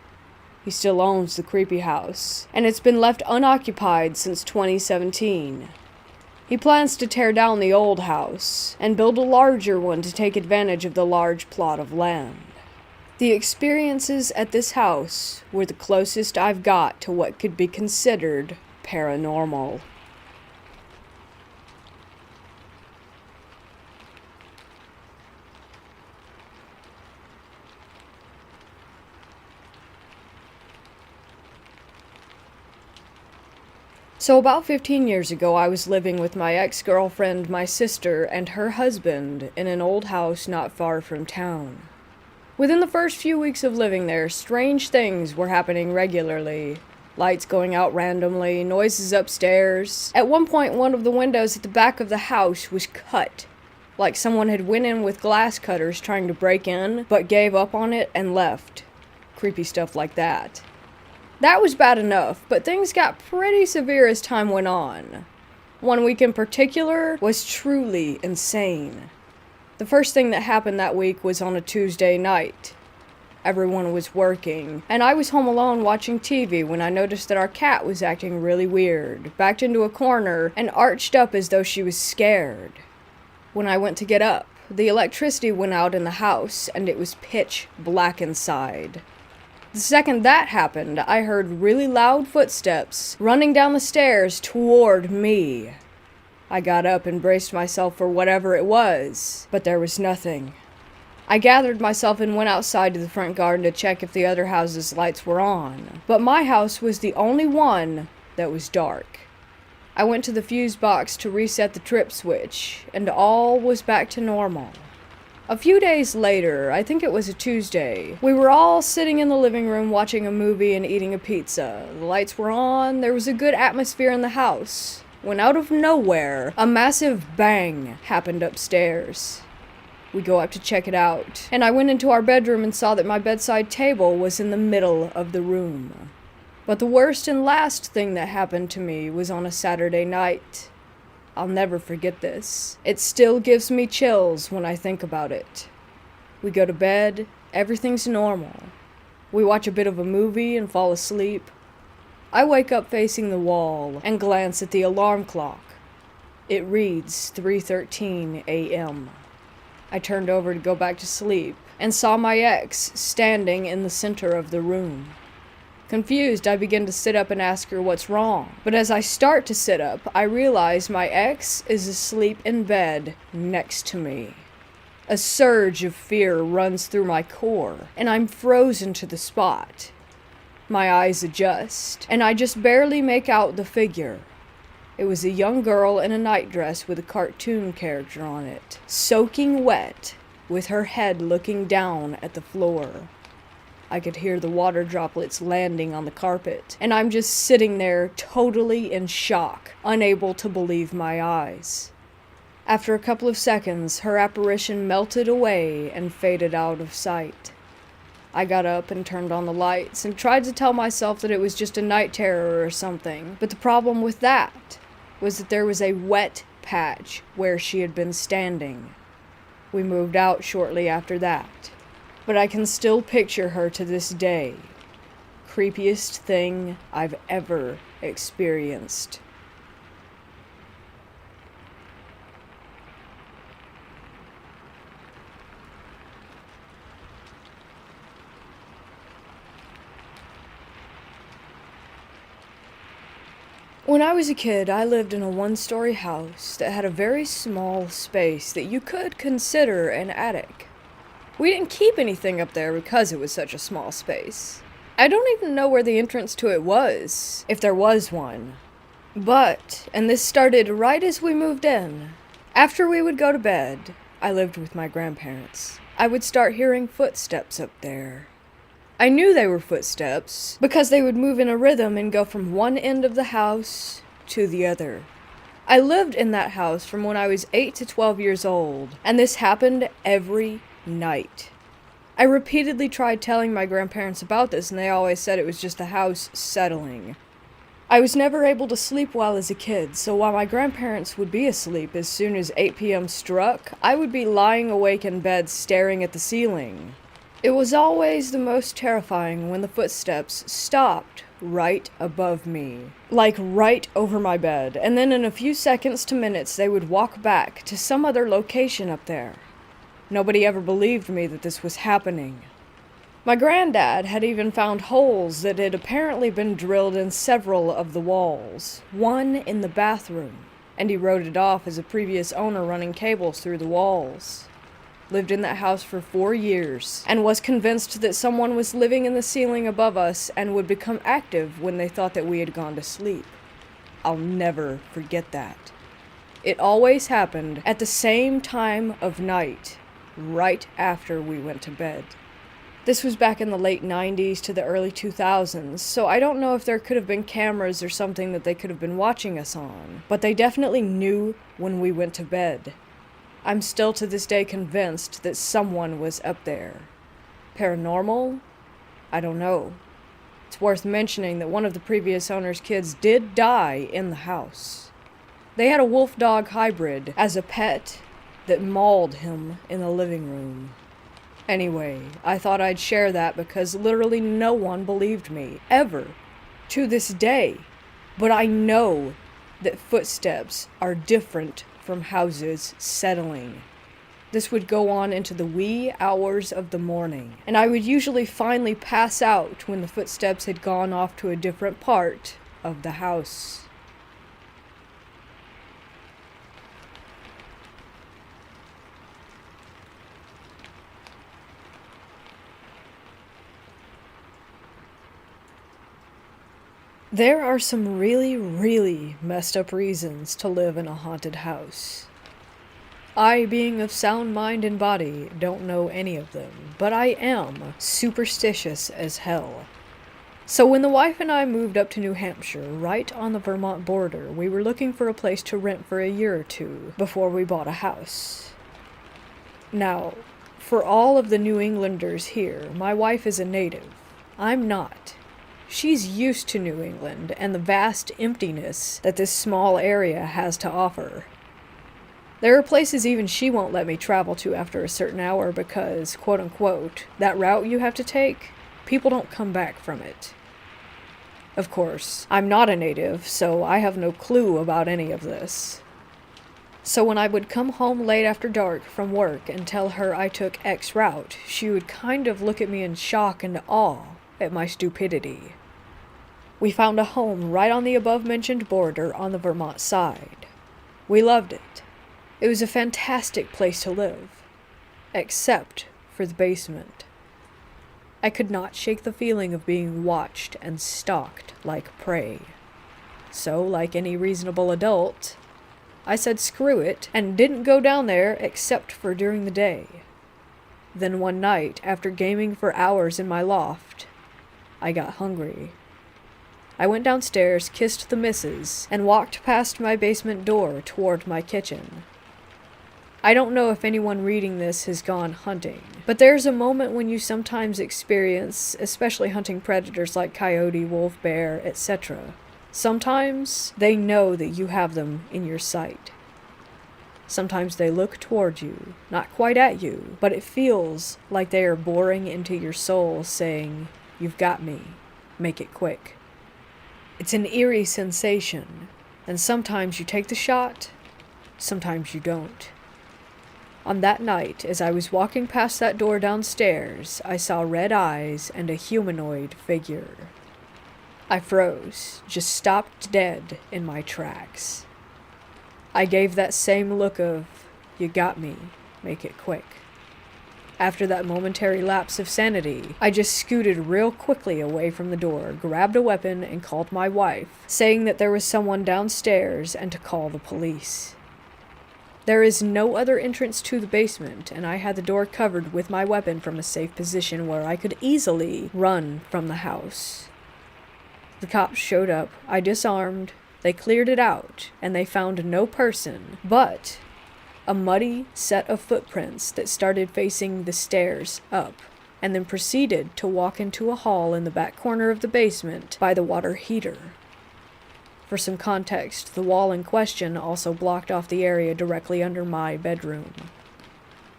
He still owns the creepy house, and it's been left unoccupied since 2017. He plans to tear down the old house and build a larger one to take advantage of the large plot of land. The experiences at this house were the closest I've got to what could be considered paranormal. So about 15 years ago, I was living with my ex-girlfriend, my sister, and her husband in an old house not far from town. Within the first few weeks of living there, strange things were happening regularly. Lights going out randomly, noises upstairs. At one point, one of the windows at the back of the house was cut. Like someone had went in with glass cutters trying to break in, but gave up on it and left. Creepy stuff like that. That was bad enough, but things got pretty severe as time went on. One week in particular was truly insane. The first thing that happened that week was on a Tuesday night. Everyone was working, and I was home alone watching TV when I noticed that our cat was acting really weird, backed into a corner, and arched up as though she was scared. When I went to get up, the electricity went out in the house, and it was pitch black inside. The second that happened, I heard really loud footsteps running down the stairs toward me. I got up and braced myself for whatever it was, but there was nothing. I gathered myself and went outside to the front garden to check if the other houses' lights were on, but my house was the only one that was dark. I went to the fuse box to reset the trip switch, and all was back to normal. A few days later, I think it was a Tuesday, we were all sitting in the living room watching a movie and eating a pizza. The lights were on, there was a good atmosphere in the house, when out of nowhere, a massive bang happened upstairs. We go up to check it out, and I went into our bedroom and saw that my bedside table was in the middle of the room. But the worst and last thing that happened to me was on a Saturday night. I'll never forget this. It still gives me chills when I think about it. We go to bed, everything's normal. We watch a bit of a movie and fall asleep. I wake up facing the wall and glance at the alarm clock. It reads 3:13 a.m. I turned over to go back to sleep and saw my ex standing in the center of the room. Confused, I begin to sit up and ask her what's wrong. But as I start to sit up, I realize my ex is asleep in bed next to me. A surge of fear runs through my core, and I'm frozen to the spot. My eyes adjust, and I just barely make out the figure. It was a young girl in a nightdress with a cartoon character on it, soaking wet, with her head looking down at the floor. I could hear the water droplets landing on the carpet, and I'm just sitting there totally in shock, unable to believe my eyes. After a couple of seconds, her apparition melted away and faded out of sight. I got up and turned on the lights and tried to tell myself that it was just a night terror or something, but the problem with that was that there was a wet patch where she had been standing. We moved out shortly after that. But I can still picture her to this day. Creepiest thing I've ever experienced. When I was a kid, I lived in a one-story house that had a very small space that you could consider an attic. We didn't keep anything up there because it was such a small space. I don't even know where the entrance to it was, if there was one. But, and this started right as we moved in, after we would go to bed, I lived with my grandparents, I would start hearing footsteps up there. I knew they were footsteps because they would move in a rhythm and go from one end of the house to the other. I lived in that house from when I was 8 to 12 years old, and this happened every night. I repeatedly tried telling my grandparents about this, and they always said it was just the house settling. I was never able to sleep well as a kid, so while my grandparents would be asleep as soon as 8 p.m. struck, I would be lying awake in bed staring at the ceiling. It was always the most terrifying when the footsteps stopped right above me, like right over my bed, and then in a few seconds to minutes they would walk back to some other location up there. Nobody ever believed me that this was happening. My granddad had even found holes that had apparently been drilled in several of the walls, one in the bathroom, and he wrote it off as a previous owner running cables through the walls. Lived in that house for 4 years, and was convinced that someone was living in the ceiling above us and would become active when they thought that we had gone to sleep. I'll never forget that. It always happened at the same time of night, right after we went to bed. This was back in the late 90s to the early 2000s, so I don't know if there could have been cameras or something that they could have been watching us on, but they definitely knew when we went to bed. I'm still to this day convinced that someone was up there. Paranormal? I don't know. It's worth mentioning that one of the previous owner's kids did die in the house. They had a wolf-dog hybrid as a pet that mauled him in the living room. Anyway, I thought I'd share that because literally no one believed me, ever, to this day. But I know that footsteps are different from houses settling. This would go on into the wee hours of the morning, and I would usually finally pass out when the footsteps had gone off to a different part of the house. There are some really, really messed up reasons to live in a haunted house. I, being of sound mind and body, don't know any of them, but I am superstitious as hell. So when the wife and I moved up to New Hampshire, right on the Vermont border, we were looking for a place to rent for a year or two before we bought a house. Now, for all of the New Englanders here, my wife is a native. I'm not. She's used to New England and the vast emptiness that this small area has to offer. There are places even she won't let me travel to after a certain hour because, quote unquote, that route you have to take, people don't come back from it. Of course, I'm not a native, so I have no clue about any of this. So when I would come home late after dark from work and tell her I took X route, she would kind of look at me in shock and awe at my stupidity. We found a home right on the above-mentioned border on the Vermont side. We loved it. It was a fantastic place to live, except for the basement. I could not shake the feeling of being watched and stalked like prey. So, like any reasonable adult, I said screw it and didn't go down there except for during the day. Then one night, after gaming for hours in my loft, I got hungry. I went downstairs, kissed the missus, and walked past my basement door toward my kitchen. I don't know if anyone reading this has gone hunting, but there's a moment when you sometimes experience, especially hunting predators like coyote, wolf, bear, etc. Sometimes they know that you have them in your sight. Sometimes they look toward you, not quite at you, but it feels like they are boring into your soul saying, "You've got me, make it quick." It's an eerie sensation, and sometimes you take the shot, sometimes you don't. On that night, as I was walking past that door downstairs, I saw red eyes and a humanoid figure. I froze, just stopped dead in my tracks. I gave that same look of, "You got me, make it quick." After that momentary lapse of sanity, I just scooted real quickly away from the door, grabbed a weapon, and called my wife, saying that there was someone downstairs and to call the police. There is no other entrance to the basement, and I had the door covered with my weapon from a safe position where I could easily run from the house. The cops showed up, I disarmed, they cleared it out, and they found no person, but a muddy set of footprints that started facing the stairs up, and then proceeded to walk into a hall in the back corner of the basement by the water heater. For some context, the wall in question also blocked off the area directly under my bedroom.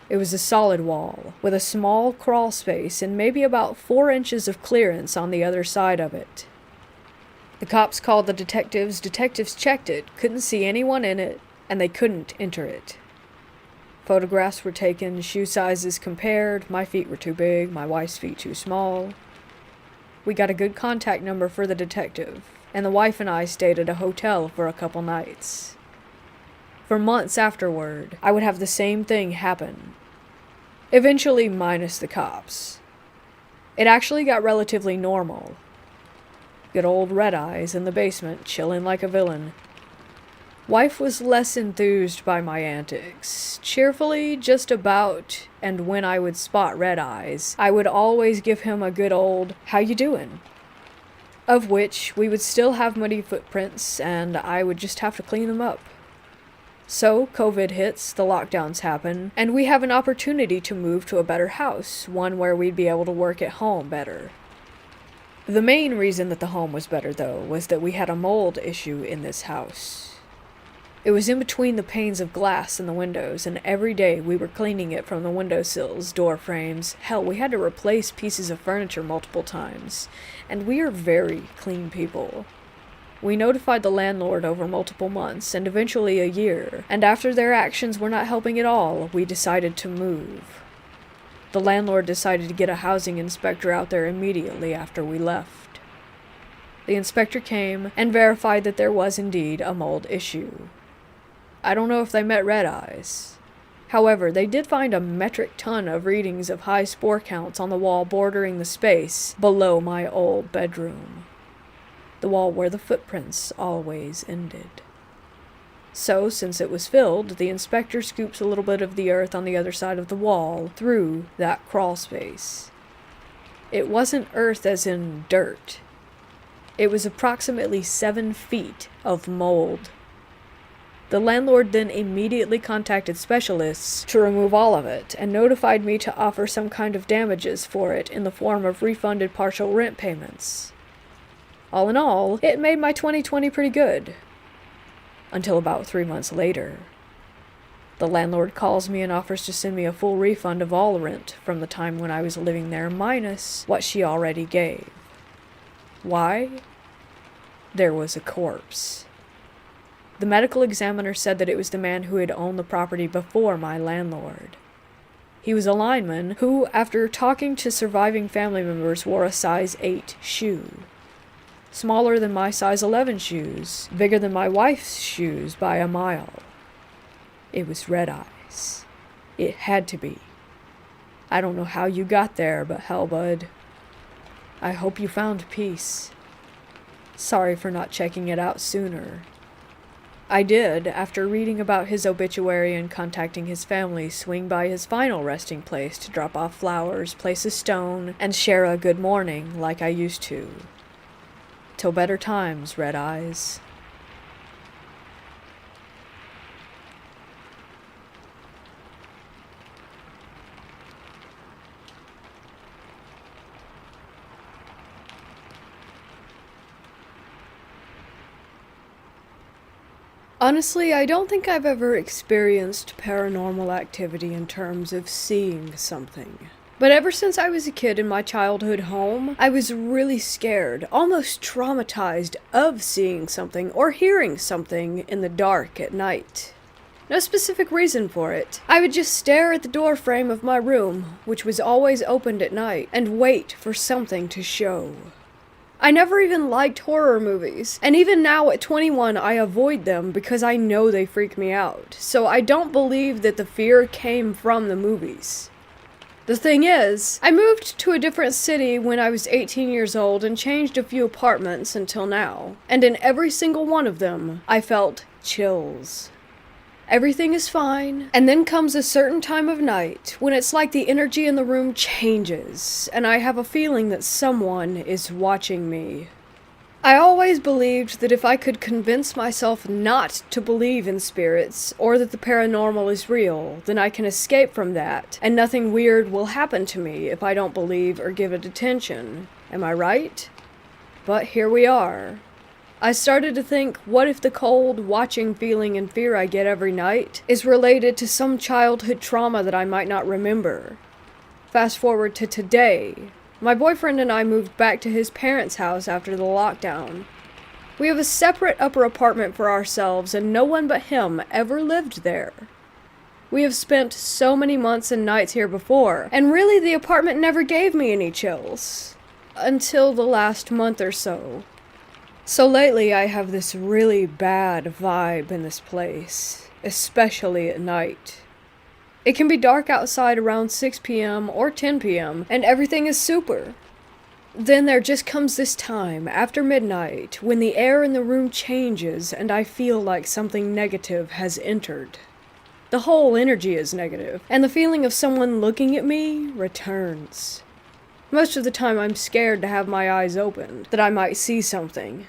It was a solid wall, with a small crawl space and maybe about 4 inches of clearance on the other side of it. The cops called the detectives checked it, couldn't see anyone in it, and they couldn't enter it. Photographs were taken, shoe sizes compared, my feet were too big, my wife's feet too small. We got a good contact number for the detective, and the wife and I stayed at a hotel for a couple nights. For months afterward, I would have the same thing happen. Eventually minus the cops. It actually got relatively normal. Good old Red Eyes in the basement, chilling like a villain. Wife was less enthused by my antics. Cheerfully, just about, and when I would spot Red Eyes, I would always give him a good old, "How you doing?" Of which we would still have muddy footprints, and I would just have to clean them up. So, COVID hits, the lockdowns happen, and we have an opportunity to move to a better house, one where we'd be able to work at home better. The main reason that the home was better, though, was that we had a mold issue in this house. It was in between the panes of glass in the windows, and every day we were cleaning it from the windowsills, door frames. Hell, we had to replace pieces of furniture multiple times, and we are very clean people. We notified the landlord over multiple months, and eventually a year, and after their actions were not helping at all, we decided to move. The landlord decided to get a housing inspector out there immediately after we left. The inspector came and verified that there was indeed a mold issue. I don't know if they met Red Eyes. However, they did find a metric ton of readings of high spore counts on the wall bordering the space below my old bedroom. the wall where the footprints always ended. So, since it was filled, the inspector scoops a little bit of the earth on the other side of the wall through that crawl space. It wasn't earth as in dirt. It was approximately 7 feet of mold. The landlord then immediately contacted specialists to remove all of it and notified me to offer some kind of damages for it in the form of refunded partial rent payments. All in all, it made my 2020 pretty good. Until about 3 months later. The landlord calls me and offers to send me a full refund of all rent from the time when I was living there minus what she already gave. Why? There was a corpse. The medical examiner said that it was the man who had owned the property before my landlord. He was a lineman who, after talking to surviving family members, wore a size 8 shoe. Smaller than my size 11 shoes, bigger than my wife's shoes by a mile. It was Red Eyes. It had to be. I don't know how you got there, but hell, bud. I hope you found peace. Sorry for not checking it out sooner. I did, after reading about his obituary and contacting his family, swing by his final resting place to drop off flowers, place a stone, and share a good morning like I used to. Till better times, Red Eyes. Honestly, I don't think I've ever experienced paranormal activity in terms of seeing something. But ever since I was a kid in my childhood home, I was really scared, almost traumatized of seeing something or hearing something in the dark at night. No specific reason for it. I would just stare at the door frame of my room, which was always opened at night, and wait for something to show. I never even liked horror movies, and even now at 21 I avoid them because I know they freak me out, so I don't believe that the fear came from the movies. The thing is, I moved to a different city when I was 18 years old and changed a few apartments until now, and in every single one of them, I felt chills. Everything is fine, and then comes a certain time of night when it's like the energy in the room changes, and I have a feeling that someone is watching me. I always believed that if I could convince myself not to believe in spirits, or that the paranormal is real, then I can escape from that, and nothing weird will happen to me if I don't believe or give it attention. Am I right? But here we are. I started to think, what if the cold, watching feeling and fear I get every night is related to some childhood trauma that I might not remember? Fast forward to today. My boyfriend and I moved back to his parents' house after the lockdown. We have a separate upper apartment for ourselves, and no one but him ever lived there. We have spent so many months and nights here before, and really the apartment never gave me any chills. Until the last month or so. So lately I have this really bad vibe in this place, especially at night. It can be dark outside around 6 p.m. or 10 p.m. and everything is super. Then there just comes this time, after midnight, when the air in the room changes and I feel like something negative has entered. The whole energy is negative, and the feeling of someone looking at me returns. Most of the time I'm scared to have my eyes opened, that I might see something.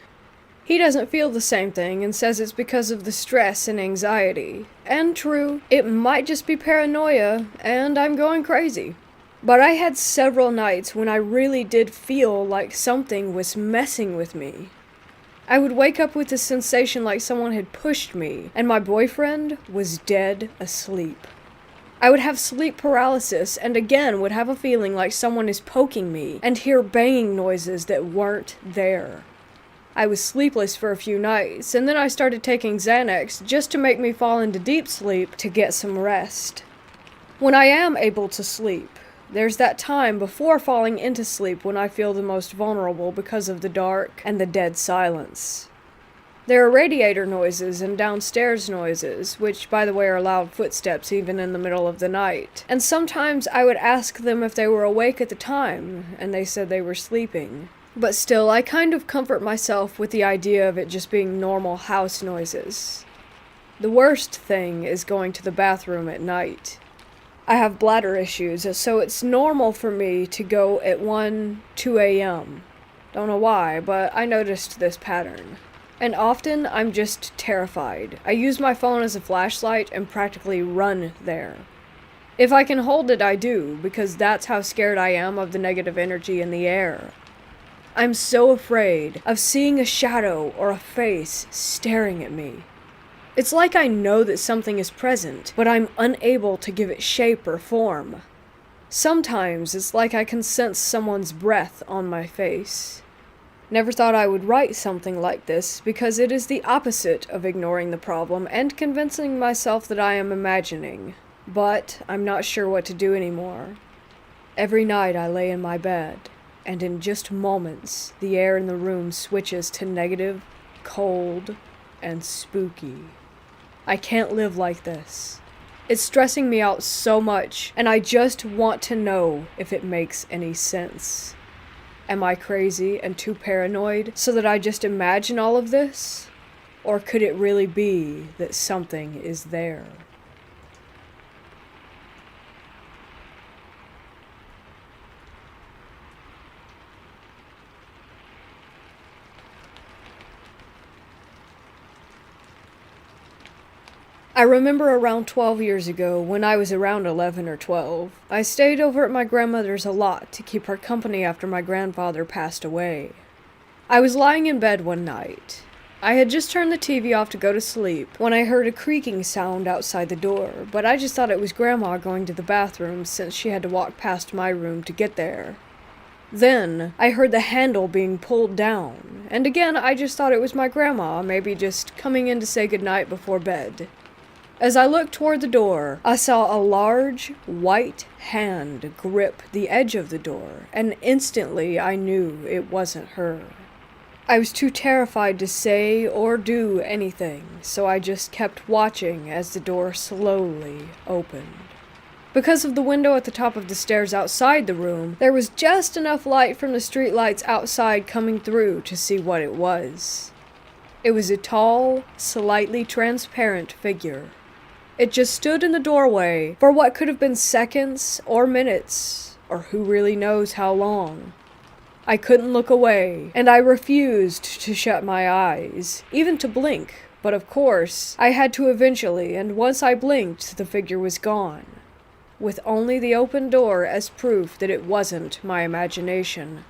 He doesn't feel the same thing and says it's because of the stress and anxiety. And true, it might just be paranoia, and I'm going crazy. But I had several nights when I really did feel like something was messing with me. I would wake up with the sensation like someone had pushed me, and my boyfriend was dead asleep. I would have sleep paralysis, and again would have a feeling like someone is poking me, and hear banging noises that weren't there. I was sleepless for a few nights, and then I started taking Xanax just to make me fall into deep sleep to get some rest. When I am able to sleep, there's that time before falling into sleep when I feel the most vulnerable because of the dark and the dead silence. There are radiator noises and downstairs noises, which by the way are loud footsteps even in the middle of the night, and sometimes I would ask them if they were awake at the time, and they said they were sleeping. But still, I kind of comfort myself with the idea of it just being normal house noises. The worst thing is going to the bathroom at night. I have bladder issues, so it's normal for me to go at 1, 2 a.m. Don't know why, but I noticed this pattern. And often, I'm just terrified. I use my phone as a flashlight and practically run there. If I can hold it, I do, because that's how scared I am of the negative energy in the air. I'm so afraid of seeing a shadow or a face staring at me. It's like I know that something is present, but I'm unable to give it shape or form. Sometimes it's like I can sense someone's breath on my face. Never thought I would write something like this because it is the opposite of ignoring the problem and convincing myself that I am imagining. But I'm not sure what to do anymore. Every night I lay in my bed, and in just moments the air in the room switches to negative, cold, and spooky. I can't live like this. It's stressing me out so much, and I just want to know if it makes any sense. Am I crazy and too paranoid so that I just imagine all of this? Or could it really be that something is there? I remember around 12 years ago, when I was around 11 or 12, I stayed over at my grandmother's a lot to keep her company after my grandfather passed away. I was lying in bed one night. I had just turned the TV off to go to sleep when I heard a creaking sound outside the door, but I just thought it was Grandma going to the bathroom since she had to walk past my room to get there. Then, I heard the handle being pulled down, and again I just thought it was my grandma, maybe just coming in to say goodnight before bed. As I looked toward the door, I saw a large, white hand grip the edge of the door, and instantly I knew it wasn't her. I was too terrified to say or do anything, so I just kept watching as the door slowly opened. Because of the window at the top of the stairs outside the room, there was just enough light from the streetlights outside coming through to see what it was. It was a tall, slightly transparent figure. It just stood in the doorway for what could have been seconds or minutes, or who really knows how long. I couldn't look away, and I refused to shut my eyes, even to blink, but of course, I had to eventually, and once I blinked, the figure was gone, with only the open door as proof that it wasn't my imagination.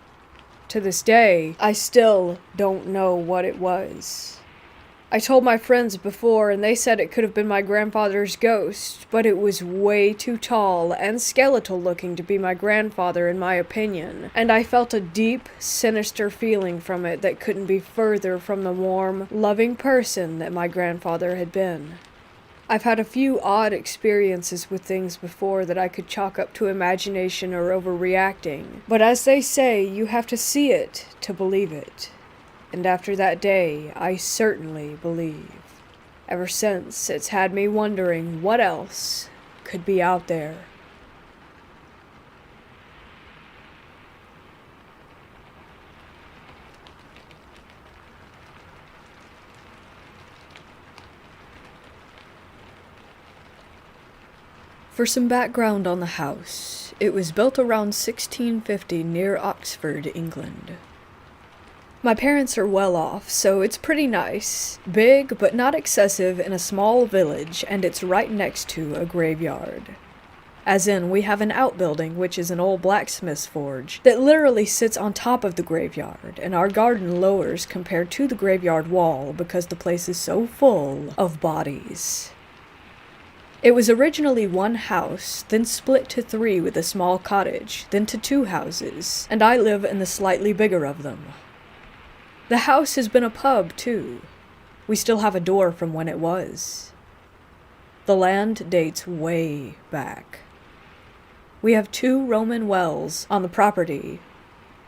To this day, I still don't know what it was. I told my friends before, and they said it could have been my grandfather's ghost, but it was way too tall and skeletal looking to be my grandfather in my opinion, and I felt a deep, sinister feeling from it that couldn't be further from the warm, loving person that my grandfather had been. I've had a few odd experiences with things before that I could chalk up to imagination or overreacting, but as they say, you have to see it to believe it. And after that day, I certainly believe. Ever since, it's had me wondering what else could be out there. For some background on the house, it was built around 1650 near Oxford, England. My parents are well off, so it's pretty nice. Big, but not excessive, in a small village, and it's right next to a graveyard. As in, we have an outbuilding, which is an old blacksmith's forge, that literally sits on top of the graveyard, and our garden lowers compared to the graveyard wall because the place is so full of bodies. It was originally one house, then split to 3 with a small cottage, then to 2 houses, and I live in the slightly bigger of them. The house has been a pub, too. We still have a door from when it was. The land dates way back. We have 2 Roman wells on the property,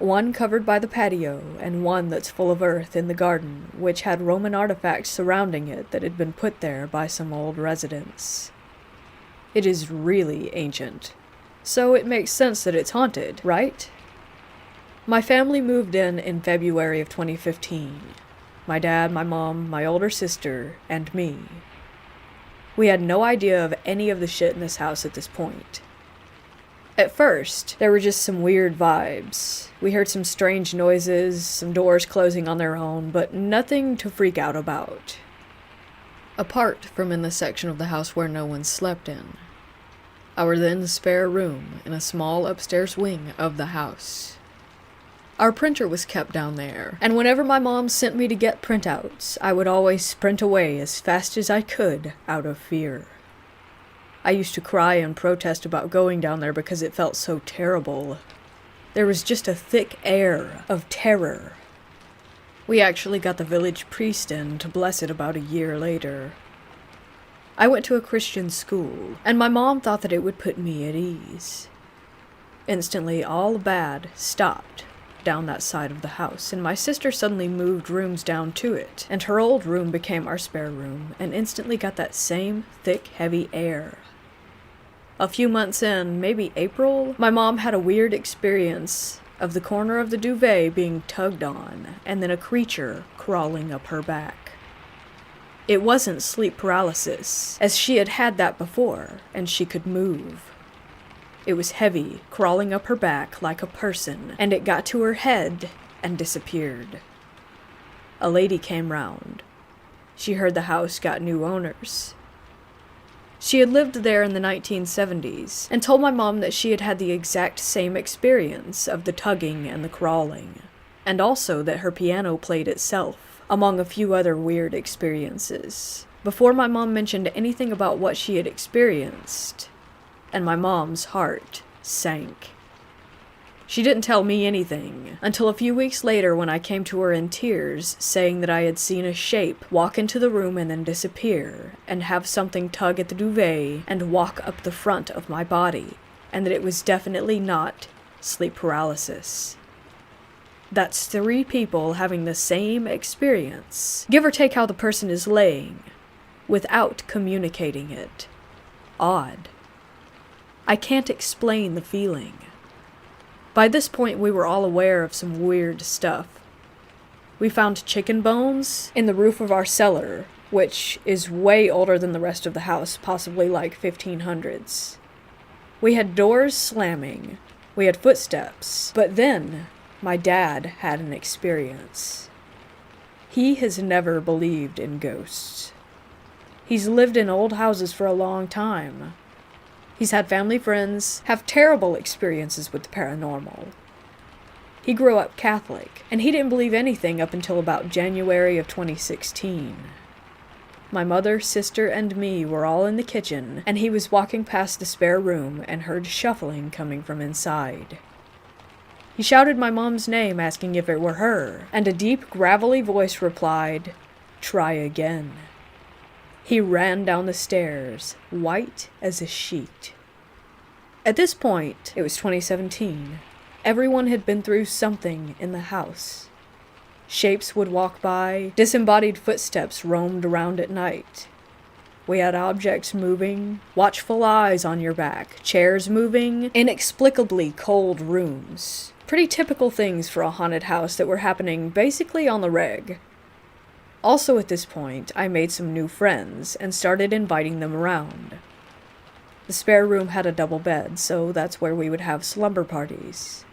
one covered by the patio and one that's full of earth in the garden, which had Roman artifacts surrounding it that had been put there by some old residents. It is really ancient, so it makes sense that it's haunted, right? My family moved in February of 2015. My dad, my mom, my older sister, and me. We had no idea of any of the shit in this house at this point. At first, there were just some weird vibes. We heard some strange noises, some doors closing on their own, but nothing to freak out about. Apart from in the section of the house where no one slept in. Our then spare room in a small upstairs wing of the house. Our printer was kept down there, and whenever my mom sent me to get printouts, I would always sprint away as fast as I could out of fear. I used to cry and protest about going down there because it felt so terrible. There was just a thick air of terror. We actually got the village priest in to bless it about a year later. I went to a Christian school, and my mom thought that it would put me at ease. Instantly, all bad stopped down that side of the house, and my sister suddenly moved rooms down to it, and her old room became our spare room, and instantly got that same thick, heavy air. A few months in, maybe April, my mom had a weird experience of the corner of the duvet being tugged on, and then a creature crawling up her back. It wasn't sleep paralysis, as she had had that before, and she could move. It was heavy, crawling up her back like a person, and it got to her head and disappeared. A lady came round. She heard the house got new owners. She had lived there in the 1970s, and told my mom that she had had the exact same experience of the tugging and the crawling, and also that her piano played itself, among a few other weird experiences, before my mom mentioned anything about what she had experienced. And my mom's heart sank. She didn't tell me anything until a few weeks later when I came to her in tears, saying that I had seen a shape walk into the room and then disappear, and have something tug at the duvet and walk up the front of my body, and that it was definitely not sleep paralysis. That's 3 people having the same experience, give or take how the person is laying, without communicating it. Odd. I can't explain the feeling. By this point, we were all aware of some weird stuff. We found chicken bones in the roof of our cellar, which is way older than the rest of the house, possibly like 1500s. We had doors slamming. We had footsteps. But then, my dad had an experience. He has never believed in ghosts. He's lived in old houses for a long time. He's had family friends have terrible experiences with the paranormal. He grew up Catholic, and he didn't believe anything up until about January of 2016. My mother, sister, and me were all in the kitchen, and he was walking past the spare room and heard shuffling coming from inside. He shouted my mom's name, asking if it were her, and a deep, gravelly voice replied, "Try again." He ran down the stairs, white as a sheet. At this point, it was 2017. Everyone had been through something in the house. Shapes would walk by, disembodied footsteps roamed around at night. We had objects moving, watchful eyes on your back, chairs moving, inexplicably cold rooms. Pretty typical things for a haunted house that were happening basically on the reg. Also at this point, I made some new friends and started inviting them around. The spare room had a double bed, so that's where we would have slumber parties.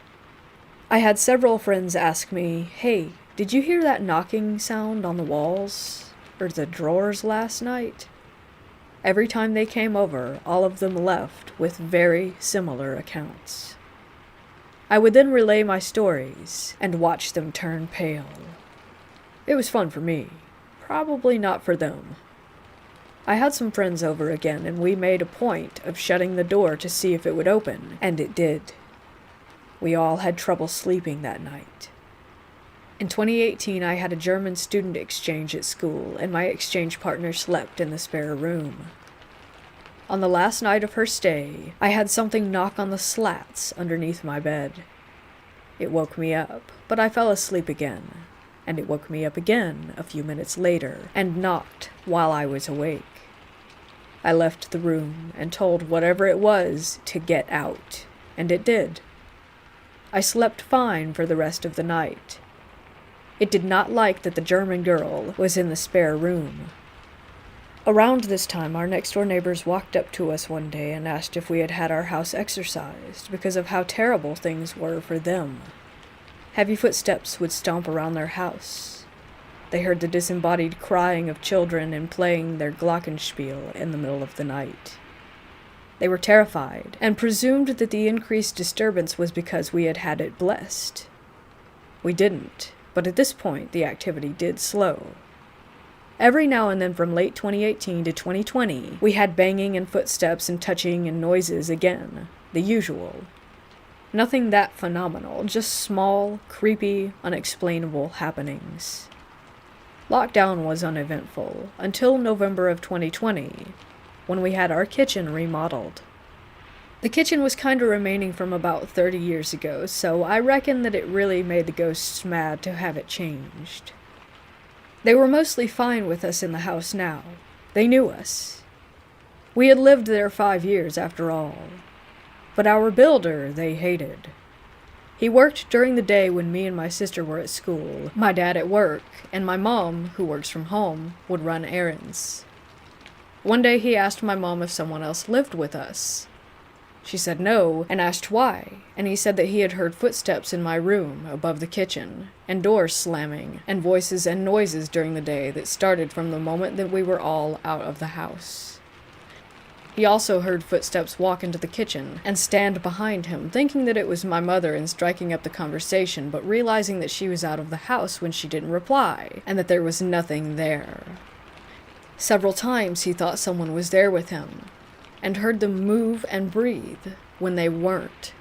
I had several friends ask me, "Hey, did you hear that knocking sound on the walls or the drawers last night?" Every time they came over, all of them left with very similar accounts. I would then relay my stories and watch them turn pale. It was fun for me, probably not for them. I had some friends over again, and we made a point of shutting the door to see if it would open, and it did. We all had trouble sleeping that night. In 2018, I had a German student exchange at school, and my exchange partner slept in the spare room. On the last night of her stay, I had something knock on the slats underneath my bed. It woke me up, but I fell asleep again. And it woke me up again a few minutes later, and knocked while I was awake. I left the room and told whatever it was to get out, and it did. I slept fine for the rest of the night. It did not like that the German girl was in the spare room. Around this time, our next-door neighbors walked up to us one day and asked if we had had our house exorcised because of how terrible things were for them. Heavy footsteps would stomp around their house. They heard the disembodied crying of children and playing their glockenspiel in the middle of the night. They were terrified and presumed that the increased disturbance was because we had had it blessed. We didn't, but at this point the activity did slow. Every now and then from late 2018 to 2020, we had banging and footsteps and touching and noises again, the usual. Nothing that phenomenal, just small, creepy, unexplainable happenings. Lockdown was uneventful until November of 2020, when we had our kitchen remodeled. The kitchen was kinda remaining from about 30 years ago, so I reckon that it really made the ghosts mad to have it changed. They were mostly fine with us in the house now. They knew us. We had lived there 5 years after all. But our builder they hated. He worked during the day when me and my sister were at school, my dad at work, and my mom, who works from home, would run errands. One day he asked my mom if someone else lived with us. She said no, and asked why, and he said that he had heard footsteps in my room above the kitchen, and doors slamming, and voices and noises during the day that started from the moment that we were all out of the house. He also heard footsteps walk into the kitchen and stand behind him, thinking that it was my mother and striking up the conversation, but realizing that she was out of the house when she didn't reply, and that there was nothing there. Several times he thought someone was there with him, and heard them move and breathe when they weren't.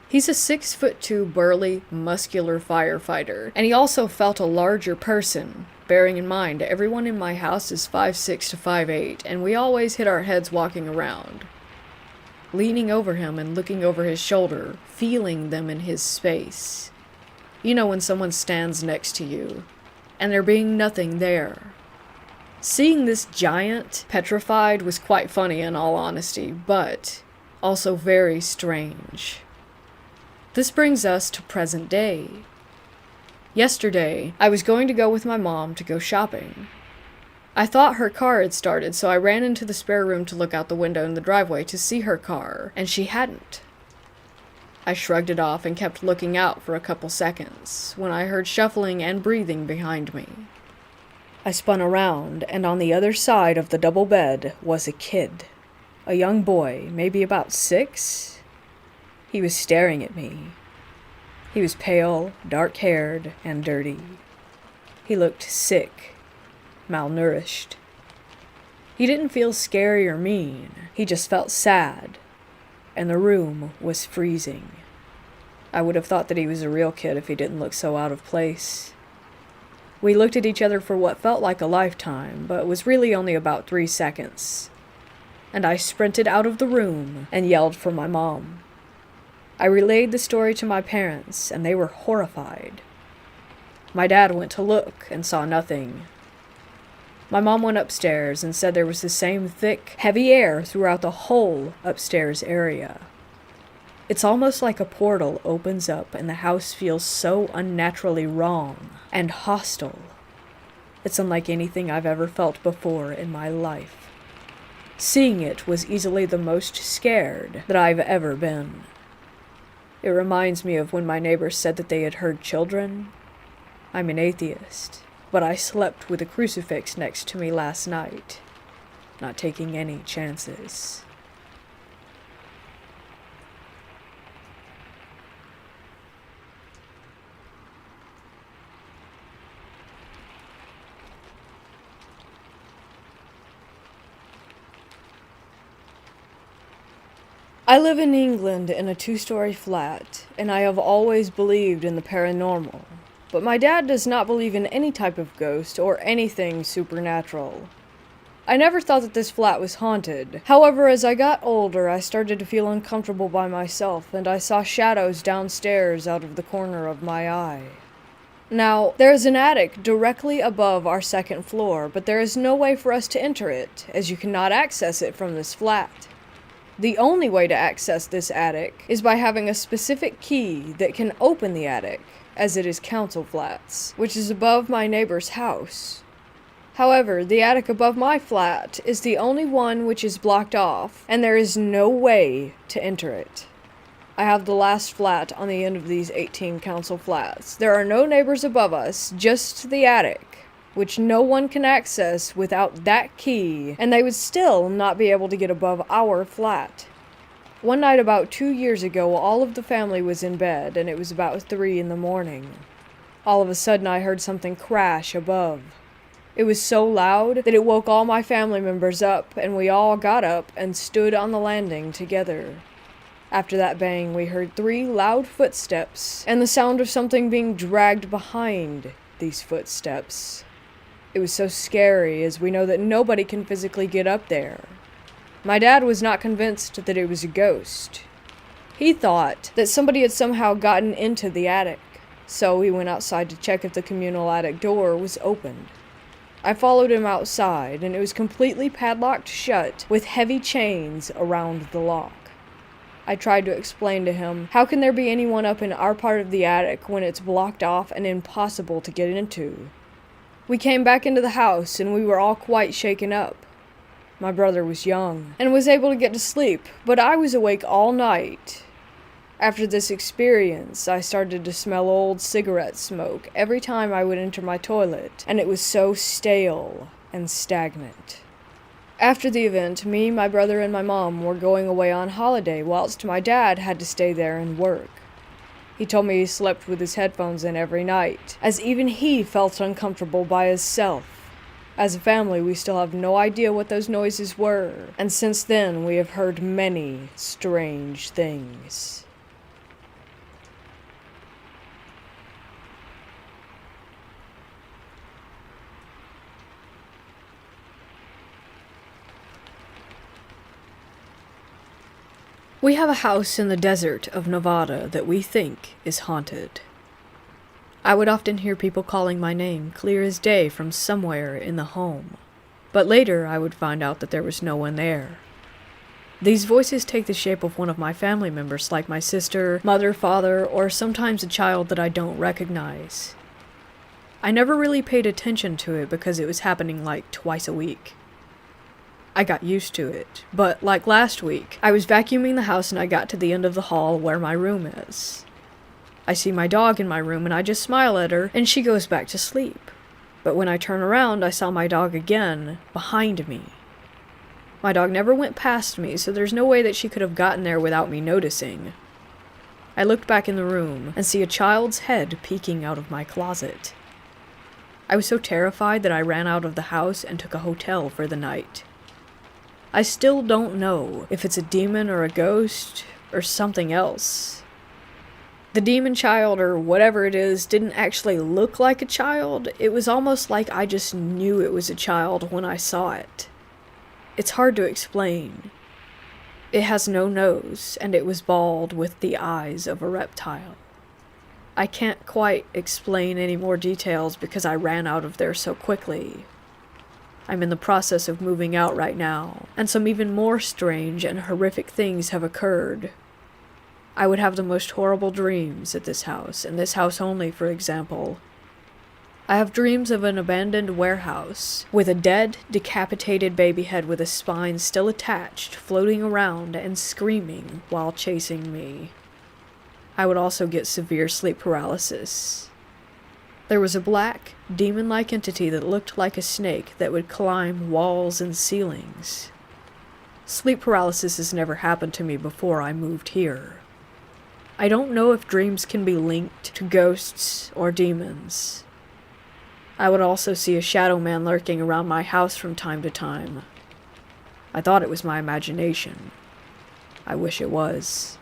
He's a 6'2" burly, muscular firefighter, and he also felt a larger person, bearing in mind everyone in my house is 5'6" to 5'8", and we always hit our heads walking around. Leaning over him and looking over his shoulder, feeling them in his space. You know when someone stands next to you, and there being nothing there. Seeing this giant petrified was quite funny in all honesty, but also very strange. This brings us to present day. Yesterday, I was going to go with my mom to go shopping. I thought her car had started, so I ran into the spare room to look out the window in the driveway to see her car, and she hadn't. I shrugged it off and kept looking out for a couple seconds, when I heard shuffling and breathing behind me. I spun around, and on the other side of the double bed was a kid. A young boy, maybe about 6. He was staring at me. He was pale, dark-haired, and dirty. He looked sick, malnourished. He didn't feel scary or mean. He just felt sad, and the room was freezing. I would have thought that he was a real kid if he didn't look so out of place. We looked at each other for what felt like a lifetime, but was really only about 3 seconds. And I sprinted out of the room and yelled for my mom. I relayed the story to my parents, and they were horrified. My dad went to look and saw nothing. My mom went upstairs and said there was the same thick, heavy air throughout the whole upstairs area. It's almost like a portal opens up and the house feels so unnaturally wrong and hostile. It's unlike anything I've ever felt before in my life. Seeing it was easily the most scared that I've ever been. It reminds me of when my neighbors said that they had heard children. I'm an atheist, but I slept with a crucifix next to me last night, not taking any chances. I live in England in a 2-story flat, and I have always believed in the paranormal, but my dad does not believe in any type of ghost or anything supernatural. I never thought that this flat was haunted. However, as I got older, I started to feel uncomfortable by myself, and I saw shadows downstairs out of the corner of my eye. Now, there is an attic directly above our second floor, but there is no way for us to enter it, as you cannot access it from this flat. The only way to access this attic is by having a specific key that can open the attic, as it is council flats, which is above my neighbor's house. However, the attic above my flat is the only one which is blocked off, and there is no way to enter it. I have the last flat on the end of these 18 council flats. There are no neighbors above us, just the attic, which no one can access without that key, and they would still not be able to get above our flat. One night about 2 years ago, all of the family was in bed, and it was about 3 in the morning. All of a sudden, I heard something crash above. It was so loud that it woke all my family members up, and we all got up and stood on the landing together. After that bang, we heard 3 loud footsteps, and the sound of something being dragged behind these footsteps. It was so scary, as we know that nobody can physically get up there. My dad was not convinced that it was a ghost. He thought that somebody had somehow gotten into the attic, so he went outside to check if the communal attic door was opened. I followed him outside, and it was completely padlocked shut with heavy chains around the lock. I tried to explain to him, how can there be anyone up in our part of the attic when it's blocked off and impossible to get into? We came back into the house, and we were all quite shaken up. My brother was young, and was able to get to sleep, but I was awake all night. After this experience, I started to smell old cigarette smoke every time I would enter my toilet, and it was so stale and stagnant. After the event, me, my brother, and my mom were going away on holiday, whilst my dad had to stay there and work. He told me he slept with his headphones in every night, as even he felt uncomfortable by himself. As a family, we still have no idea what those noises were, and since then we have heard many strange things. We have a house in the desert of Nevada that we think is haunted. I would often hear people calling my name clear as day from somewhere in the home, but later I would find out that there was no one there. These voices take the shape of one of my family members, like my sister, mother, father, or sometimes a child that I don't recognize. I never really paid attention to it because it was happening like twice a week. I got used to it, but like last week, I was vacuuming the house and I got to the end of the hall where my room is. I see my dog in my room and I just smile at her and she goes back to sleep. But when I turn around, I saw my dog again behind me. My dog never went past me, so there's no way that she could have gotten there without me noticing. I looked back in the room and see a child's head peeking out of my closet. I was so terrified that I ran out of the house and took a hotel for the night. I still don't know if it's a demon or a ghost or something else. The demon child, or whatever it is, didn't actually look like a child. It was almost like I just knew it was a child when I saw it. It's hard to explain. It has no nose, and it was bald with the eyes of a reptile. I can't quite explain any more details because I ran out of there so quickly. I'm in the process of moving out right now, and some even more strange and horrific things have occurred. I would have the most horrible dreams at this house, and this house only, for example. I have dreams of an abandoned warehouse, with a dead, decapitated baby head with a spine still attached, floating around and screaming while chasing me. I would also get severe sleep paralysis. There was a black, demon-like entity that looked like a snake that would climb walls and ceilings. Sleep paralysis has never happened to me before I moved here. I don't know if dreams can be linked to ghosts or demons. I would also see a shadow man lurking around my house from time to time. I thought it was my imagination. I wish it was.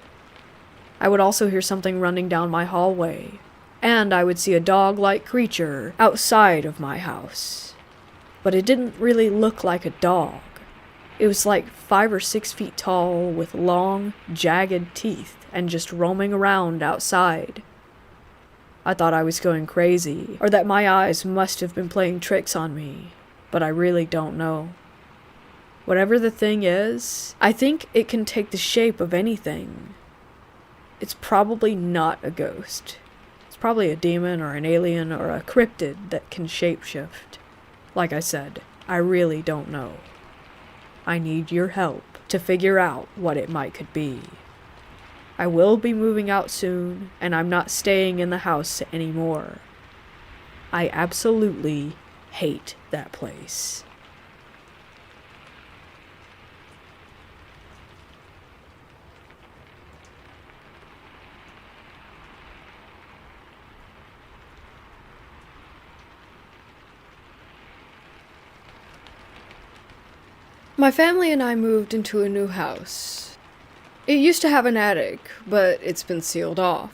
I would also hear something running down my hallway, and I would see a dog-like creature outside of my house. But it didn't really look like a dog. It was like 5 or 6 feet tall with long, jagged teeth and just roaming around outside. I thought I was going crazy, or that my eyes must have been playing tricks on me, but I really don't know. Whatever the thing is, I think it can take the shape of anything. It's probably not a ghost. It's probably a demon or an alien or a cryptid that can shapeshift. Like I said, I really don't know. I need your help to figure out what it could be. I will be moving out soon, and I'm not staying in the house anymore. I absolutely hate that place. My family and I moved into a new house. It used to have an attic, but it's been sealed off.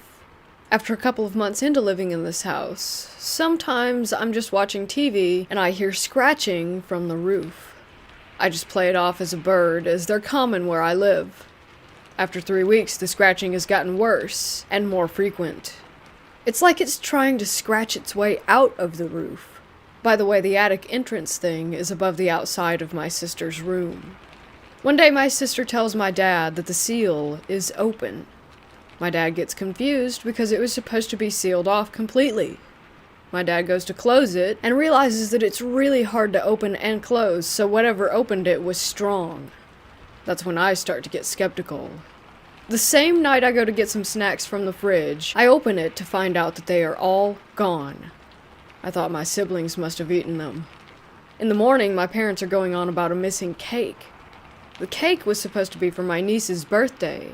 After a couple of months into living in this house, sometimes I'm just watching TV and I hear scratching from the roof. I just play it off as a bird, as they're common where I live. After 3 weeks, the scratching has gotten worse and more frequent. It's like it's trying to scratch its way out of the roof. By the way, the attic entrance thing is above the outside of my sister's room. One day my sister tells my dad that the seal is open. My dad gets confused because it was supposed to be sealed off completely. My dad goes to close it and realizes that it's really hard to open and close, so whatever opened it was strong. That's when I start to get skeptical. The same night I go to get some snacks from the fridge, I open it to find out that they are all gone. I thought my siblings must have eaten them. In the morning, my parents are going on about a missing cake. The cake was supposed to be for my niece's birthday.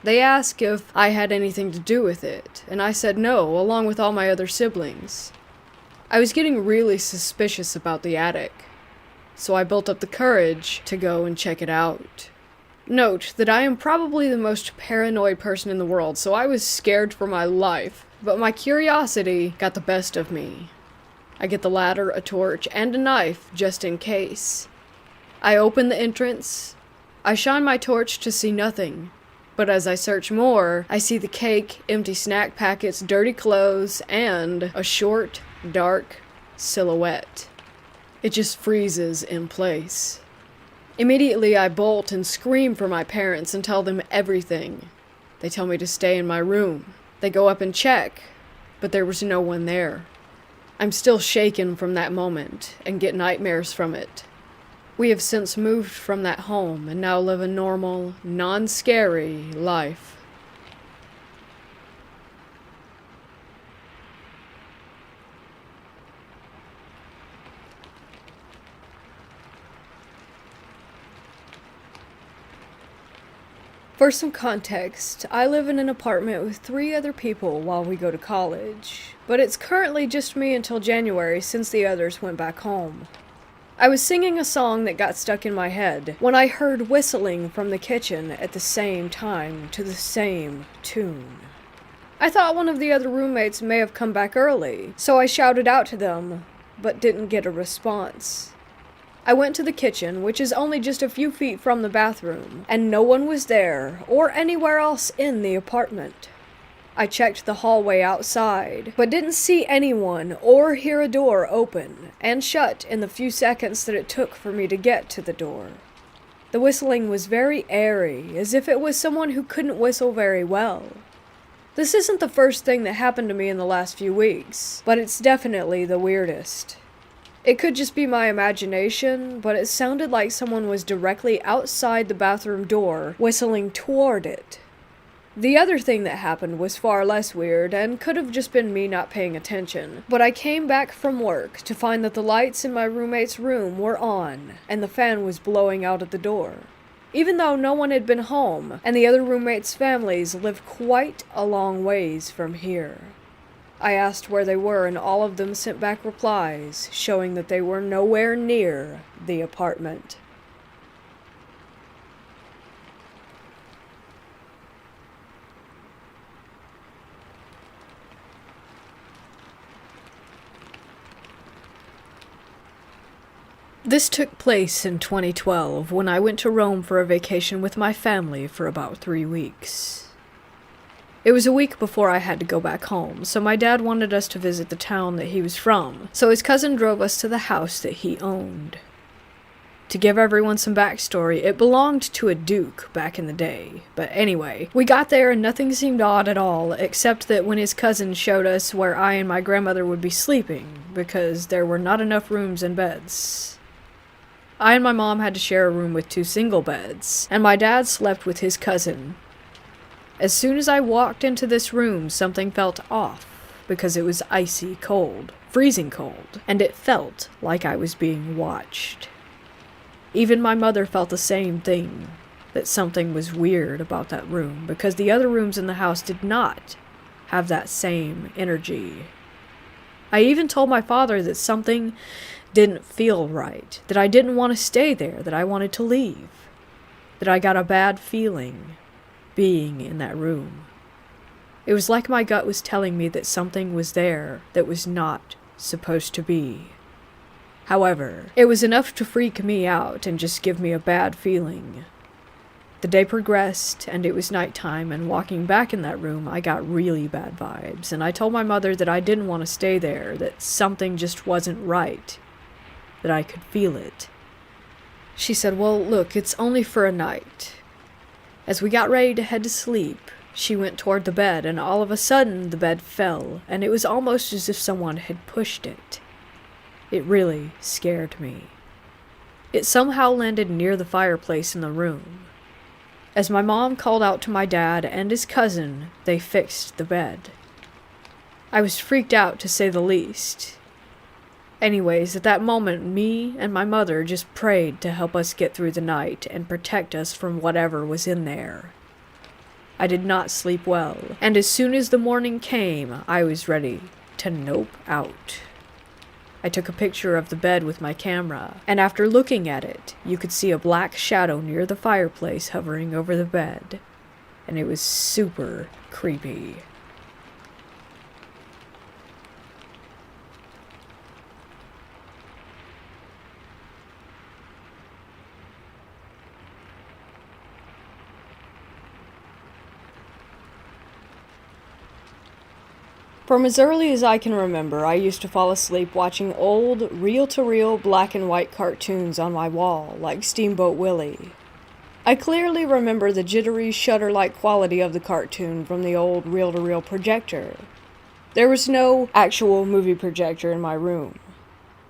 They asked if I had anything to do with it, and I said no, along with all my other siblings. I was getting really suspicious about the attic, so I built up the courage to go and check it out. Note that I am probably the most paranoid person in the world, so I was scared for my life, but my curiosity got the best of me. I get the ladder, a torch, and a knife just in case. I open the entrance. I shine my torch to see nothing, but as I search more, I see the cake, empty snack packets, dirty clothes, and a short, dark silhouette. It just freezes in place. Immediately, I bolt and scream for my parents and tell them everything. They tell me to stay in my room. They go up and check, but there was no one there. I'm still shaken from that moment and get nightmares from it. We have since moved from that home and now live a normal, non-scary life. For some context, I live in an apartment with 3 other people while we go to college, but it's currently just me until January since the others went back home. I was singing a song that got stuck in my head when I heard whistling from the kitchen at the same time to the same tune. I thought one of the other roommates may have come back early, so I shouted out to them, but didn't get a response. I went to the kitchen, which is only just a few feet from the bathroom, and no one was there or anywhere else in the apartment. I checked the hallway outside, but didn't see anyone or hear a door open and shut in the few seconds that it took for me to get to the door. The whistling was very airy, as if it was someone who couldn't whistle very well. This isn't the first thing that happened to me in the last few weeks, but it's definitely the weirdest. It could just be my imagination, but it sounded like someone was directly outside the bathroom door, whistling toward it. The other thing that happened was far less weird, and could have just been me not paying attention, but I came back from work to find that the lights in my roommate's room were on, and the fan was blowing out at the door. Even though no one had been home, and the other roommates' families lived quite a long ways from here. I asked where they were, and all of them sent back replies showing that they were nowhere near the apartment. This took place in 2012 when I went to Rome for a vacation with my family for about 3 weeks. It was a week before I had to go back home, so my dad wanted us to visit the town that he was from, so his cousin drove us to the house that he owned. To give everyone some backstory, it belonged to a duke back in the day. But anyway, we got there and nothing seemed odd at all, except that when his cousin showed us where I and my grandmother would be sleeping, because there were not enough rooms and beds. I and my mom had to share a room with 2 single beds, and my dad slept with his cousin. As soon as I walked into this room, something felt off, because it was icy cold, freezing cold, and it felt like I was being watched. Even my mother felt the same thing, that something was weird about that room, because the other rooms in the house did not have that same energy. I even told my father that something didn't feel right, that I didn't want to stay there, that I wanted to leave, that I got a bad feeling being in that room. It was like my gut was telling me that something was there that was not supposed to be. However, it was enough to freak me out and just give me a bad feeling. The day progressed, and it was nighttime, and walking back in that room, I got really bad vibes, and I told my mother that I didn't want to stay there, that something just wasn't right, that I could feel it. She said, "Well, look, it's only for a night." As we got ready to head to sleep, she went toward the bed, and all of a sudden the bed fell, and it was almost as if someone had pushed it. It really scared me. It somehow landed near the fireplace in the room. As my mom called out to my dad and his cousin, they fixed the bed. I was freaked out, to say the least. Anyways, at that moment, me and my mother just prayed to help us get through the night and protect us from whatever was in there. I did not sleep well, and as soon as the morning came, I was ready to nope out. I took a picture of the bed with my camera, and after looking at it, you could see a black shadow near the fireplace hovering over the bed, and it was super creepy. From as early as I can remember, I used to fall asleep watching old, reel-to-reel black and white cartoons on my wall, like Steamboat Willie. I clearly remember the jittery, shutter-like quality of the cartoon from the old reel-to-reel projector. There was no actual movie projector in my room.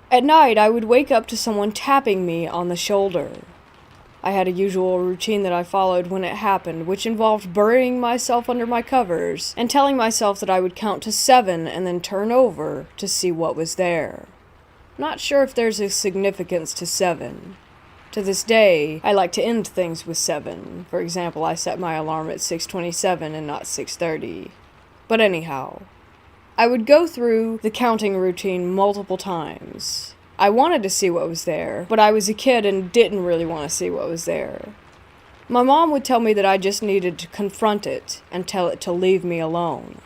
At night, I would wake up to someone tapping me on the shoulder. I had a usual routine that I followed when it happened, which involved burying myself under my covers and telling myself that I would count to 7 and then turn over to see what was there. Not sure if there's a significance to 7. To this day, I like to end things with 7. For example, I set my alarm at 6:27 and not 6:30. But anyhow, I would go through the counting routine multiple times. I wanted to see what was there, but I was a kid and didn't really want to see what was there. My mom would tell me that I just needed to confront it and tell it to leave me alone.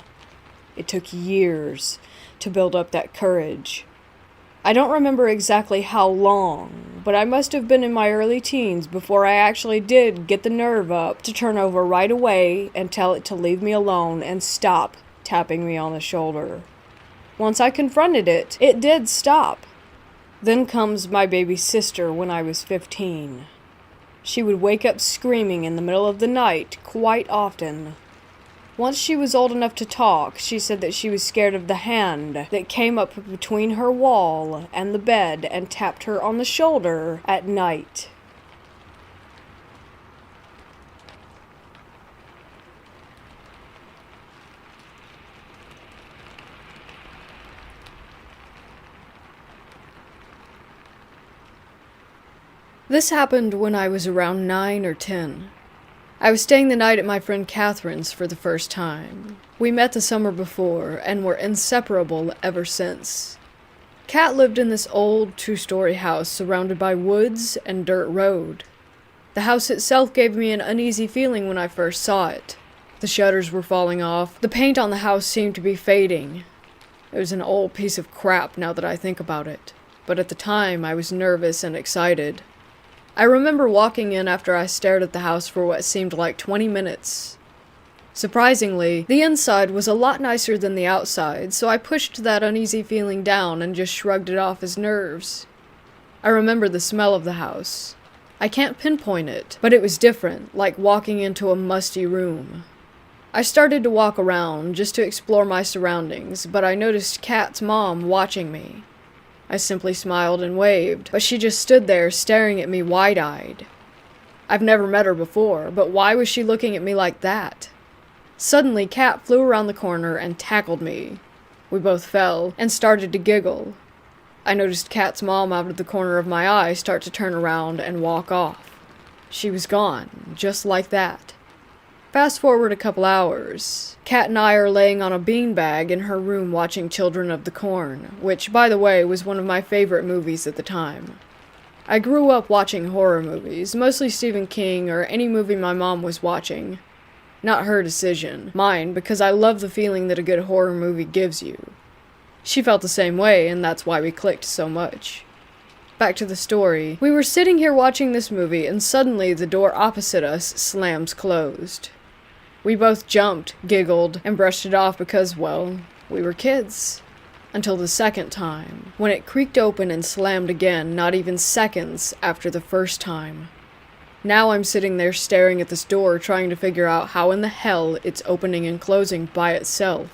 It took years to build up that courage. I don't remember exactly how long, but I must have been in my early teens before I actually did get the nerve up to turn over right away and tell it to leave me alone and stop tapping me on the shoulder. Once I confronted it, it did stop. Then comes my baby sister when I was 15. She would wake up screaming in the middle of the night quite often. Once she was old enough to talk, she said that she was scared of the hand that came up between her wall and the bed and tapped her on the shoulder at night. This happened when I was around 9 or 10. I was staying the night at my friend Catherine's for the first time. We met the summer before and were inseparable ever since. Kat lived in this old 2-story house surrounded by woods and dirt road. The house itself gave me an uneasy feeling when I first saw it. The shutters were falling off. The paint on the house seemed to be fading. It was an old piece of crap now that I think about it, but at the time I was nervous and excited. I remember walking in after I stared at the house for what seemed like 20 minutes. Surprisingly, the inside was a lot nicer than the outside, so I pushed that uneasy feeling down and just shrugged it off as nerves. I remember the smell of the house. I can't pinpoint it, but it was different, like walking into a musty room. I started to walk around just to explore my surroundings, but I noticed Kat's mom watching me. I simply smiled and waved, but she just stood there staring at me wide-eyed. I've never met her before, but why was she looking at me like that? Suddenly, Kat flew around the corner and tackled me. We both fell and started to giggle. I noticed Kat's mom out of the corner of my eye start to turn around and walk off. She was gone, just like that. Fast forward a couple hours. Kat and I are laying on a beanbag in her room watching Children of the Corn, which, by the way, was one of my favorite movies at the time. I grew up watching horror movies, mostly Stephen King or any movie my mom was watching. Not her decision, mine, because I love the feeling that a good horror movie gives you. She felt the same way, and that's why we clicked so much. Back to the story. We were sitting here watching this movie, and suddenly the door opposite us slams closed. We both jumped, giggled, and brushed it off because, well, we were kids. Until the second time, when it creaked open and slammed again, not even seconds after the first time. Now I'm sitting there staring at this door, trying to figure out how in the hell it's opening and closing by itself.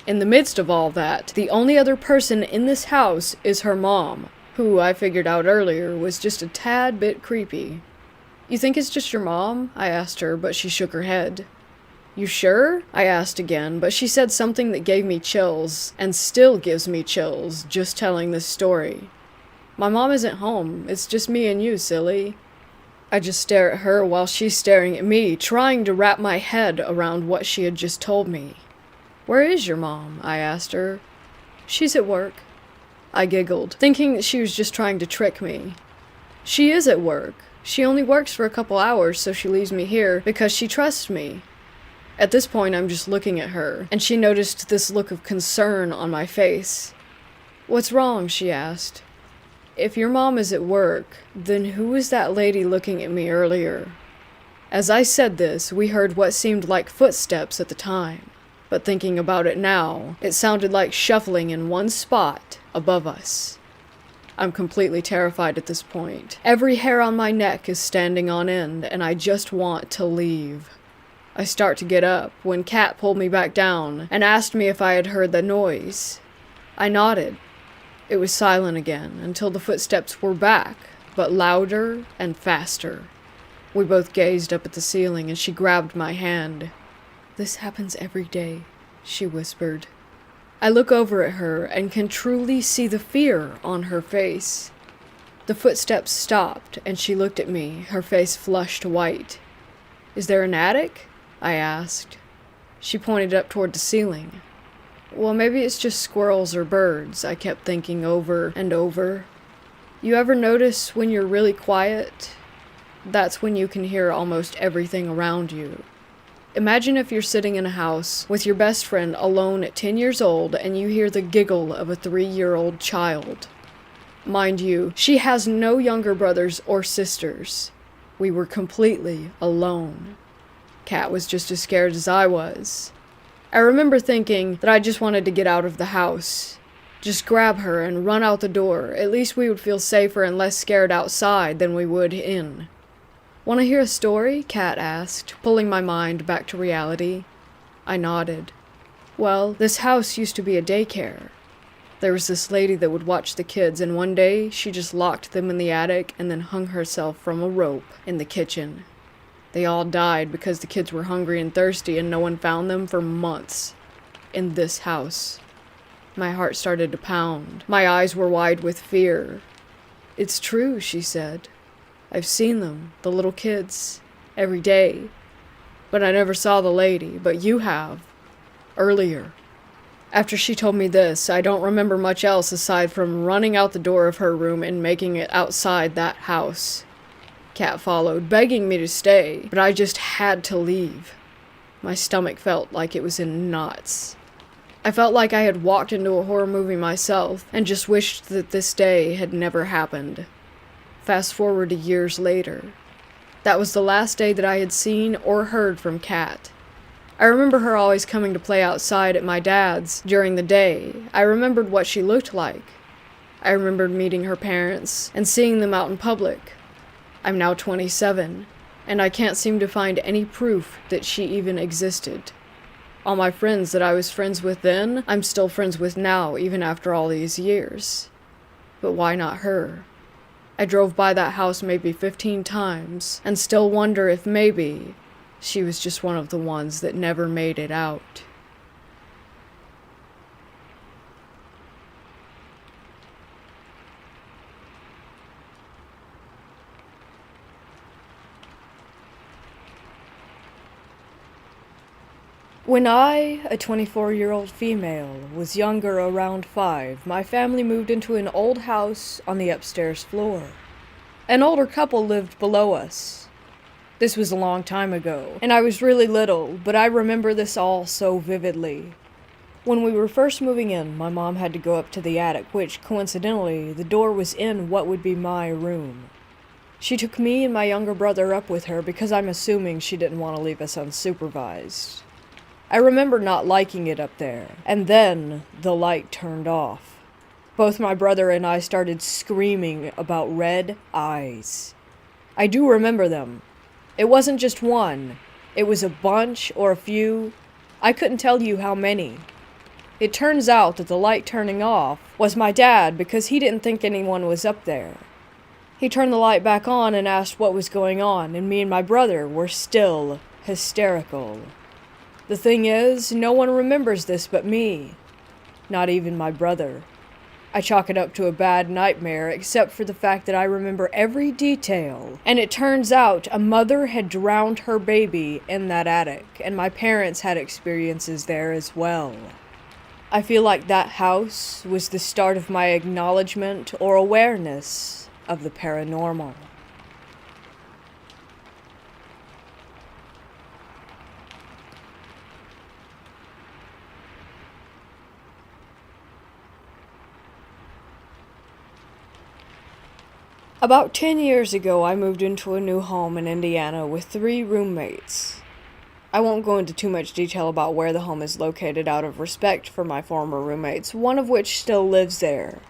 In the midst of all that, the only other person in this house is her mom, who I figured out earlier was just a tad bit creepy. "You think it's just your mom?" I asked her, but she shook her head. "You sure?" I asked again, but she said something that gave me chills, and still gives me chills, just telling this story. "My mom isn't home, it's just me and you, silly." I just stare at her while she's staring at me, trying to wrap my head around what she had just told me. "Where is your mom?" I asked her. "She's at work." I giggled, thinking that she was just trying to trick me. "She is at work. She only works for a couple hours, so she leaves me here because she trusts me." At this point, I'm just looking at her, and she noticed this look of concern on my face. "What's wrong?" she asked. "If your mom is at work, then who was that lady looking at me earlier?" As I said this, we heard what seemed like footsteps at the time, but thinking about it now, it sounded like shuffling in one spot above us. I'm completely terrified at this point. Every hair on my neck is standing on end, and I just want to leave. I start to get up when Kat pulled me back down and asked me if I had heard the noise. I nodded. It was silent again until the footsteps were back, but louder and faster. We both gazed up at the ceiling and she grabbed my hand. "This happens every day," she whispered. I look over at her and can truly see the fear on her face. The footsteps stopped and she looked at me, her face flushed white. "Is there an attic?" I asked. She pointed up toward the ceiling. "Well, maybe it's just squirrels or birds," I kept thinking over and over. "You ever notice when you're really quiet? That's when you can hear almost everything around you. Imagine if you're sitting in a house with your best friend alone at 10 years old and you hear the giggle of a 3-year-old child. Mind you, she has no younger brothers or sisters. We were completely alone. Kat was just as scared as I was. I remember thinking that I just wanted to get out of the house. Just grab her and run out the door. At least we would feel safer and less scared outside than we would in. "Want to hear a story?" Kat asked, pulling my mind back to reality. I nodded. "Well, this house used to be a daycare. There was this lady that would watch the kids, and one day she just locked them in the attic and then hung herself from a rope in the kitchen. They all died because the kids were hungry and thirsty and no one found them for months. In this house." My heart started to pound. My eyes were wide with fear. "It's true," she said. "I've seen them, the little kids, every day. But I never saw the lady, but you have. Earlier." After she told me this, I don't remember much else aside from running out the door of her room and making it outside that house. Kat followed, begging me to stay, but I just had to leave. My stomach felt like it was in knots. I felt like I had walked into a horror movie myself, and just wished that this day had never happened. Fast forward to years later. That was the last day that I had seen or heard from Kat. I remember her always coming to play outside at my dad's during the day. I remembered what she looked like. I remembered meeting her parents and seeing them out in public. I'm now 27, and I can't seem to find any proof that she even existed. All my friends that I was friends with then, I'm still friends with now, even after all these years. But why not her? I drove by that house maybe 15 times, and still wonder if maybe she was just one of the ones that never made it out. When I, a 24-year-old female, was younger, around 5, my family moved into an old house on the upstairs floor. An older couple lived below us. This was a long time ago, and I was really little, but I remember this all so vividly. When we were first moving in, my mom had to go up to the attic, which, coincidentally, the door was in what would be my room. She took me and my younger brother up with her because I'm assuming she didn't want to leave us unsupervised. I remember not liking it up there, and then the light turned off. Both my brother and I started screaming about red eyes. I do remember them. It wasn't just one. It was a bunch or a few. I couldn't tell you how many. It turns out that the light turning off was my dad because he didn't think anyone was up there. He turned the light back on and asked what was going on, and me and my brother were still hysterical. The thing is, no one remembers this but me. Not even my brother. I chalk it up to a bad nightmare, except for the fact that I remember every detail. And it turns out a mother had drowned her baby in that attic, and my parents had experiences there as well. I feel like that house was the start of my acknowledgement or awareness of the paranormal. About 10 years ago, I moved into a new home in Indiana with 3 roommates. I won't go into too much detail about where the home is located out of respect for my former roommates, one of which still lives there.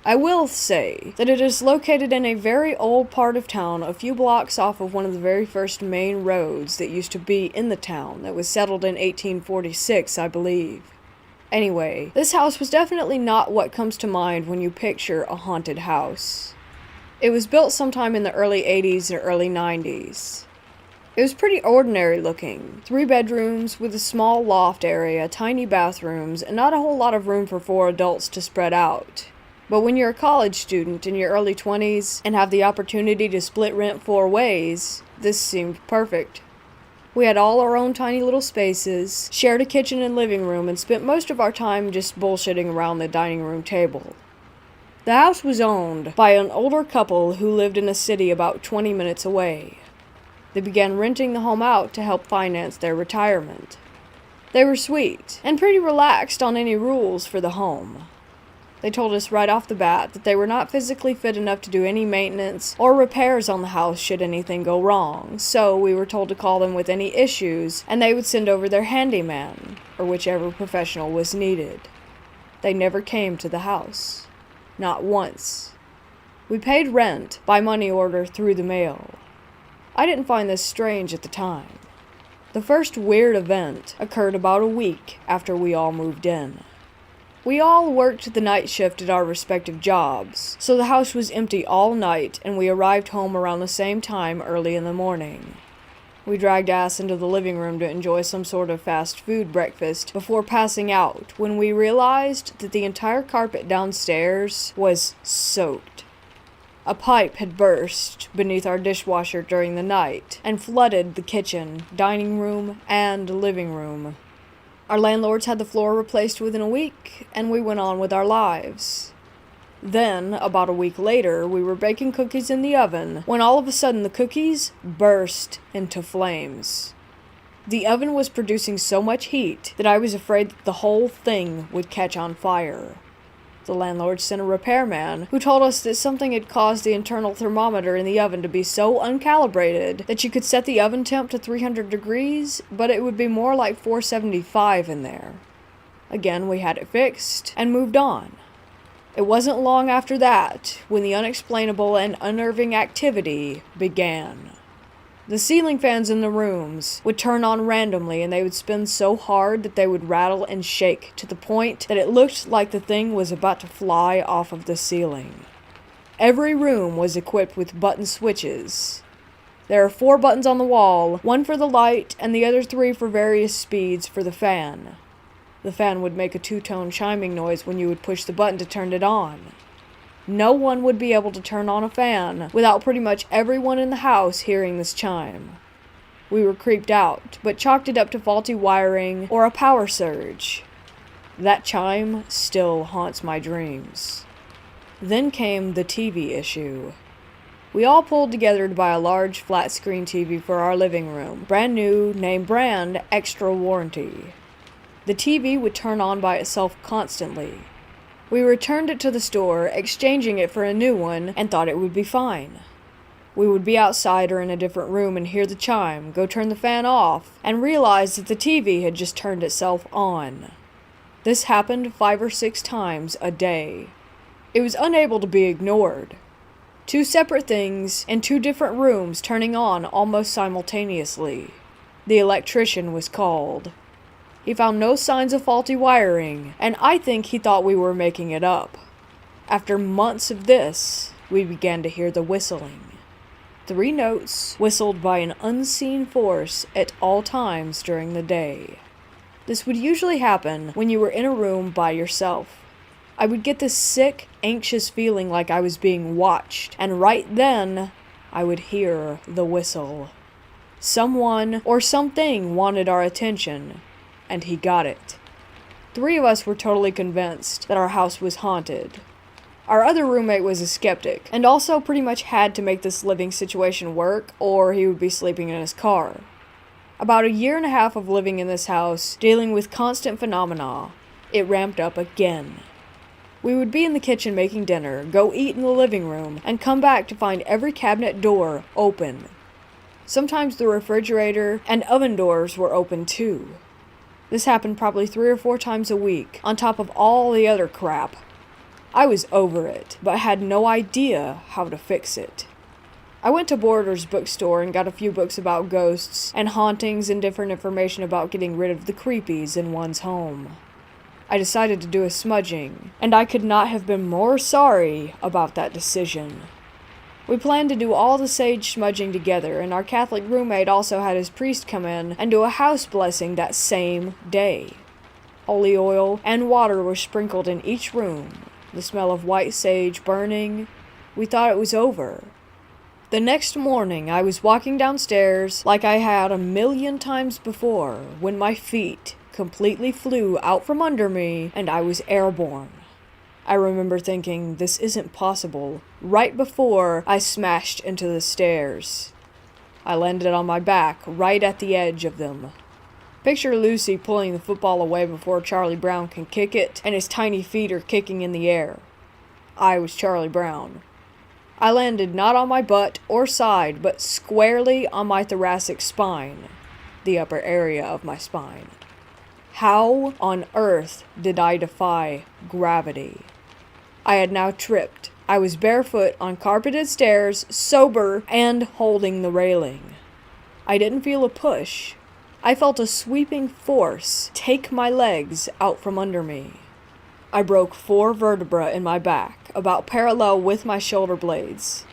I will say that it is located in a very old part of town, a few blocks off of one of the very first main roads that used to be in the town that was settled in 1846, I believe. Anyway, this house was definitely not what comes to mind when you picture a haunted house. It was built sometime in the early 80s or early 90s. It was pretty ordinary looking. 3 bedrooms with a small loft area, tiny bathrooms, and not a whole lot of room for 4 adults to spread out. But when you're a college student in your early 20s and have the opportunity to split rent 4 ways, this seemed perfect. We had all our own tiny little spaces, shared a kitchen and living room, and spent most of our time just bullshitting around the dining room table. The house was owned by an older couple who lived in a city about 20 minutes away. They began renting the home out to help finance their retirement. They were sweet and pretty relaxed on any rules for the home. They told us right off the bat that they were not physically fit enough to do any maintenance or repairs on the house should anything go wrong, so we were told to call them with any issues and they would send over their handyman, or whichever professional was needed. They never came to the house. Not once. We paid rent by money order through the mail. I didn't find this strange at the time. The first weird event occurred about a week after we all moved in. We all worked the night shift at our respective jobs, so the house was empty all night and we arrived home around the same time early in the morning. We dragged ass into the living room to enjoy some sort of fast food breakfast before passing out when we realized that the entire carpet downstairs was soaked. A pipe had burst beneath our dishwasher during the night and flooded the kitchen, dining room, and living room. Our landlords had the floor replaced within a week, and we went on with our lives. Then, about a week later, we were baking cookies in the oven when all of a sudden the cookies burst into flames. The oven was producing so much heat that I was afraid that the whole thing would catch on fire. The landlord sent a repairman who told us that something had caused the internal thermometer in the oven to be so uncalibrated that you could set the oven temp to 300 degrees, but it would be more like 475 in there. Again, we had it fixed and moved on. It wasn't long after that when the unexplainable and unnerving activity began. The ceiling fans in the rooms would turn on randomly, and they would spin so hard that they would rattle and shake to the point that it looked like the thing was about to fly off of the ceiling. Every room was equipped with button switches. There are 4 buttons on the wall, 1 for the light and the other 3 for various speeds for the fan. The fan would make a 2-tone chiming noise when you would push the button to turn it on. No one would be able to turn on a fan without pretty much everyone in the house hearing this chime. We were creeped out, but chalked it up to faulty wiring or a power surge. That chime still haunts my dreams. Then came the TV issue. We all pulled together to buy a large flat-screen TV for our living room, brand new, name brand, extra warranty. The TV would turn on by itself constantly. We returned it to the store, exchanging it for a new one, and thought it would be fine. We would be outside or in a different room and hear the chime, go turn the fan off, and realize that the TV had just turned itself on. This happened 5 or 6 times a day. It was unable to be ignored. 2 separate things in 2 different rooms turning on almost simultaneously. The electrician was called. He found no signs of faulty wiring, and I think he thought we were making it up. After months of this, we began to hear the whistling. 3 notes whistled by an unseen force at all times during the day. This would usually happen when you were in a room by yourself. I would get this sick, anxious feeling like I was being watched, and right then, I would hear the whistle. Someone or something wanted our attention, and he got it. 3 of us were totally convinced that our house was haunted. Our other roommate was a skeptic, and also pretty much had to make this living situation work, or he would be sleeping in his car. About 1.5 years of living in this house, dealing with constant phenomena, it ramped up again. We would be in the kitchen making dinner, go eat in the living room, and come back to find every cabinet door open. Sometimes the refrigerator and oven doors were open too. This happened probably 3 or 4 times a week, on top of all the other crap. I was over it, but had no idea how to fix it. I went to Borders bookstore and got a few books about ghosts and hauntings and different information about getting rid of the creepies in one's home. I decided to do a smudging, and I could not have been more sorry about that decision. We planned to do all the sage smudging together, and our Catholic roommate also had his priest come in and do a house blessing that same day. Holy oil and water were sprinkled in each room, the smell of white sage burning. We thought it was over. The next morning, I was walking downstairs like I had 1,000,000 times before, when my feet completely flew out from under me and I was airborne. I remember thinking, this isn't possible, right before I smashed into the stairs. I landed on my back, right at the edge of them. Picture Lucy pulling the football away before Charlie Brown can kick it, and his tiny feet are kicking in the air. I was Charlie Brown. I landed not on my butt or side, but squarely on my thoracic spine, the upper area of my spine. How on earth did I defy gravity? I had now tripped. I was barefoot on carpeted stairs, sober, and holding the railing. I didn't feel a push. I felt a sweeping force take my legs out from under me. I broke 4 vertebrae in my back, about parallel with my shoulder blades.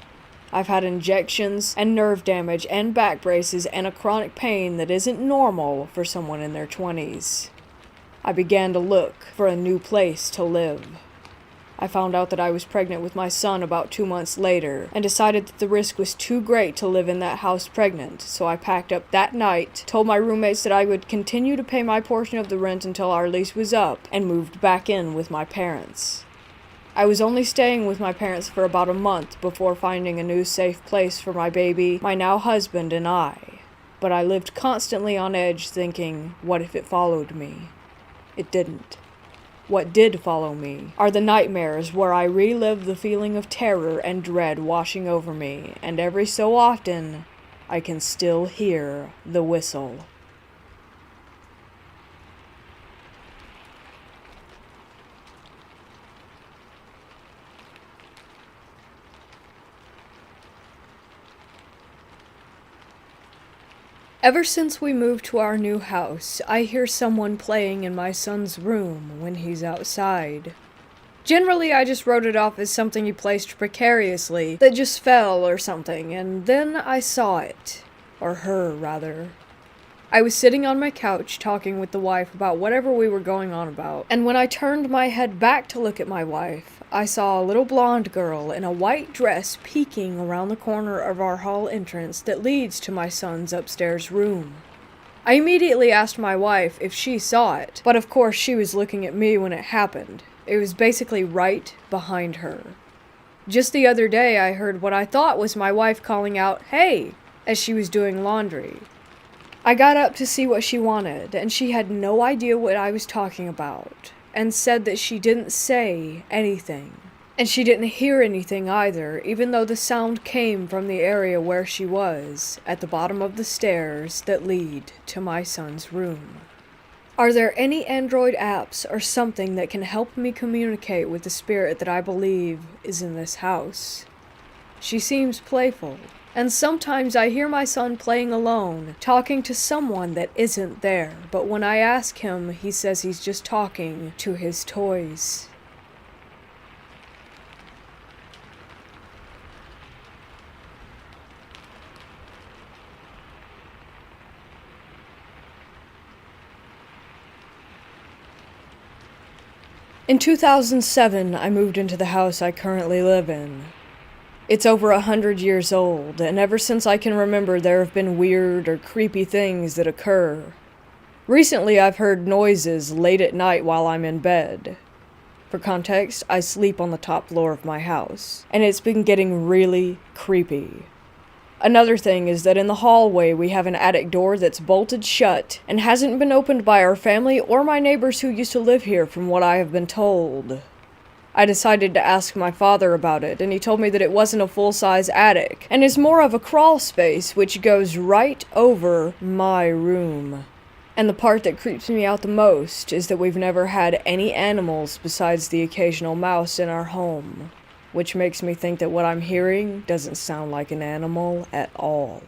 I've had injections and nerve damage and back braces and a chronic pain that isn't normal for someone in their 20s. I began to look for a new place to live. I found out that I was pregnant with my son about 2 months later, and decided that the risk was too great to live in that house pregnant, so I packed up that night, told my roommates that I would continue to pay my portion of the rent until our lease was up, and moved back in with my parents. I was only staying with my parents for about a month before finding a new safe place for my baby, my now husband, and I. But I lived constantly on edge thinking, what if it followed me? It didn't. What did follow me are the nightmares where I relive the feeling of terror and dread washing over me, and every so often, I can still hear the whistle. Ever since we moved to our new house, I hear someone playing in my son's room when he's outside. Generally, I just wrote it off as something he placed precariously that just fell or something, and then I saw it. Or her, rather. I was sitting on my couch talking with the wife about whatever we were going on about, and when I turned my head back to look at my wife, I saw a little blonde girl in a white dress peeking around the corner of our hall entrance that leads to my son's upstairs room. I immediately asked my wife if she saw it, but of course she was looking at me when it happened. It was basically right behind her. Just the other day I heard what I thought was my wife calling out, "Hey!" as she was doing laundry. I got up to see what she wanted, and she had no idea what I was talking about, and said that she didn't say anything. And she didn't hear anything either, even though the sound came from the area where she was, at the bottom of the stairs that lead to my son's room. Are there any Android apps or something that can help me communicate with the spirit that I believe is in this house? She seems playful, and sometimes I hear my son playing alone, talking to someone that isn't there, but when I ask him, he says he's just talking to his toys. In 2007, I moved into the house I currently live in. It's over 100 years old, and ever since I can remember there have been weird or creepy things that occur. Recently I've heard noises late at night while I'm in bed. For context, I sleep on the top floor of my house, and it's been getting really creepy. Another thing is that in the hallway we have an attic door that's bolted shut and hasn't been opened by our family or my neighbors who used to live here from what I have been told. I decided to ask my father about it, and he told me that it wasn't a full-size attic, and is more of a crawl space which goes right over my room. And the part that creeps me out the most is that we've never had any animals besides the occasional mouse in our home, which makes me think that what I'm hearing doesn't sound like an animal at all.